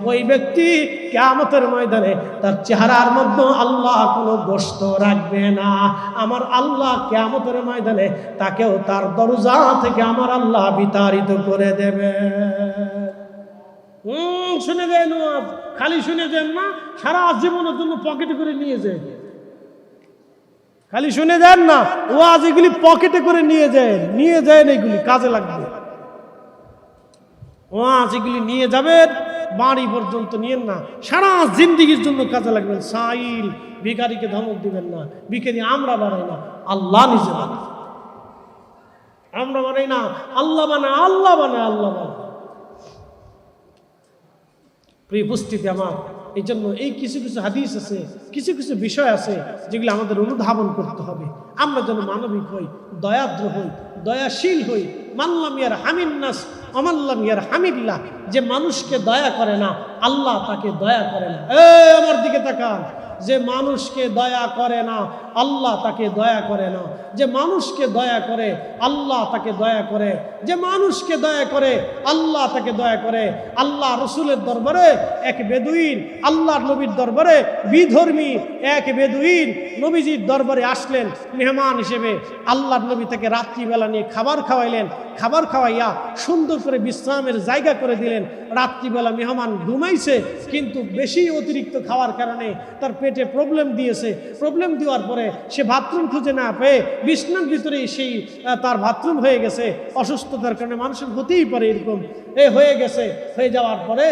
ওই ব্যক্তি কিয়ামতের ময়দানে তার চেহারার মধ্যে আল্লাহ কোনো গোশত রাখবে না। আমার আল্লাহ কিয়ামতের ময়দানে তাকেও তার দরজা থেকে আমার আল্লাহ বিতাড়িত করে দেবে। শুনে দেন, খালি শুনে দেন না, সারা জীবনের জন্য পকেটে করে নিয়ে যায়। খালি শুনে যান না, ওয়াজ এগুলি পকেটে করে নিয়ে যায়, এগুলি কাজে লাগবে। ওয়াজ এগুলি নিয়ে যাবেন, বাড়ি পর্যন্ত নিয়েন না, সারা জিন্দেগির জন্য কাজে লাগবেন। সাইল, ভিখারিকে ধমক দিবেন না। ভিখারি আমরা বানাই না, আল্লাহ নিজে বানায়। আমরা বানাই না, আল্লাহ বানায়, আল্লাহ বানায়, আল্লাহ বানায়। প্রিয় উপস্থিতি আমার, এই জন্য এই কিছু কিছু হাদিস আছে, কিছু কিছু বিষয় আছে যেগুলো আমাদের অনুধাবন করতে হবে। আমরা যেন মানবিক হই, দয়াদ্র হই, দয়াশীল হই। মাল্লাম ইয়ার হামিন নাস অমাল্লাম ইয়ার হামিল্লাহ। যে মানুষকে দয়া করে না, আল্লাহ তাকে দয়া করে না। এই আমার দিকে তাকান, যে মানুষকে দয়া করে না, আল্লাহ তাকে দয়া করে না। যে মানুষকে দয়া করে, আল্লাহ তাকে দয়া করে। যে মানুষকে দয়া করে, আল্লাহ তাকে দয়া করে। আল্লাহ রসুলের দরবারে এক বেদুইন, আল্লাহর নবীর দরবারে বিধর্মী এক বেদুইন নবীজির দরবারে আসলেন মেহমান হিসেবে। আল্লাহর নবী তাকে রাত্রিবেলা নিয়ে খাবার খাওয়াইলেন। খাবার খাওয়াইয়া সুন্দর করে বিশ্রামের জায়গা করে দিলেন। রাত্রিবেলা মেহমান ঘুমাইছে, কিন্তু বেশি অতিরিক্ত খাওয়ার কারণে তার পেটে প্রবলেম দিয়েছে। প্রবলেম দেওয়ার পরে সে বাথরুম খুঁজে না পেয়ে বিছনার ভিতরেই সেই তার বাথরুম হয়ে গেছে। অসুস্থতার কারণে মানুষের হতেই পারে এরকম, হয়ে গেছে। হয়ে যাওয়ার পরে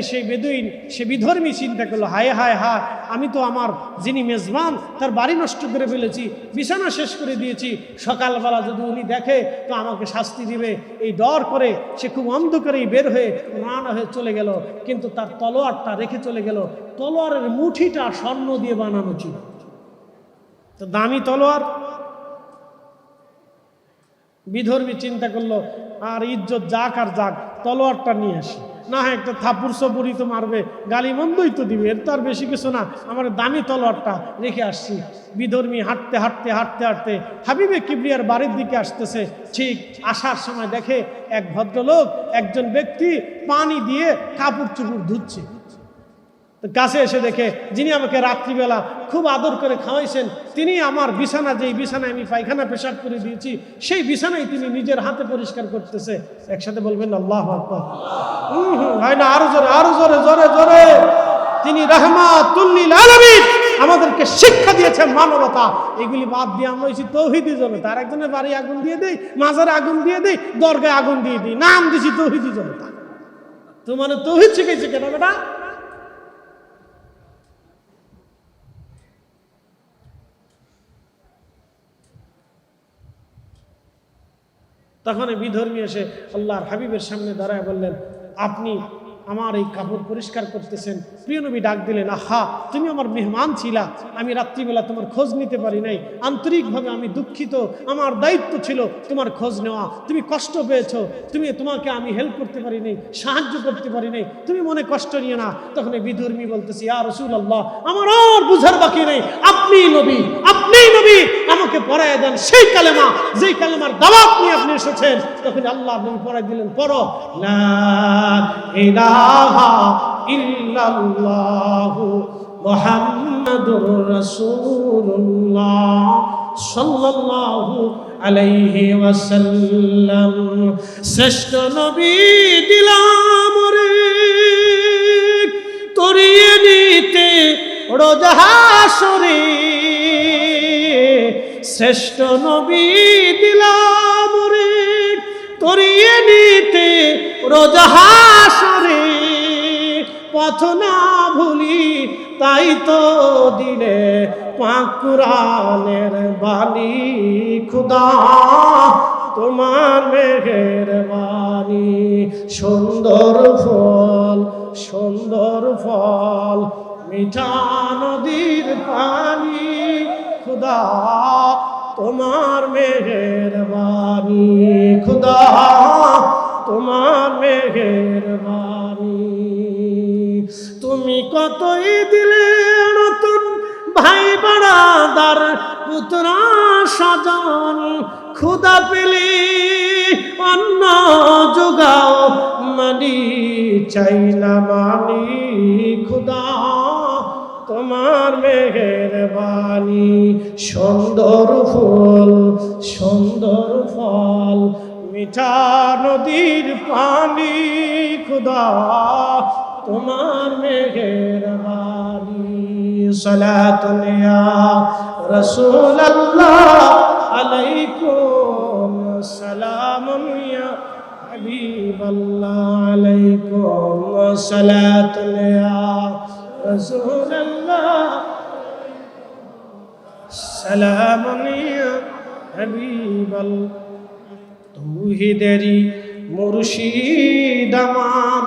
সেই বেদুইন, সে বিধর্মী চিন্তা করলো, হায় হায় হায়, আমি তো আমার যিনি মেজবান তার বাড়ি নষ্ট করে ফেলেছি, বিছানা শেষ করে দিয়েছি। সকালবেলা যদি উনি দেখে তো আমাকে শাস্তি দিবে, এই ডর করে সে খুব অন্ধকারেই বের হয়ে রানা হয়ে চলে গেল। কিন্তু তার তলোয়ারটা রেখে চলে গেল। তলোয়ারের মুঠিটা স্বর্ণ দিয়ে বানানো ছিল, তো দামি তলোয়ার। বিধর্মী চিন্তা করলো, আর ইজ্জত যাক আর যাক, তলোয়ারটা নিয়ে আসি, না হয় একটা থাপুর সপুরি তো মারবে, গালি মন্দই তো দিবে, এর তো আর বেশি কিছু না, আমার দামি তলোয়ারটা রেখে আসছি। বিধর্মী হাঁটতে হাঁটতে হাঁটতে হাঁটতে হাবিবে কিবরিয়ার বাড়ির দিকে আসতেছে। ঠিক আসার সময় দেখে এক ভদ্রলোক, একজন ব্যক্তি পানি দিয়ে কাপড় চুপড় ধুচ্ছে। কাছে এসে দেখে, যিনি আমাকে রাত্রিবেলা খুব আদর করে খাওয়াইছেন, তিনি আমার বিছানা, যেই বিছানায় আমি পায়খানা পেশাব করে দিয়েছি, সেই বিছানায় তিনি নিজের হাতে পরিষ্কার করতেছে। একসাথে বলবেন আল্লাহু আকবার। হয় না? আরো জোরে, আরো জোরে, জোরে জোরে। তিনি রাহমাতুল লিল আলামিন, আমাদেরকে শিক্ষা দিয়েছেন মানবতা। এগুলি বাদ দিয়ে আমরা হয়েছি তৌহিদি জনতা। আর একজনের বাড়ি আগুন দিয়ে দেই, মাজারে আগুন দিয়ে দেই, দরগায় আগুন দিয়ে দিই, নাম দিছি তৌহিদি জনতা। তো মানে তৌহিদ শিখেছে কেন বেটা? তখন বিধর্মী এসে আল্লাহর হাবিবের সামনে দাঁড়ায় বললেন, আপনি আমার এই কাপড় পরিষ্কার করতেছেন। প্রিয় নবী ডাক দিলেন, আহা, তুমি আমার মেহমান ছিলা, আমি রাত্রিবেলা তোমার খোঁজ নিতে পারি নাই, আন্তরিকভাবে আমি দুঃখিত। আমার দায়িত্ব ছিল তোমার খোঁজ নেওয়া, তুমি কষ্ট পেয়েছো, তোমাকে আমি হেল্প করতে পারি নাই, সাহায্য করতে পারি নাই, তুমি মনে কষ্ট নিয়ে না। তখন এই বিধর্মী বলতেছি, ইয়া রাসূলুল্লাহ, আমার আর বুঝার বাকি নেই, আপনিই নবী, আপনিই নবী, আমাকে পড়ায় দেন সেই কালেমা, যেই কালেমার দাওয়াত নিয়ে আপনি এসেছেন। তখন আল্লাহ নবী পড়ায় দিলেন, পড়ো, লা ইলাহা ইল্লাল্লাহু মুহাম্মাদুর রাসূলুল্লাহ সাল্লাল্লাহু আলাইহি ওয়াসাল্লাম। শ্রেষ্ঠ নবী দিলাম রে তরিয়ে নিতে রোজ হাসরে, শ্রেষ্ঠ নবী দিলাম রে তরিয়ে নিতে রোজ হাসরে। পথ না ভুলি তাই তো দিলে পাক কুরআনের বাণী খুদা তোমার মেহেরবানি সুন্দর ফল মিঠা নদীর পানি খুদা তোমার মেহেরবানি খুদা তোমার মেহেরবানি তুমি কতই দিলে নতুন ভাই বাড়াদার পুত্রা সাজান খুদা পেলে অন্ন যোগাও মানি চাই না মানি খুদা তোমার মেহেরবানি সুন্দর ফল মিঠা নদীর পানি খুদা তোমার মেহেরবানি সালাতুন ইয়া রাসূলুল্লাহ আলাইকুম সালামুন ইয়া হাবিবাল্লাহ আলাইকুম সালাতুন ইয়া রাসূলুল্লাহ সালামুন ইয়া হাবিবাল্লাহ তৌহিদেরই মুর্শিদ আমার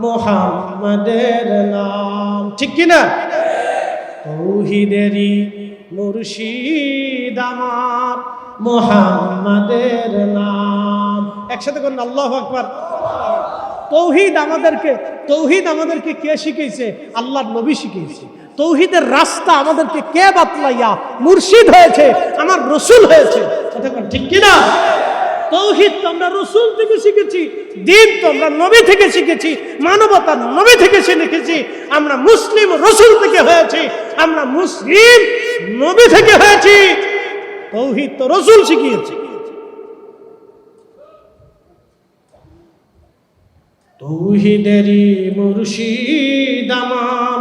মুহাম্মাদের নাম ঠিক কি না তৌহিদেরই মুর্শিদ আমার মুহাম্মাদের নাম একসাথে করুন আল্লাহু আকবার তৌহিদ আমাদেরকে কে শিখিয়েছে আল্লাহর নবী শিখিয়েছে তৌহিদের রাস্তা আমাদেরকে কে বাতলাইয়া মুর্শিদ হয়েছে আমার রাসূল হয়েছে কথা কোন ঠিক কি না তৌহিদ তো আমরা রাসূল থেকে শিখেছি দ্বীন তো আমরা নবী থেকে শিখেছি মানবতার নবী থেকে শিখেছি আমরা মুসলিম রাসূল থেকে হয়েছি আমরা মুসলিম নবী থেকে হয়েছি তৌহিদ তো রাসূল শিখিয়েছে তৌহিদেরই মুর্শিদ আমার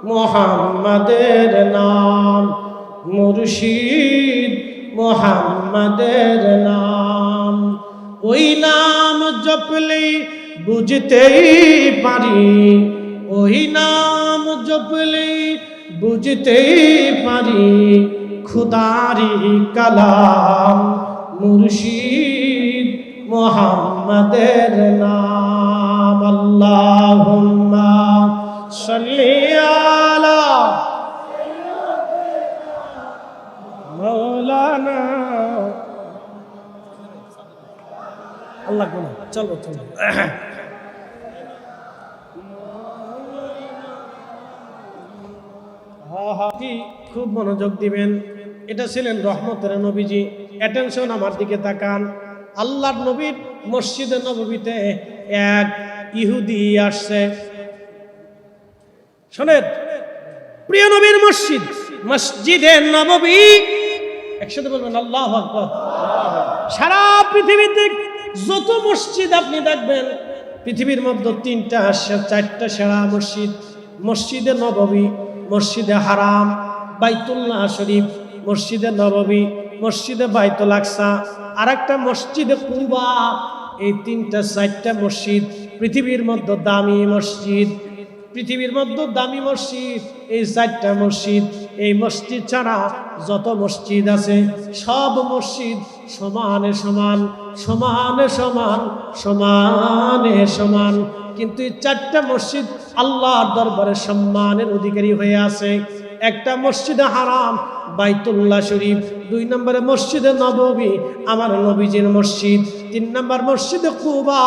মুহাম্মাদের নাম মুর্শিদ মুহাম্মাদের নাম ওই নাম জপলেই বুঝতেই পারি ওই নাম জপলেই বুঝতেই পারি খুদারি কালাম মুর্শিদ মুহাম্মাদের নাম আল্লাহুম্মা সাল্লি আলা মাওলানা আল্লাহ কোন চলো খুব মনোযোগ দিবেন এটা ছিলেন রহমতের নবীজি অ্যাটেনশন আমার দিকে তাকান আল্লাহর নবীর মসজিদে নববীতে এক ইহুদি আসছে শোনেন প্রিয় নবীর মসজিদ মসজিদে নববী একসাথে বলবেন আল্লাহু আকবার সারা পৃথিবীতে যত মসজিদ আপনি দেখবেন পৃথিবীর মধ্যে 3টা 4টা সেরা মসজিদ মসজিদে নববী মসজিদে হারাম বাইতুল্লাহ শরীফ মসজিদে নববী মসজিদে বাইতুল আকসা আর একটা মসজিদে কুবা এই 3টা 4টা মসজিদ পৃথিবীর মধ্যে দামি মসজিদ পৃথিবীর মধ্যে দামি মসজিদ এই 4টা মসজিদ এই মসজিদ ছাড়া যত মসজিদ আছে সব মসজিদ সমানে সমান সমানে সমান সমানে সমান কিন্তু এই 4টা মসজিদ আল্লাহর দরবারে সম্মানের অধিকারী হয়ে আছে একটা মসজিদে হারাম বাইতুল্লাহ শরীফ 2 নম্বরে মসজিদে নববী আমার নবীজির মসজিদ 3 নম্বর মসজিদে কুবা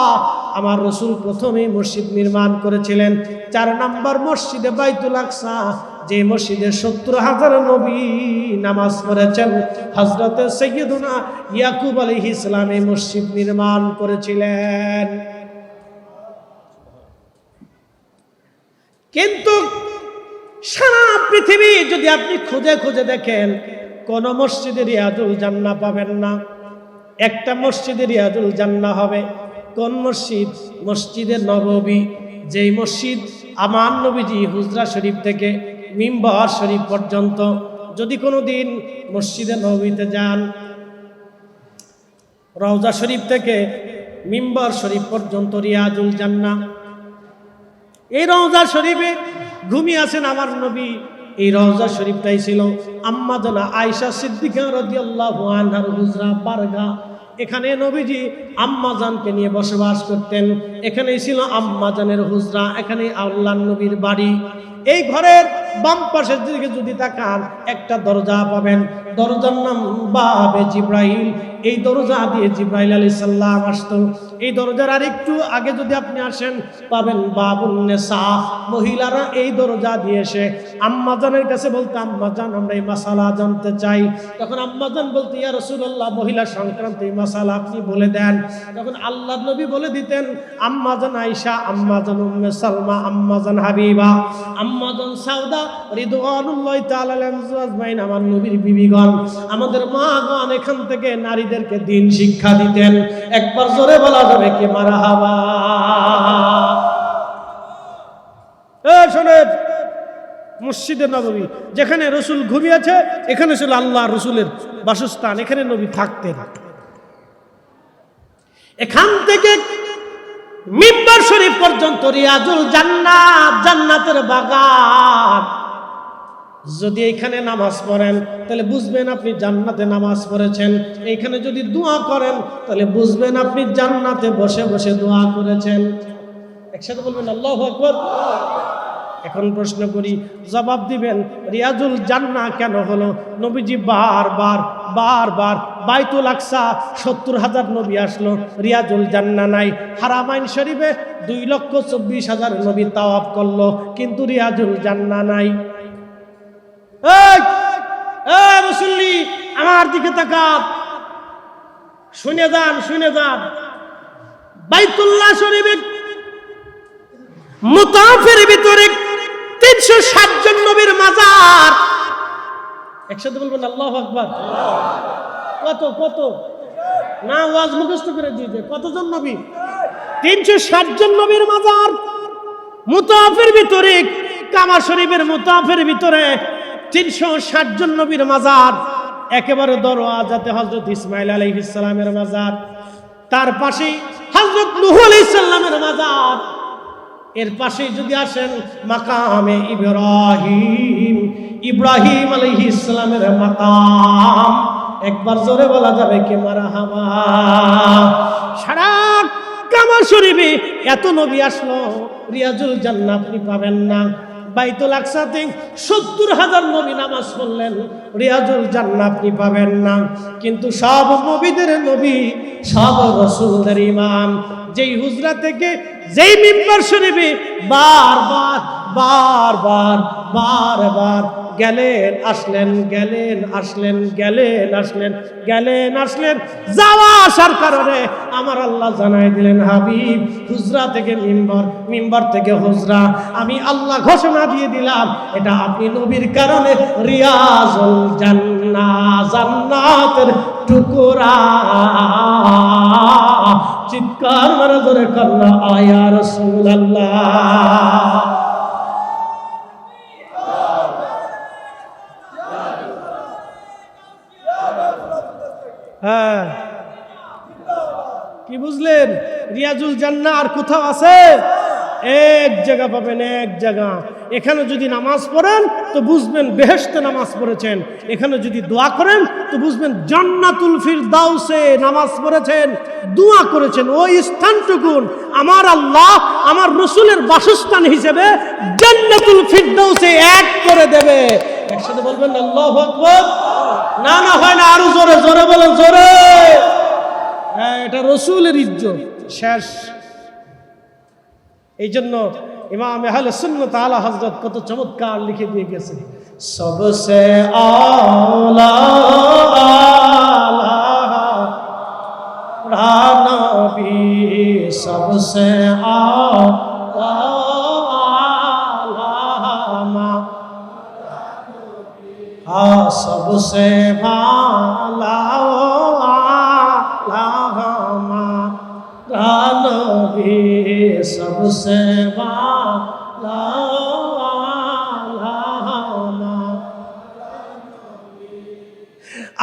আমার রাসূল প্রথমেই মসজিদ নির্মাণ করেছিলেন 4 নম্বর মসজিদে বাইতুল আকসা যে মসজিদে 70,000 নবী নামাজ পড়েছেন হযরত সাইয়্যিদুনা ইয়াকুব আলাইহিস সালাম এই মসজিদ নির্মাণ করেছিলেন কিন্তু সারা পৃথিবী যদি আপনি খুঁজে খুঁজে দেখেন কোন মসজিদে রিয়াজুল জান্নাহ পাবেন না একটা মসজিদে রিয়াজুল জান্নাহ হবে কোন মসজিদ মসজিদে নববী যেই মসজিদ আমার নবীজি হুজরা শরীফ থেকে মিম্বার শরীফ পর্যন্ত যদি কোনো দিন মসজিদে নববীতে যান রওজা শরীফ থেকে মিম্বার শরীফ পর্যন্ত রিয়াজুল জান্নাহ এই রওজা শরীফে ঘুমিয়ে আছেন আমার নবী এই রওজা শরীফটাই ছিল আম্মা জানা আয়েশা সিদ্দিকা রাদিয়াল্লাহু আনহার হুজরা বারগা। এখানে নবীজি আম্মা জানকে নিয়ে বসবাস করতেন। এখানেই ছিল আম্মা জানের হুজরা, এখানেই আল্লাহর নবীর বাড়ি। এই ঘরের বাম পাশের দিকে যদি তাকান একটা দরজা পাবেন, দরজার নাম বাবে জিব্রাইল। এই দরজা দিয়ে জিব্রাইল আলাইহিস সালাম আসতো। এই দরজার আর একটু আগে যদি আপনি আসেন পাবেন বাবুন নিসা, মহিলারা এই দরজা দিয়ে এসে আম্মাজানের কাছে বলতো আম্মাজান আমরা এই মাসালা জানতে চাই। তখন আম্মাজান বলতো ইয়া রাসূলুল্লাহ মহিলা সংক্রান্ত এই মাসালা আপনি বলে দেন। তখন আল্লাহর নবী বলে দিতেন আম্মাজান আয়েশা, আম্মাজান উম্মে সালমা, আম্মাজান হাবিবা, আম্মাজান সাউদা রিদওয়ানুল্লাহি তাআলা আলাইহিম, আমার নবীর বিবিগণ, আমাদের মাগণ এখান থেকে নারীদেরকে দ্বীন শিক্ষা দিতেন। একবার জোরে বলা যাবে কি মারহাবা। শোনেন, মসজিদে নববী যেখানে রসুল ঘুমিয়েছে এখানে ছিল আল্লাহ রসুলের বাসস্থান, এখানে নবী থাকতেন। এখান থেকে মিম্বার শরীফ পর্যন্ত রিয়াজুল জান্নাত, জান্নাতের বাগান। যদি এখানে নামাজ পড়েন তাহলে বুঝবেন আপনি জান্নাতে নামাজ পড়েছেন। এইখানে যদি দোয়া করেন তাহলে বুঝবেন আপনি জান্নাতে বসে বসে দোয়া করেছেন। একসাথে বলবেন আল্লাহু আকবার। এখন প্রশ্ন করি, জবাব দিবেন রিয়াজুল জান্নাহ কেন হলো? নবীজি বারবার বাইতুল আকসা ৭০,০০০ নবী আসলো, রিয়াজুল জান্নাহ নাই। হারামাইন শরীফে ২,২৪,০০০ নবী তাওয়াফ করলো, কিন্তু রিয়াজুল জান্নাহ নাই। এই মুসল্লি আমার দিকে তাকান, শুনে যান। বাইতুল্লাহ শরীফের মুতাফের ভিতরে ৩৬০ জন নবীর মাজার। একসাথে বলবেন আল্লাহু আকবার। কত না ওয়াজ মুখস্থ করে দিয়েছে, কতজন নবী? ৩৬০ জন নবীর মাজার মুতাফের ভিতরে, কাবা শরীফের মুতাফের ভিতরে ৩৬০ জন নবীর মাজার। একেবারে দরওয়াজাতে হযরত ইসমাঈল আলাইহিস সালামের মাজার, তার পাশে হযরত নূহ আলাইহিস সালামের মাজার। এর পাশে যদি আসেন মাকামে ইব্রাহিম আলাইহিস সালামের মাকাম। একবার জোরে বলা যাবে কি মারহাবা। সারা কাবা শরীফে এত নবী আসলো, রিয়াজুল জান্নাহ আপনি পাবেন না। বাইতুল আকসাতে ৭০,০০০ নবী নামাজ পড়লেন, রিয়াজুল জান্নাহ আপনি পাবেন না। কিন্তু সব নবীদের নবী, সব রাসূলদের ইমাম, যেই হুজরা থেকে যেই মিম্বার শরীফে বারবার গেলেন আসলেন, যাওয়া আসার কারণে আমার আল্লাহ জানাই দিলেন হাবিব হুজরা থেকে মিম্বার থেকে হুজরা। আমি আল্লাহ ঘোষণা দিয়ে দিলাম এটা আপনি নবীর কারণে রিয়াজুল জান্নাহ, জান্নাতের টুকরা। চিৎকার মারা জোরে কান্না আয়া রাসূলুল্লাহ। হ্যাঁ, কি বুঝলেন? রিয়াজুল জান্নাহ আর কোথাও আছে? এক জায়গা পাবেন, এক জায়গা। এখানে যদি নামাজ পড়েন তো বুঝবেন বেহেশতে নামাজ পড়েছেন, এখানে যদি দোয়া করেন তো বুঝবেন জান্নাতুল ফিরদাউসে নামাজ পড়েছেন, দোয়া করেছেন। ওই স্থানটুকুন আমার আল্লাহ আমার রাসূলের বাসস্থান হিসেবে জান্নাতুল ফিরদাউসে এক করে দেবে। একসাথে বলবেন আল্লাহু আকবার। না হয় না, আরো জোরে বলেন, জোরে। হ্যাঁ, এটা রাসূলের ইজ্জত শেষ। এই জন্য ইমাম আহলে সুন্নাত আলা হযরত কত চমৎকার লিখে দিয়ে গেছে, সবসে আলা নবী, সবসে আলা सबसे भाला नबी, सबसे भाला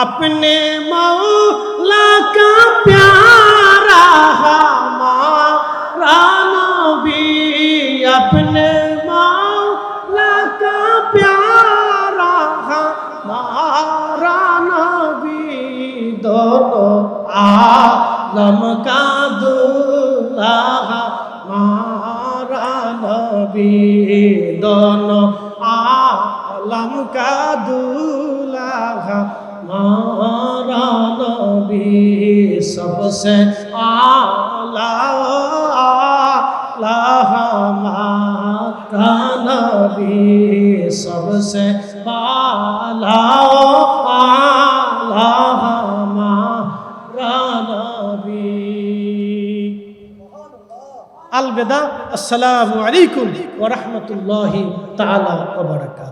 अपने मौला का प्यारा हमारा नबी, अपने मौला का प्यारा आलम का दूल्हा मारा नबी दोनों आलम का दूल्हा मारा नबी सबसे आला हमारा नबी सबसे आला हमारा नबी। अलविदा, अस्सलामु अलैकुम व रहमतुल्लाहि ताला व बरकातहू।